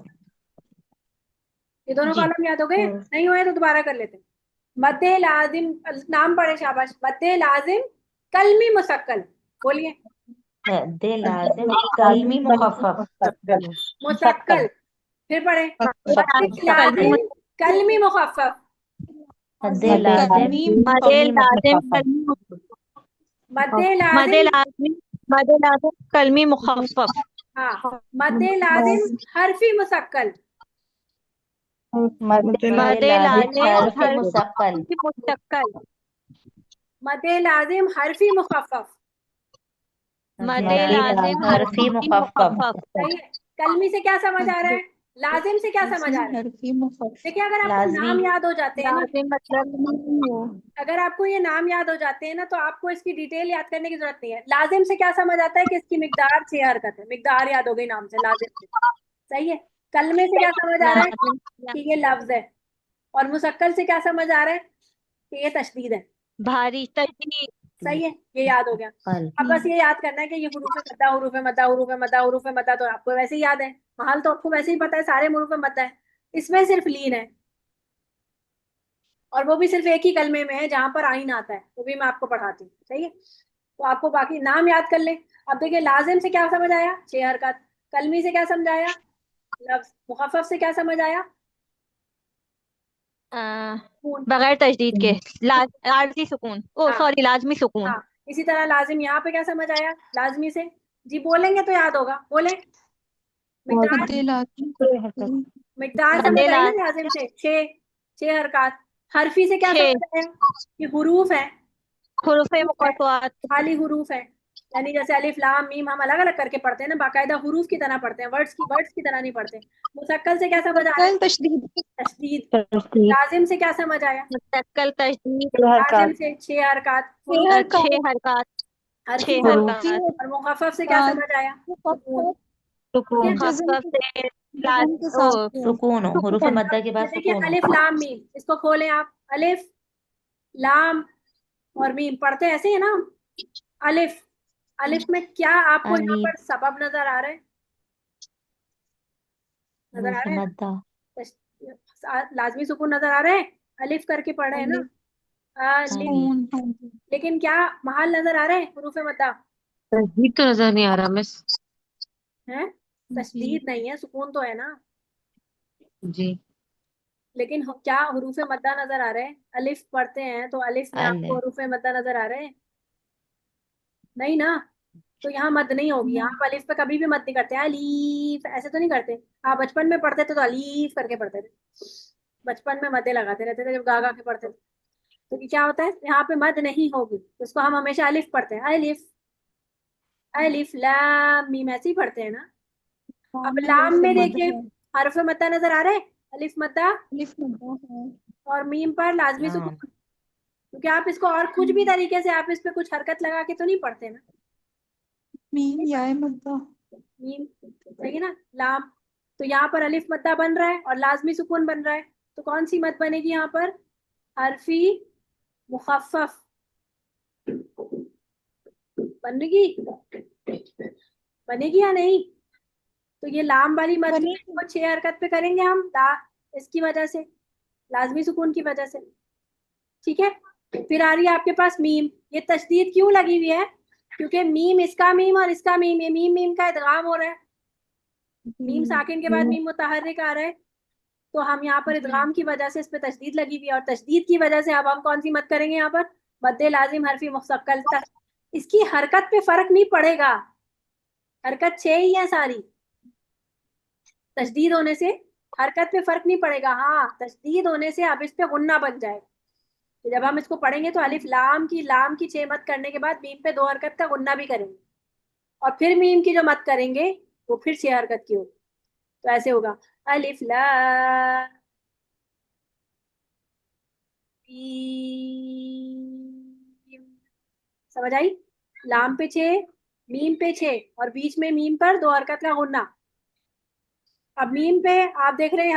ये दोनों जी। कॉलम याद हो गए? हम्म, नहीं हुए तो दोबारा कर लेते हैं। मद्दे लाजिम, नाम पढ़े, शाबाश। मद्दे लाजिम कलमी मुसक्कल, बोलिए। दे लाजिम कलमी मुखफ़फ़ मुसक्कल, फिर पढ़े। मद्दे कलमी लाजिम कलमी मुखफ़फ़, दे लाजिम मदे कलमी लाजिम मुखफ़फ़ कलमी मद्दे मदे लाजिम, लाजिम मदे लाजिम कलमी मुखफ़फ़ हाँ, मद्दे लाजिम हरफी मुसक्कल, मदे मदे लाजिम लाजिम हरफ़ी हर मुसक्कल मुस्तक्कल मद्दे लाजिम हरफी मुखफ़फ़, मदे मदे लाजिम हरफ़ी हरफी मुखफ़फ़ मुखफ़फ़ सही है। कलमी से क्या समझ आ रहा है? लाजिम से क्या समझ आ रहा है? हरफी मुखफ़ देखिए, अगर आपको लाजमी नाम याद हो जाते हैं ना, लाजिम मतलब अगर आपको ये नाम याद हो जाते हैं ना, तो आपको इसकी डिटेल याद करने की जरूरत नहीं है। लाजिम से क्या समझ आता है कि इसकी मिकदार 6 हरकत है, मिकदार याद हो गई नाम से, लाजिम से, सही है। कलमे से क्या समझ आ रहा है? लाजिम कि ये लफ्ज है। और मुसक्कल से क्या समझ आ रहा है? कि ये तशदीद है, भारी तशदीद सही है, ये याद हो गया। कल अब बस ये याद करना है कि ये हुरूफ मद्दा, हुरूफ मद्दा, हुरूफ मद्दा, हुरूफ मद्दा, तो आपको वैसे ही याद है। महल तो आपको वैसे ही पता है, सारे हुरूफ मद्दा है, इसमें सिर्फ लीन है, और वो भी सिर्फ एक ही कलमे में है जहां पर आइन आता है, वो भी मैं आपको पढ़ाती हूँ, सही है। तो आपको बाकी नाम याद कर ले। अब देखिए, लाजिम से क्या समझ आया? 6 हरकत। कलमी से क्या समझ आया? लफ्ज। मुखफ़फ़ से क्या समझ आया? अ, खून। बगैर तशदीद के आरजी सुकून, ओ हाँ, सॉरी लाजमी सुकून। हाँ, इसी तरह लाजिम, यहाँ पे क्या समझ आया लाजमी से? जी बोलेंगे तो याद होगा, बोले। मिकदार, मद्दे लाजिम मिकदार समझ मदे आई ना लाजिम लाजिम से? 6 हरकत। हरफी से क्या 6 समझ आया? कि हुरूफ है, हुरूफ़े हुरूफ है, मुक़त्तआत खाली हुरूफ है। यानी जैसे अलिफ लाम मीम हम अलग अलग करके पढ़ते हैं ना, बाकायदा हुरूफ की तरह पढ़ते हैं, वर्ड्स की तरह नहीं पढ़ते। मुसक्कल से क्या समझ आ रहा है? मुसक्कल तशदीद तशदीद। तशदीद लाजिम से क्या समझ आया? मुस्तक्कल तशदीद लाजिम हरकत से 6 हरकत। छह हुरूफ, छः हरकत हरकत हरफी 6 से। हुरूफ हरकत और मुखफ़फ़ से क्या हाँ समझ आया? सुकून, मुखफ़्फ़फ ठीक है। सुकून जज़म मुख़फ़्फ़फ़ से लाज जज़म के ओ साथ है सुकून हो हुरूफ सुकून मद्दा के बाद ये देखिए, सुकून हो अलिफ लाम मीम, इसको खोलें आप। अलिफ लाम और मीम पढ़ते ऐसे है ना हम? अलिफ, अलिफ में क्या आपको यहाँ अलीफ पर सबब नजर आ रहा है? नजर आ हुरूफ रहे हैं मद्दा ना? लाजमी सुकून नजर आ रहे हैं, अलिफ करके पढ़ रहे हैं अलिफ ना, अलिफ। अलीफ सुकून हाँ जी लेकिन क्या महल नजर आ रहे हैं हुरूफ मद्दा? तस्दीक तो नजर नहीं आ रहा मिस। है, जी तशदीद नहीं है, सुकून तो है ना। जी लेकिन क्या हुरूफ मद्दा नजर आ रहे हैं? अलिफ पढ़ते हैं तो अलिफ में आपको अलिफ हुरूफ मद्दा नजर आ रहे हैं? नहीं ना। तो यहाँ मद नहीं होगी, यहाँ नहीं आप अलिफ पे कभी भी मद नहीं करते हैं, अलीफ ऐसे तो नहीं करते। आप बचपन में पढ़ते थे तो अलीफ करके पढ़ते थे, बचपन में मदे लगाते रहते थे जब गा के पढ़ते थे। तो क्या होता है, यहाँ पे मद नहीं होगी, तो उसको हम हमेशा अलिफ पढ़ते हैं, अलिफ, अलिफ लाम मीम, ऐसे ही पढ़ते हैं ना। हाँ अब में लाम हर्फ में मद देखिए, है हर्फ मद्दा नजर आ रहे हैं, अलिफ मद्दा, अलिफ मद्दा है और मीम पर लाजमी लाम सुकून। क्योंकि आप इसको और कुछ भी तरीके से, आप इस पे कुछ हरकत लगा के तो नहीं पढ़ते ना। मीम याए मद्दा मीम, सही है ना। लाम, तो यहाँ पर अलिफ मद्दा बन रहा है और लाजमी सुकून बन रहा है, तो कौन सी मद बनेगी यहाँ पर? हरफी मुखफ़फ़ बनेगी, बनेगी या नहीं? तो ये लाम वाली मद जो है, बनेगी वो 6 हरकत पे करेंगे हम, इसकी वजह से, लाजमी सुकून की वजह से, ठीक है। फिर आ रही है आपके पास मीम। ये तशदीद क्यों लगी हुई है? क्योंकि मीम, इसका मीम और इसका मीम, ये मीम मीम का इदगाम हो रहा है। मीम जी साकिन के बाद मीम मुतहर्रिक आ रहा है, तो हम यहाँ पर जी इदगाम की वजह से इस पे तशदीद लगी हुई है, और तशदीद की वजह से अब हम कौन सी मत करेंगे यहाँ पर? मद्दे लाजिम हरफी मुस्तक्कल तक। इसकी हरकत पे फर्क नहीं पड़ेगा, हरकत 6 ही है सारी। तशदीद होने से हरकत पे फर्क नहीं पड़ेगा, हाँ, तशदीद होने से अब इस पे गुन्ना बन जाएगा। तो जब हम इसको पढ़ेंगे तो अलिफ लाम की 6 मत करने के बाद मीम पे 2 हरकत का गुन्ना भी करेंगे, और फिर मीम की जो मत करेंगे वो फिर 6 हरकत की होगी। तो ऐसे होगा, अलिफ लाम मीम। समझ आई? लाम पे 6, मीम पे 6, और बीच में मीम पर 2 हरकत का गुन्ना। अब मीम पे आप देख रहे हैं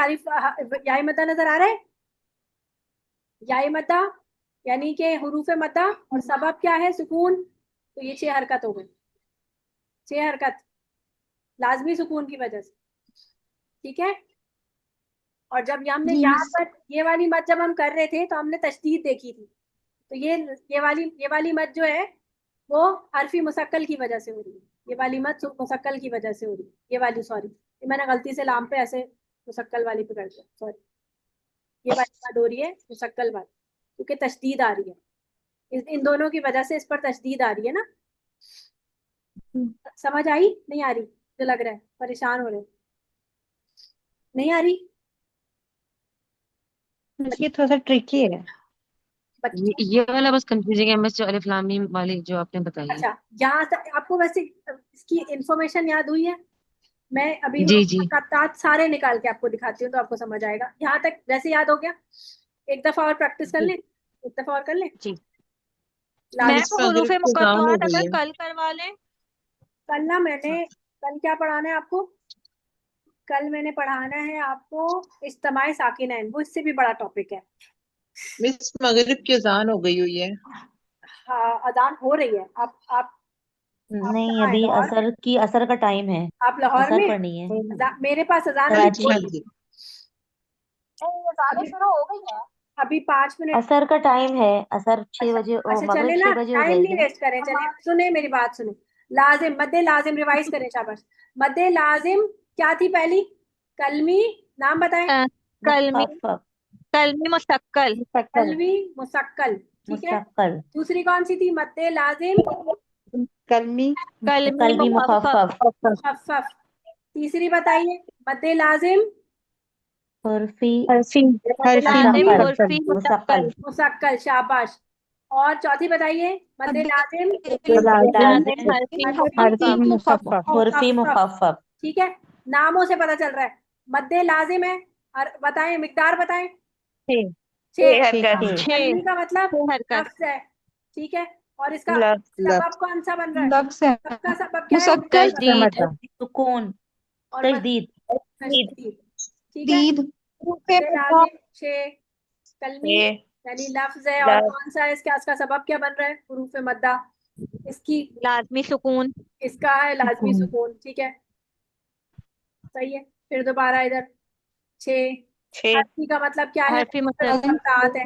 याई मद्दा नजर आ रहा है। याई मद्दा यानी कि हुरूफ मद्दा और सबब क्या है, सुकून। तो ये 6 हरकत हो गई, 6 हरकत लाजमी सुकून की वजह से। ठीक है। और जब हमने जी यहाँ मिस। पर ये वाली मत जब हम कर रहे थे तो हमने तशदीद देखी थी। तो ये वाली मत जो है वो हरफी मुसक्कल की वजह से हो रही है। ये वाली मत मुसक्कल की वजह से हो रही है। ये वाली, सॉरी, ये मैंने गलती से लाम पे ऐसे मुसक्कल वाली पे कर दिया, सॉरी। ये वाली मत हो रही है मुसक्कल वाली, क्योंकि तशदीद आ रही है। इन दोनों की वजह से इस पर तशदीद आ रही है ना। समझ आई नहीं आ रही? मुझे लग रहा है परेशान हो रहे, नहीं आ रही। ये थोड़ा सा ट्रिकी है। बच्चे, ये वाला बस कंफ्यूजिंग है मिस, जो अलिफ लाम मीम वाली जो आपने बताई है। अच्छा, यहाँ तक आपको वैसे इसकी इंफॉर्मेशन याद हुई है? मैं अभी जी जी मुकत्तात सारे निकाल के आपको दिखाती हूँ तो आपको समझ आएगा। यहाँ तक वैसे याद हो गया? एक दफा और प्रैक्टिस कर जी लें, एक दफा और कर लें। जी। मैम मिस लाजमी हुरूफ मगरिब की अजान हो मुकत्तआत गई अगर है। कल करवा लें। कल ना मैंने कल क्या पढ़ाना है आपको? कल मैंने पढ़ाना है आपको इज्तिमाई साकिनैन, वो इससे भी बड़ा टॉपिक है। मिस मगरिब की अजान हो गई हुई है। हाँ, अजान हो रही है। आप नहीं, कहाँ है? अभी लाहौर में? असर का टाइम है। आप लाहौर असर में? पढ़नी है। मेरे पास अजान हाँ अभी जी, हाँ कराची। जी। अभी शुरू हो गई है। अभी 5 मिनट। असर का टाइम है। असर 6 बजे, अच्छा चले मगरिब ना, 6 बजे हो टाइम नहीं जाएगी ना। वेस्ट करें, चले सुने मेरी बात सुने। लाजिम, मद्दे लाजिम रिवाइज करें, शाबाश। मद्दे लाजिम क्या थी पहली? कलमी, नाम बताएं। अ, कलमी मुखफ़फ़। कलमी मुस्तक्कल। मुस्तक़ल। कलमी मुसक्कल, ठीक है। मुस्तक़ल। दूसरी कौन सी थी? मद्दे लाजिम कलमी कलमी कल्बी मुखफ़्फ़फ़। मुखफ़्फ़फ। मुखफ्फफ। तीसरी बताइए, मद्दे लाजिम हर्फी। हर्फी मद्दे हर्फी लाजिम लाजिम मुकद्दर उर्फी मुस्तक़ल। मुस्तक्कल। मुसक्कल, शाबाश। और चौथी बताइए, मद्दे लाजिम लाजिम लाजिम हरफी हर्फी मुखफ़्फ़फ़। मुखफ़्फ़फ हर्फी मुखफ्फफ, मुखफ़्फ़फ। ठीक है। नामों से पता चल रहा है। मद्दे लाजिम है। और बताएं मिकदार, बताएं। 6 6। हरकत छः। छः कलमी का मतलब 6 हरकत। लफ्ज है, ठीक है। और इसका लफ्ज सबब कौन सा बन रहा है? लफ्ज है सबका सबब क्या है? मुसक्कल तजदीद। सुकून। और तजदीद। तशदीद, ठीक है। दीद मद्दे लाजिम 6, कलमी यानी लफ्ज है। और कौन सा है इसका सबब क्या बन रहा है? हुरूफ मद्दा। इसकी लाजमी सुकून। इसका है लाजमी सुकून, ठीक है। सही है। फिर दोबारा इधर 6। 6 हरफी का मतलब क्या है? हरफी मुकत्तात है,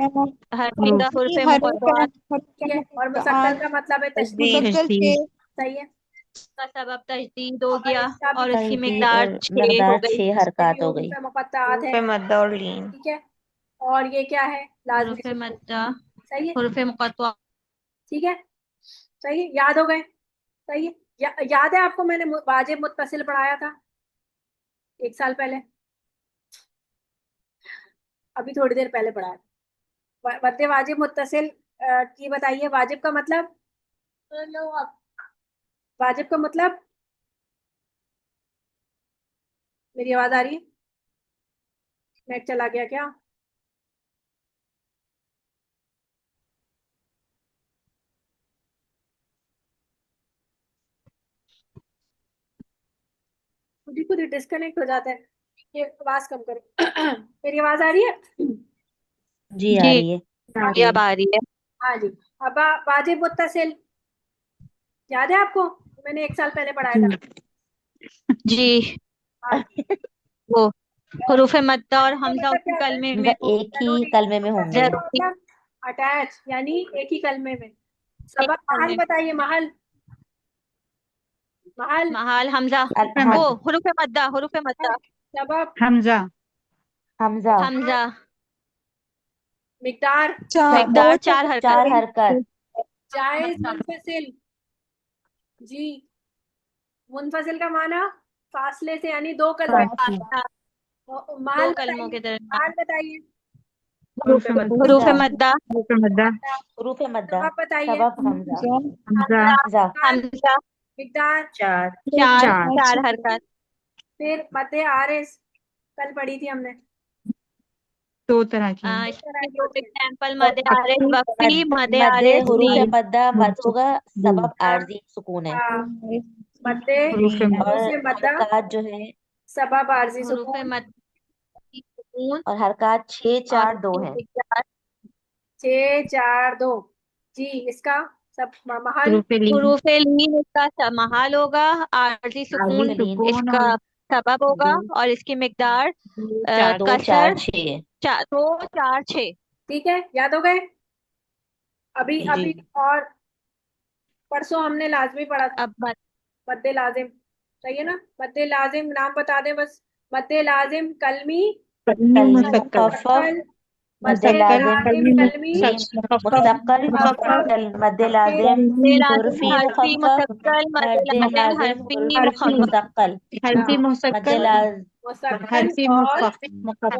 हरफी का हुर्फ मुकत्तआत। ठीक है। और मुसक्कल का मतलब है तशदीद, मुसक्कल तजदीद। 6 सही है। का सबब तजदीद हो और गया। इसका भी और इसकी तजदीद मिकदार और 6 हो मकदार गई। 6 हरकत हो हुरूफ गई। मुकत्तात है, मद्दा और लीन। ठीक है। और ये क्या है? लाजमी हुर्फ सुकून, मद्दा सही है, हुर्फ मुकत्तआत। ठीक है। सही है, याद हो गए? सही है। याद है आपको मैंने वाजिब मुत्तसिल पढ़ाया था 1 साल पहले? अभी थोड़ी देर पहले पढ़ाया था। मद्दे वाजिब मुत्तसिल की बताइए। वाजिब का मतलब, वाजिब का मतलब, मेरी आवाज आ रही है? नेट चला गया क्या? खुद ही डिस्कनेक्ट हो जाता है। ये आवाज कम करो। मेरी आवाज आ रही है? जी आ जी रही है। जी अब आ रही है। हाँ जी। अब वाजिब मुत्तसिल याद है आपको? मैंने 1 साल पहले पढ़ाया था। जी हाँ जी। वो हुरूफ मद्दा और का हमजा मतलब उसी क्या होता है? कलमे में मतलब हो। एक ही जरूरी। कलमे में होंगे। मुत्तसिल का जरूरी मतलब अटैच, यानी एक ही कलमे में। एक सबक कलमे महल में। बताइए, महल, महल। महाल हमजा। वो हम हुरूफ मद्दा। सबक हमजा हमजा। हमजा। मिकदार। मिकदार 4 हरकत। 4 हरकत। जायज मुनफसिल, जी। मुनफसिल का माना फासले से, यानी 2 कलमे। फासला। महल 2 कलमों बताइए, के महल दरमियान। बताइए। हुरूफ हमजा। मद्दा। मद्दा हुरूफ मद्दा। सबक बताइए। सबब हमजा। हमजा हमजा। हमजा। हमजा मिकदार। 4। चार 4 चार हरकत। फिर मद्दे आरिस, कल पढ़ी थी हमने। 2 तरह की इस तरह इसके की दो होती है। एग्जाम्पल मदे आरिस वक्फी मदे मद्दे आरिस हुरूफ लीन। मद्दा मद होगा। सबब हाँ आरजी सुकून है। हाँ। मद्दे हुरूफ और हुरूफ मद्दा हरकत जो है सबब आरजी हुरूफ सुकून, मद की सुकून और हरकत 6 और 4 2 इसकी है। मिकदार 6 4 2। जी, इसका सब महल। हरूफ लीन हुरूफ लीन इसका समाहाल होगा, आरजी आरजी सुकून लीन सुकून इसका और सबब होगा, दो और इसकी मिकदार 4 2 4 कसर 6। 2 4 6। ठीक है, याद हो गए। अभी जी अभी और परसों हमने लाजमी पढ़ा था अब मत मद्दे लाजिम, सही है ना। मद्दे लाजिम नाम बता दें बस। मद्दे लाजिम कलमी, कलमी कलमी मुसक्कल मुखफ़फ़, मुसक्कल, मद्दे मद्दे लाजिम लाजिम कलमी कलमी, मीम मुसक्कल मुसक्कल, मुखफ़्फ़फ़, मद्दे लाजिम मद्दे लाजिम हुर्फी हर्फी मुखफ़्फ़फ़, मुसक्कल, मद्दे मद्दे लाजिम लाजिम हर्फी हुर्फी हरफी मुखफ़्फ़फ़। मुसक्कल, हरफी हाँ, मद्दे मुसक्कल लाज मुसक्कल हरफी और मुखफ़्फ़फ़।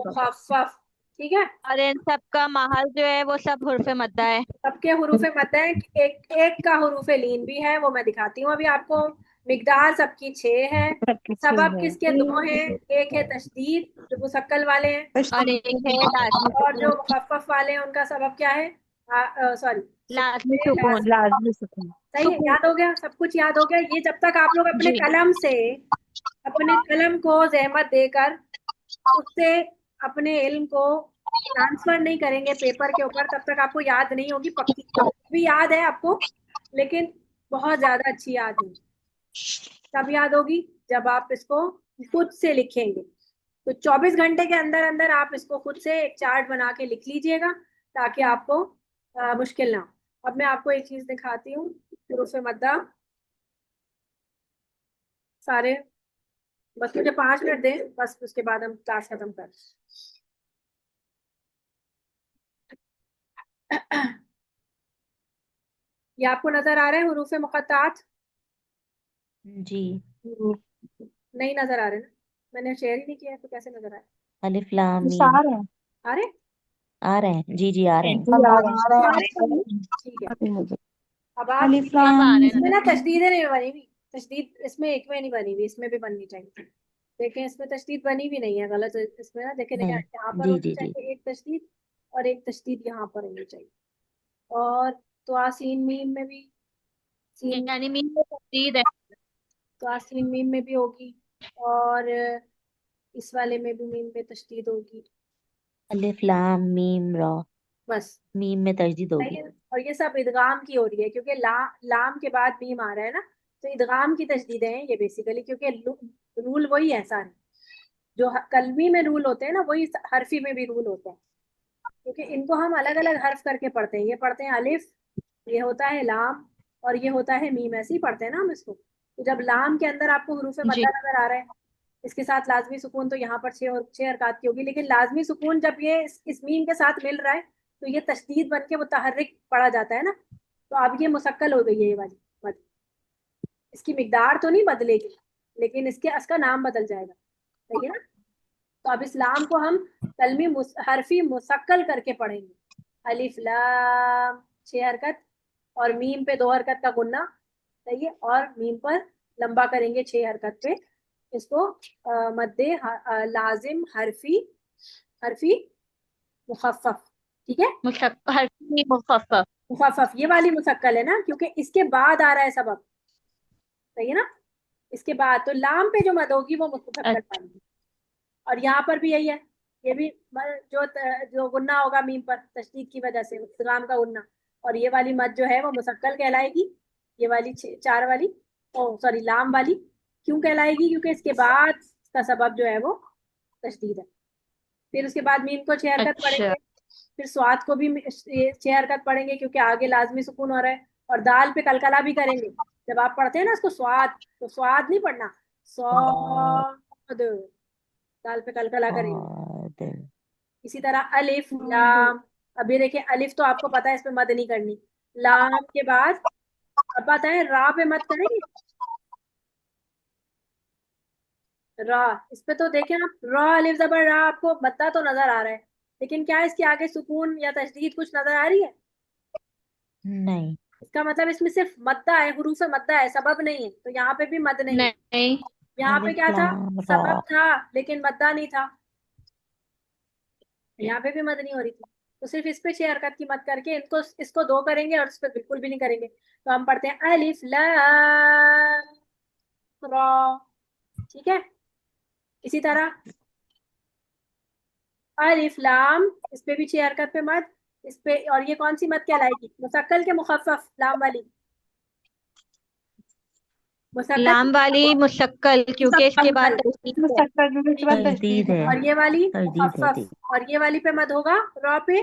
मुखफ़्फ़फ़। ठीक है, और इन सब का महल जो है वो सब हुर्फ मद्दा है। सबके हुरूफ मद्द है। एक एक का हुरूफ लीन भी है, वो मैं दिखाती हूँ अभी आपको। मिकदार सबकी 6 है। सबकी सबब 6 है। किसके 2 हैं, एक है तशदीद जो मुसक्कल वाले हैं, और एक है लाजमी और जो सुकून। मुखफ़्फ़फ़ वाले हैं उनका सबब क्या है, सॉरी, लाजमी सुकून सुकून। लाज़िम। लाजमी सुकून। सही है, सुकून। याद हो गया, सब कुछ याद हो गया। ये जब तक आप लोग अपने जी कलम से, अपने कलम को जहमत देकर उससे अपने इल्म को ट्रांसफर नहीं करेंगे पेपर के ऊपर, तब तक आपको याद नहीं होगी पक्की। भी याद है आपको, लेकिन बहुत ज्यादा अच्छी याद नहीं। तब याद होगी जब आप इसको खुद से लिखेंगे। तो 24 घंटे के अंदर अंदर आप इसको खुद से एक चार्ट बना के लिख लीजिएगा, ताकि आपको मुश्किल ना हो। अब मैं आपको एक चीज दिखाती हूँ, हुरूफ मद्दा सारे। बस मुझे 5 मिनट दें, बस उसके बाद हम क्लास खत्म कर। ये आपको नजर आ रहे हैं हुरूफ मुक़त्तात? जी नहीं नजर आ रहे ना, मैंने शेयर ही नहीं किया तो कैसे नजर आए। अलिफ लाम मीम सार है अरे, आ रहे हैं। जी जी आ रहे हैं। जी आ रहा आ रहे हैं? है। ठीक है। अभी मुझे अब आप अलिफ अब लाम आ रहे इसमें हैं। ना तशदीदें नहीं बनी हुई। तशदीद इसमें एक में नहीं बनी हुई, इसमें भी बननी चाहिए। देखें, इसमें तशदीद बनी भी नहीं है, गलत है। इसमें ना देखें देखें, नहीं। यहाँ पर जी होनी जी जी चाहिए एक तशदीद, और एक तशदीद यहाँ पर होनी चाहिए। और तो आसीन मीम में भी, सीन, यानी मीम में तस्दीद है। तो आसीन मीम में भी होगी, और इस वाले में भी मीम पे तशदीद होगी। अलिफ लाम मीम रा, बस, मीम में तजदीद सही होगी। है। और ये सब इदगाम की हो रही है, क्योंकि लाम के बाद मीम आ रहा है ना, तो इदगाम की तशदीदें हैं ये बेसिकली, क्योंकि रूल वही है सारे। जो कलमी में रूल होते हैं ना, वही हरफी में भी रूल होते हैं। क्योंकि इनको हम अलग अलग हर्फ करके पढ़ते हैं। ये पढ़ते हैं अलिफ, ये होता है लाम, और ये होता है मीम, ऐसे ही पढ़ते हैं ना हम इसको। तो जब लाम के अंदर आपको हुरूफ जी मद्दा नजर आ रहा है, इसके साथ लाजमी सुकून, तो यहाँ पर 6 हरकत की होगी। लेकिन लाजमी सुकून जब ये इस मीम के साथ मिल रहा है, तो ये तशदीद बन के मुतहर्रिक पढ़ा जाता है ना। तो अब ये मुसक्कल हो गई है ये वाली मद। इसकी मिकदार तो नहीं बदलेगी, लेकिन इसका नाम बदल जाएगा, सही है ना। तो अब इस्लाम को हम कलमी हरफी मुसक्कल करके पढ़ेंगे। अलिफ लाम 6 हरकत, और मीम पे 2 हरकत का गुन्ना, सही है। और मीम पर लंबा करेंगे 6 हरकत पे। इसको मद्दे लाजिम हरफी, हरफी मुखफ़फ़। ठीक है, हर्फी मुखफ़्फ़फ़। मुखफ़्फ़फ़ ये वाली मुसक्कल है ना, क्योंकि इसके बाद आ रहा है सबब, सही है ना। इसके बाद तो लाम पे जो मद होगी वो मुसक्कल वाली। और यहाँ पर भी यही है। ये भी जो गुन्ना होगा मीम पर तशदीद की वजह से, इस्लाम का गुन्ना, और ये वाली मद जो है वो मुसक्कल कहलाएगी। ये वाली 4 वाली, ओ सॉरी लाम वाली, क्यों कहलाएगी, क्योंकि इसके बाद का सबब जो है वो तशदीद है। फिर उसके बाद मीम को 6 हरकत अच्छा। पढ़ेंगे। फिर स्वाद को भी 6 हरकत पढ़ेंगे, क्योंकि आगे लाजमी सुकून हो रहा है। और दाल पे कलकला भी करेंगे। जब आप पढ़ते हैं ना इसको स्वाद, तो स्वाद नहीं पढ़ना, और स्वाद, दाल पे कलकला करेंगे। और इसी तरह अलिफ लाम। अभी देखिए, अलिफ तो आपको पता है इसमें मद नहीं करनी। लाम के बाद अब पता है रा पे मत करेंगे। रा, इस पे तो देखें आप, रा अलिफ जबर रा, आपको मद्दा तो नजर आ रहा है, लेकिन क्या इसके आगे सुकून या तशदीद कुछ नजर आ रही है? नहीं। इसका मतलब इसमें सिर्फ मद्दा है, हुरूफ मद्दा है, सबब नहीं है। तो यहाँ पे भी मद नहीं है। नहीं। यहाँ पे अलिफ क्या था, लाम रा। सबब था लेकिन मद्दा नहीं था। यहाँ पे भी मद नहीं हो रही थी। तो सिर्फ इस पे 6 हरकत की मत करके इनको इसको 2 करेंगे, और इस पे बिल्कुल भी नहीं करेंगे। तो हम पढ़ते हैं अलिफ लाम रा। ठीक है, इसी तरह अलिफ लाम, इस पे भी 6 हरकत पे मद, इस पे, और ये कौन सी मद कहलाएगी? मुसक्कल के मुखफ्फफ, लाम वाली मुसक्कल लाम वाली मुशक्कल, क्योंकि इसके बाद मुसक्कल, तशदीद है। मुस्तकबिल में इसके बाद तरदीद तशदीद है, है। और ये वाली तरदीद है मुखफ्फफ, दी। और ये वाली पे मद होगा, रॉ पे,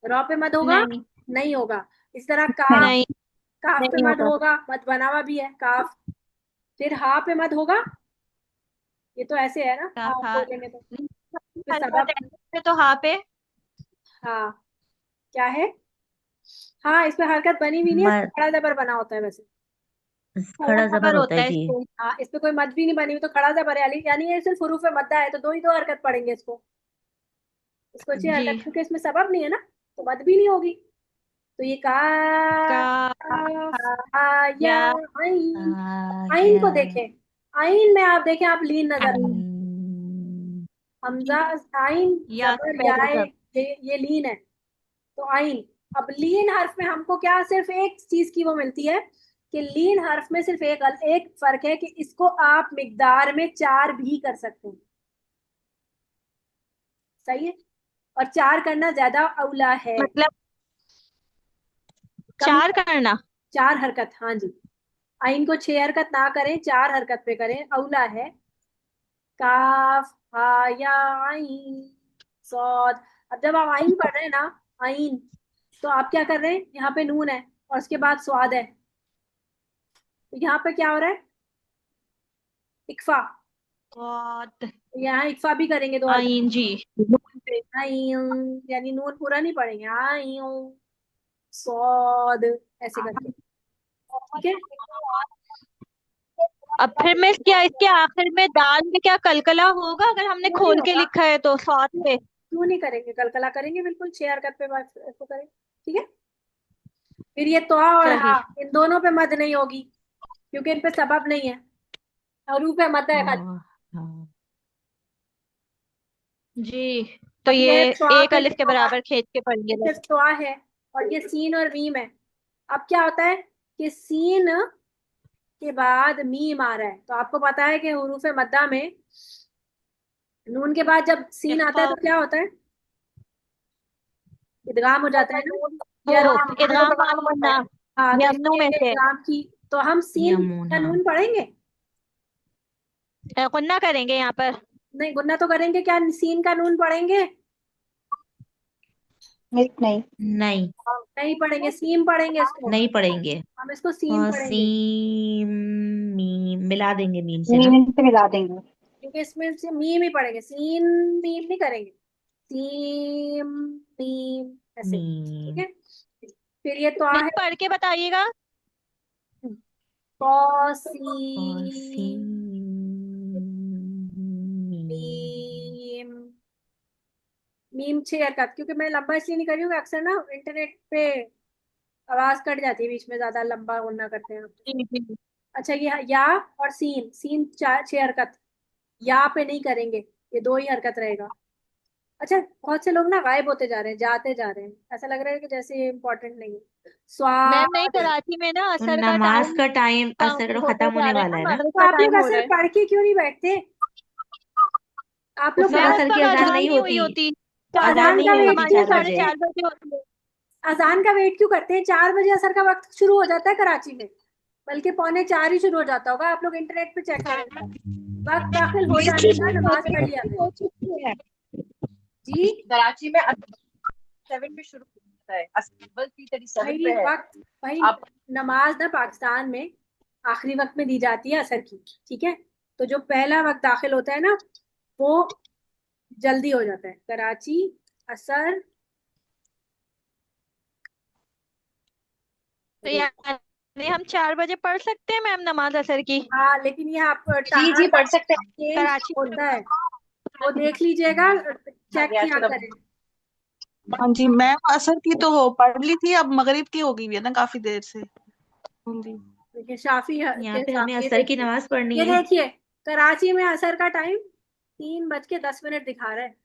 रॉ पे मद होगा? नहीं नहीं होगा। इस तरह नहीं। नहीं काफ पे नहीं मद होगा। होगा, मद बना हुआ भी है काफ। फिर हा पे मद होगा, ये तो ऐसे है ना, हाँ आप हाँ, बोलेंगे तो फिर हरकत सबब। है तो हाँ पे हाँ, क्या है? हाँ, इस पे हरकत बनी हुई नहीं है, इस पे मर खड़ा जबर बना होता है वैसे। खड़ा खड़ा जबर जबर होता होता है है जी। इसको। हाँ, इस पे कोई मद भी नहीं बनी हुई तो खड़ा जबर है, यानी ये सिर्फ हुरूफ मद्दा है, तो दो ही दो हरकत पढ़ेंगे इसको। इसको 6 हरकत, जी। क्योंकि इसमें सबब नहीं है ना, तो मद भी नहीं होगी। तो ये का या या आइन, आइन आया को देखें, आइन में आप देखें, आप लीन नजर आए, आइन। हमजा आइन या से जबर पहले याए, सब। ये लीन है, तो आइन। अब लीन हर्फ में हमको क्या सिर्फ एक चीज की वो मिलती है कि लीन हर्फ में सिर्फ एक फर्क है कि इसको आप मिकदार में 4 भी कर सकते हैं, सही है, और 4 करना ज्यादा औला है। मतलब कम 4 करना। 4 हरकत, हाँ जी, आइन को 6 हरकत ना करें, 4 हरकत पे करें, औला है। काफ हा या आइन सौद। अब जब आप आइन पढ़ रहे हैं ना, आइन, तो आप क्या कर रहे हैं? यहाँ पे नून है और उसके बाद स्वाद है, तो यहाँ पे क्या हो रहा है? इक्फा। बहुत। यहाँ इक्फा भी करेंगे 2 हरकत। आइन जी, नून पे। आइन, यानी नून पूरा नहीं पढ़ेंगे, आइन सौद, ऐसे करके, ठीक है। अब फिर मैं क्या इसके आखिर में दाल में क्या कलकला होगा अगर हमने क्यों नहीं खोल के होगा? लिखा है तो साथ में? क्यों नहीं करेंगे? कलकला करेंगे बिल्कुल, 6 हरकत पे बात इसको करें, ठीक है। फिर ये तोआ और हा, सही। इन दोनों पे मद नहीं होगी, क्योंकि इन पे सबब नहीं है, हरूफ पे मद है खाली। हाँ। जी, तो अब ये ये तोआ एक पे अलिफ के बराबर खींच के पढ़िए सिर्फ बस। तोआ है, और ये सीन और मीम है। अब क्या होता है कि सीन के बाद मीम आ रहा है, तो आपको पता है कि हुरूफ मद्दा में नून के बाद जब सीन आता है इख्फा तो क्या होता है? इदगाम हो जाता है ना, या वो इदगाम वाला वरना हाँ, तो यमनू इसलिए में ये से इदगाम की, तो हम सीन या यमुना। नून पढ़ेंगे? गुन्ना करेंगे यहाँ पर। नहीं, गुन्ना तो करेंगे, क्या सीन का नून पढ़ेंगे? नहीं नहीं नहीं पढ़ेंगे, सीम पढ़ेंगे इसको, नहीं पढ़ेंगे। हम इसको सीम पढ़ेंगे, सीम मीम मिला देंगे मीम से ना। मीम से मिला देंगे। क्योंकि इसमें से मीम ही पढ़ेंगे, सीन मीम नहीं करेंगे, सीम मीम ऐसे, ठीक मीम है। फिर ये तो फिर है पढ़ के बताइएगा। और कौसीम मीम। मीम, मीम 6 हरकत, क्योंकि मैं लंबा इसलिए नहीं कर रही हूँ कि अक्सर ना इंटरनेट पे आवाज कट जाती है बीच में, ज्यादा लंबा बोलना करते हैं। जी जी। अच्छा, ये या और सीन, सीन 6 हरकत, या पे नहीं करेंगे, ये 2 ही हरकत रहेगा। अच्छा, बहुत से लोग ना गायब होते जा रहे हैं, जाते जा रहे हैं, ऐसा लग रहा है कि जैसे ये इम्पोर्टेंट नहीं है। मैम नहीं, स्वाद, कराची में ना तो असर का नमाज टाइम का टाइम कम असर होते खत्म जा होने रहा है वाला है ना, ना। मगरिब तो का आप लोग टाइम हो रहा असर है। पढ़ के क्यों नहीं बैठते? आप लोग उस वक्त मैम नमाज, उस असर की वक्त अजान अजान नहीं नहीं हुई होती। होती। तो अजान अजान नहीं का हुई वेट होती क्यों हमारे 4 बजे। करते हैं? 4:30 होती है। अजान का वेट क्यों करते हैं? 4 बजे असर का वक्त शुरू हो जाता है कराची में, बल्कि 3:45 ही शुरू हो जाता होगा, आप लोग इंटरनेट पे चेक करें, वक्त दाखिल हो जाने का, नमाज पढ़ लिया करें। हो चुकी है जी कराची में 7 पे शुरू होता है, असल 3:37 भाई, पे है। वक्त भाई, आप नमाज ना पाकिस्तान में आखिरी वक्त में दी जाती है असर की, ठीक है। तो जो पहला वक्त दाखिल होता है ना, वो जल्दी हो जाता है कराची, असर। तो यानी हम 4 बजे पढ़ सकते हैं मैम नमाज असर की हाँ, लेकिन ये आप जी जी पढ़ सकते हैं। चेंज कराची में? होता है, वो देख लीजिएगा, हाँ चेक जी, किया अच्छा करें। हाँ जी मैम, असर की तो हो पढ़ ली थी, अब मगरिब की हो गई है ना काफी देर से। जी देखिए शाफी के यहाँ पे हिसाब हमें से, असर की नमाज ये पढ़नी है। देखिए, कराची में असर का टाइम 3:10 दिखा रहा है,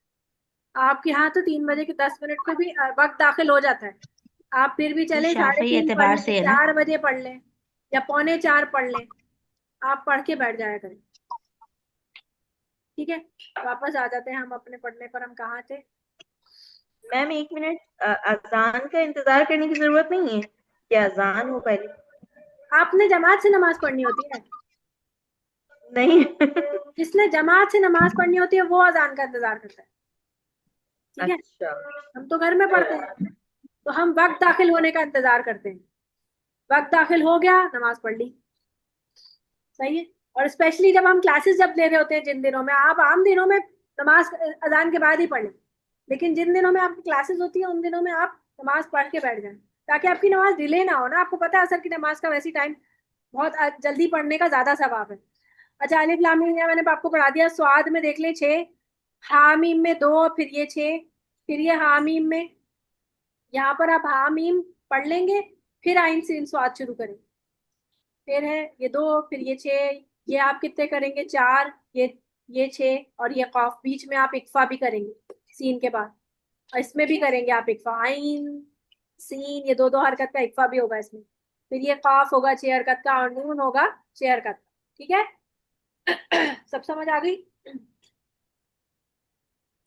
आपके यहाँ तो 3:10 पे भी वक्त दाखिल हो जाता है। आप फिर भी ये चले साढ़े शाफी तीन पढ़ एतबार लें, से है ना। 4 बजे पढ़ लें, या 3:45 पढ़ लें, आप पढ़ के बैठ जाया करें, ठीक है, वापस आ जाते हैं हम अपने पढ़ने पर। हम कहाँ थे? मैम 1 मिनट, अजान का इंतजार करने की जरूरत नहीं है कि अजान हो पहले? आपने जमात से नमाज पढ़नी होती है। नहीं। जिसने जमात से नमाज पढ़नी होती है वो अजान का इंतजार करता है। ठीक है, अच्छा। हम तो घर में पढ़ते हैं, तो हम वक्त दाखिल होने का इंतजार करते हैं। वक्त दाखिल हो गया, नमाज पढ़ ली। सही है। और स्पेशली जब हम क्लासेस जब ले रहे होते हैं, जिन दिनों में आप आम दिनों में नमाज अजान के बाद ही पढ़ लें, लेकिन जिन दिनों में आपकी क्लासेस होती है उन दिनों में आप नमाज पढ़ के बैठ जाएं, ताकि आपकी नमाज डिले ना हो ना। आपको पता है असर की नमाज का वैसी टाइम बहुत जल्दी पढ़ने का ज्यादा सवाब है। अच्छा, अलिफ लाम मीम मैंने आपको पढ़ा दिया। स्वाद में देख ले 6, हामीम में 2, फिर ये 6, फिर ये हामीम में, यहाँ पर आप हामीम पढ़ लेंगे, फिर आइन सीन स्वाद शुरू करें। फिर है ये 2, फिर ये 6, ये आप कितने करेंगे? 4, ये 6, और ये कॉफ बीच में आप इक्फा भी करेंगे सीन के बाद, और इसमें भी करेंगे आप इक्फा। आइन सीन, ये 2 हरकत का इक्फा भी होगा इसमें। फिर ये काफ होगा 6 हरकत का, और नून होगा 6 हरकत का। ठीक है, सब समझ आ गई?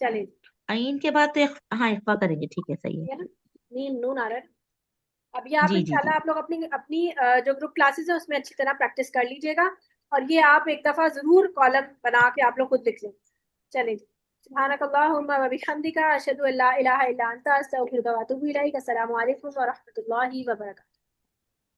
चलिए, आइन के बाद तो हाँ इक्फा करेंगे, ठीक है, सही है। है ना, नीन नून आ रहा है। अब ये आप जी जी इंशाल्लाह जी। आप लोग अपनी अपनी जो ग्रुप क्लासेस है उसमें अच्छी तरह प्रैक्टिस कर लीजिएगा, और ये आप एक दफा जरूर कॉलम बना के आप लोग खुद लिख लें। चलिए, सुब्हानक अल्लाहुम्मा व बिहम्दिका अशहदु अल्ला इलाहा इल्ला अंता अस्तगफिरुका व अतूबु इलैक। अस्सलामु अलैकुम व रहमतुल्लाहि व बरकातुहू।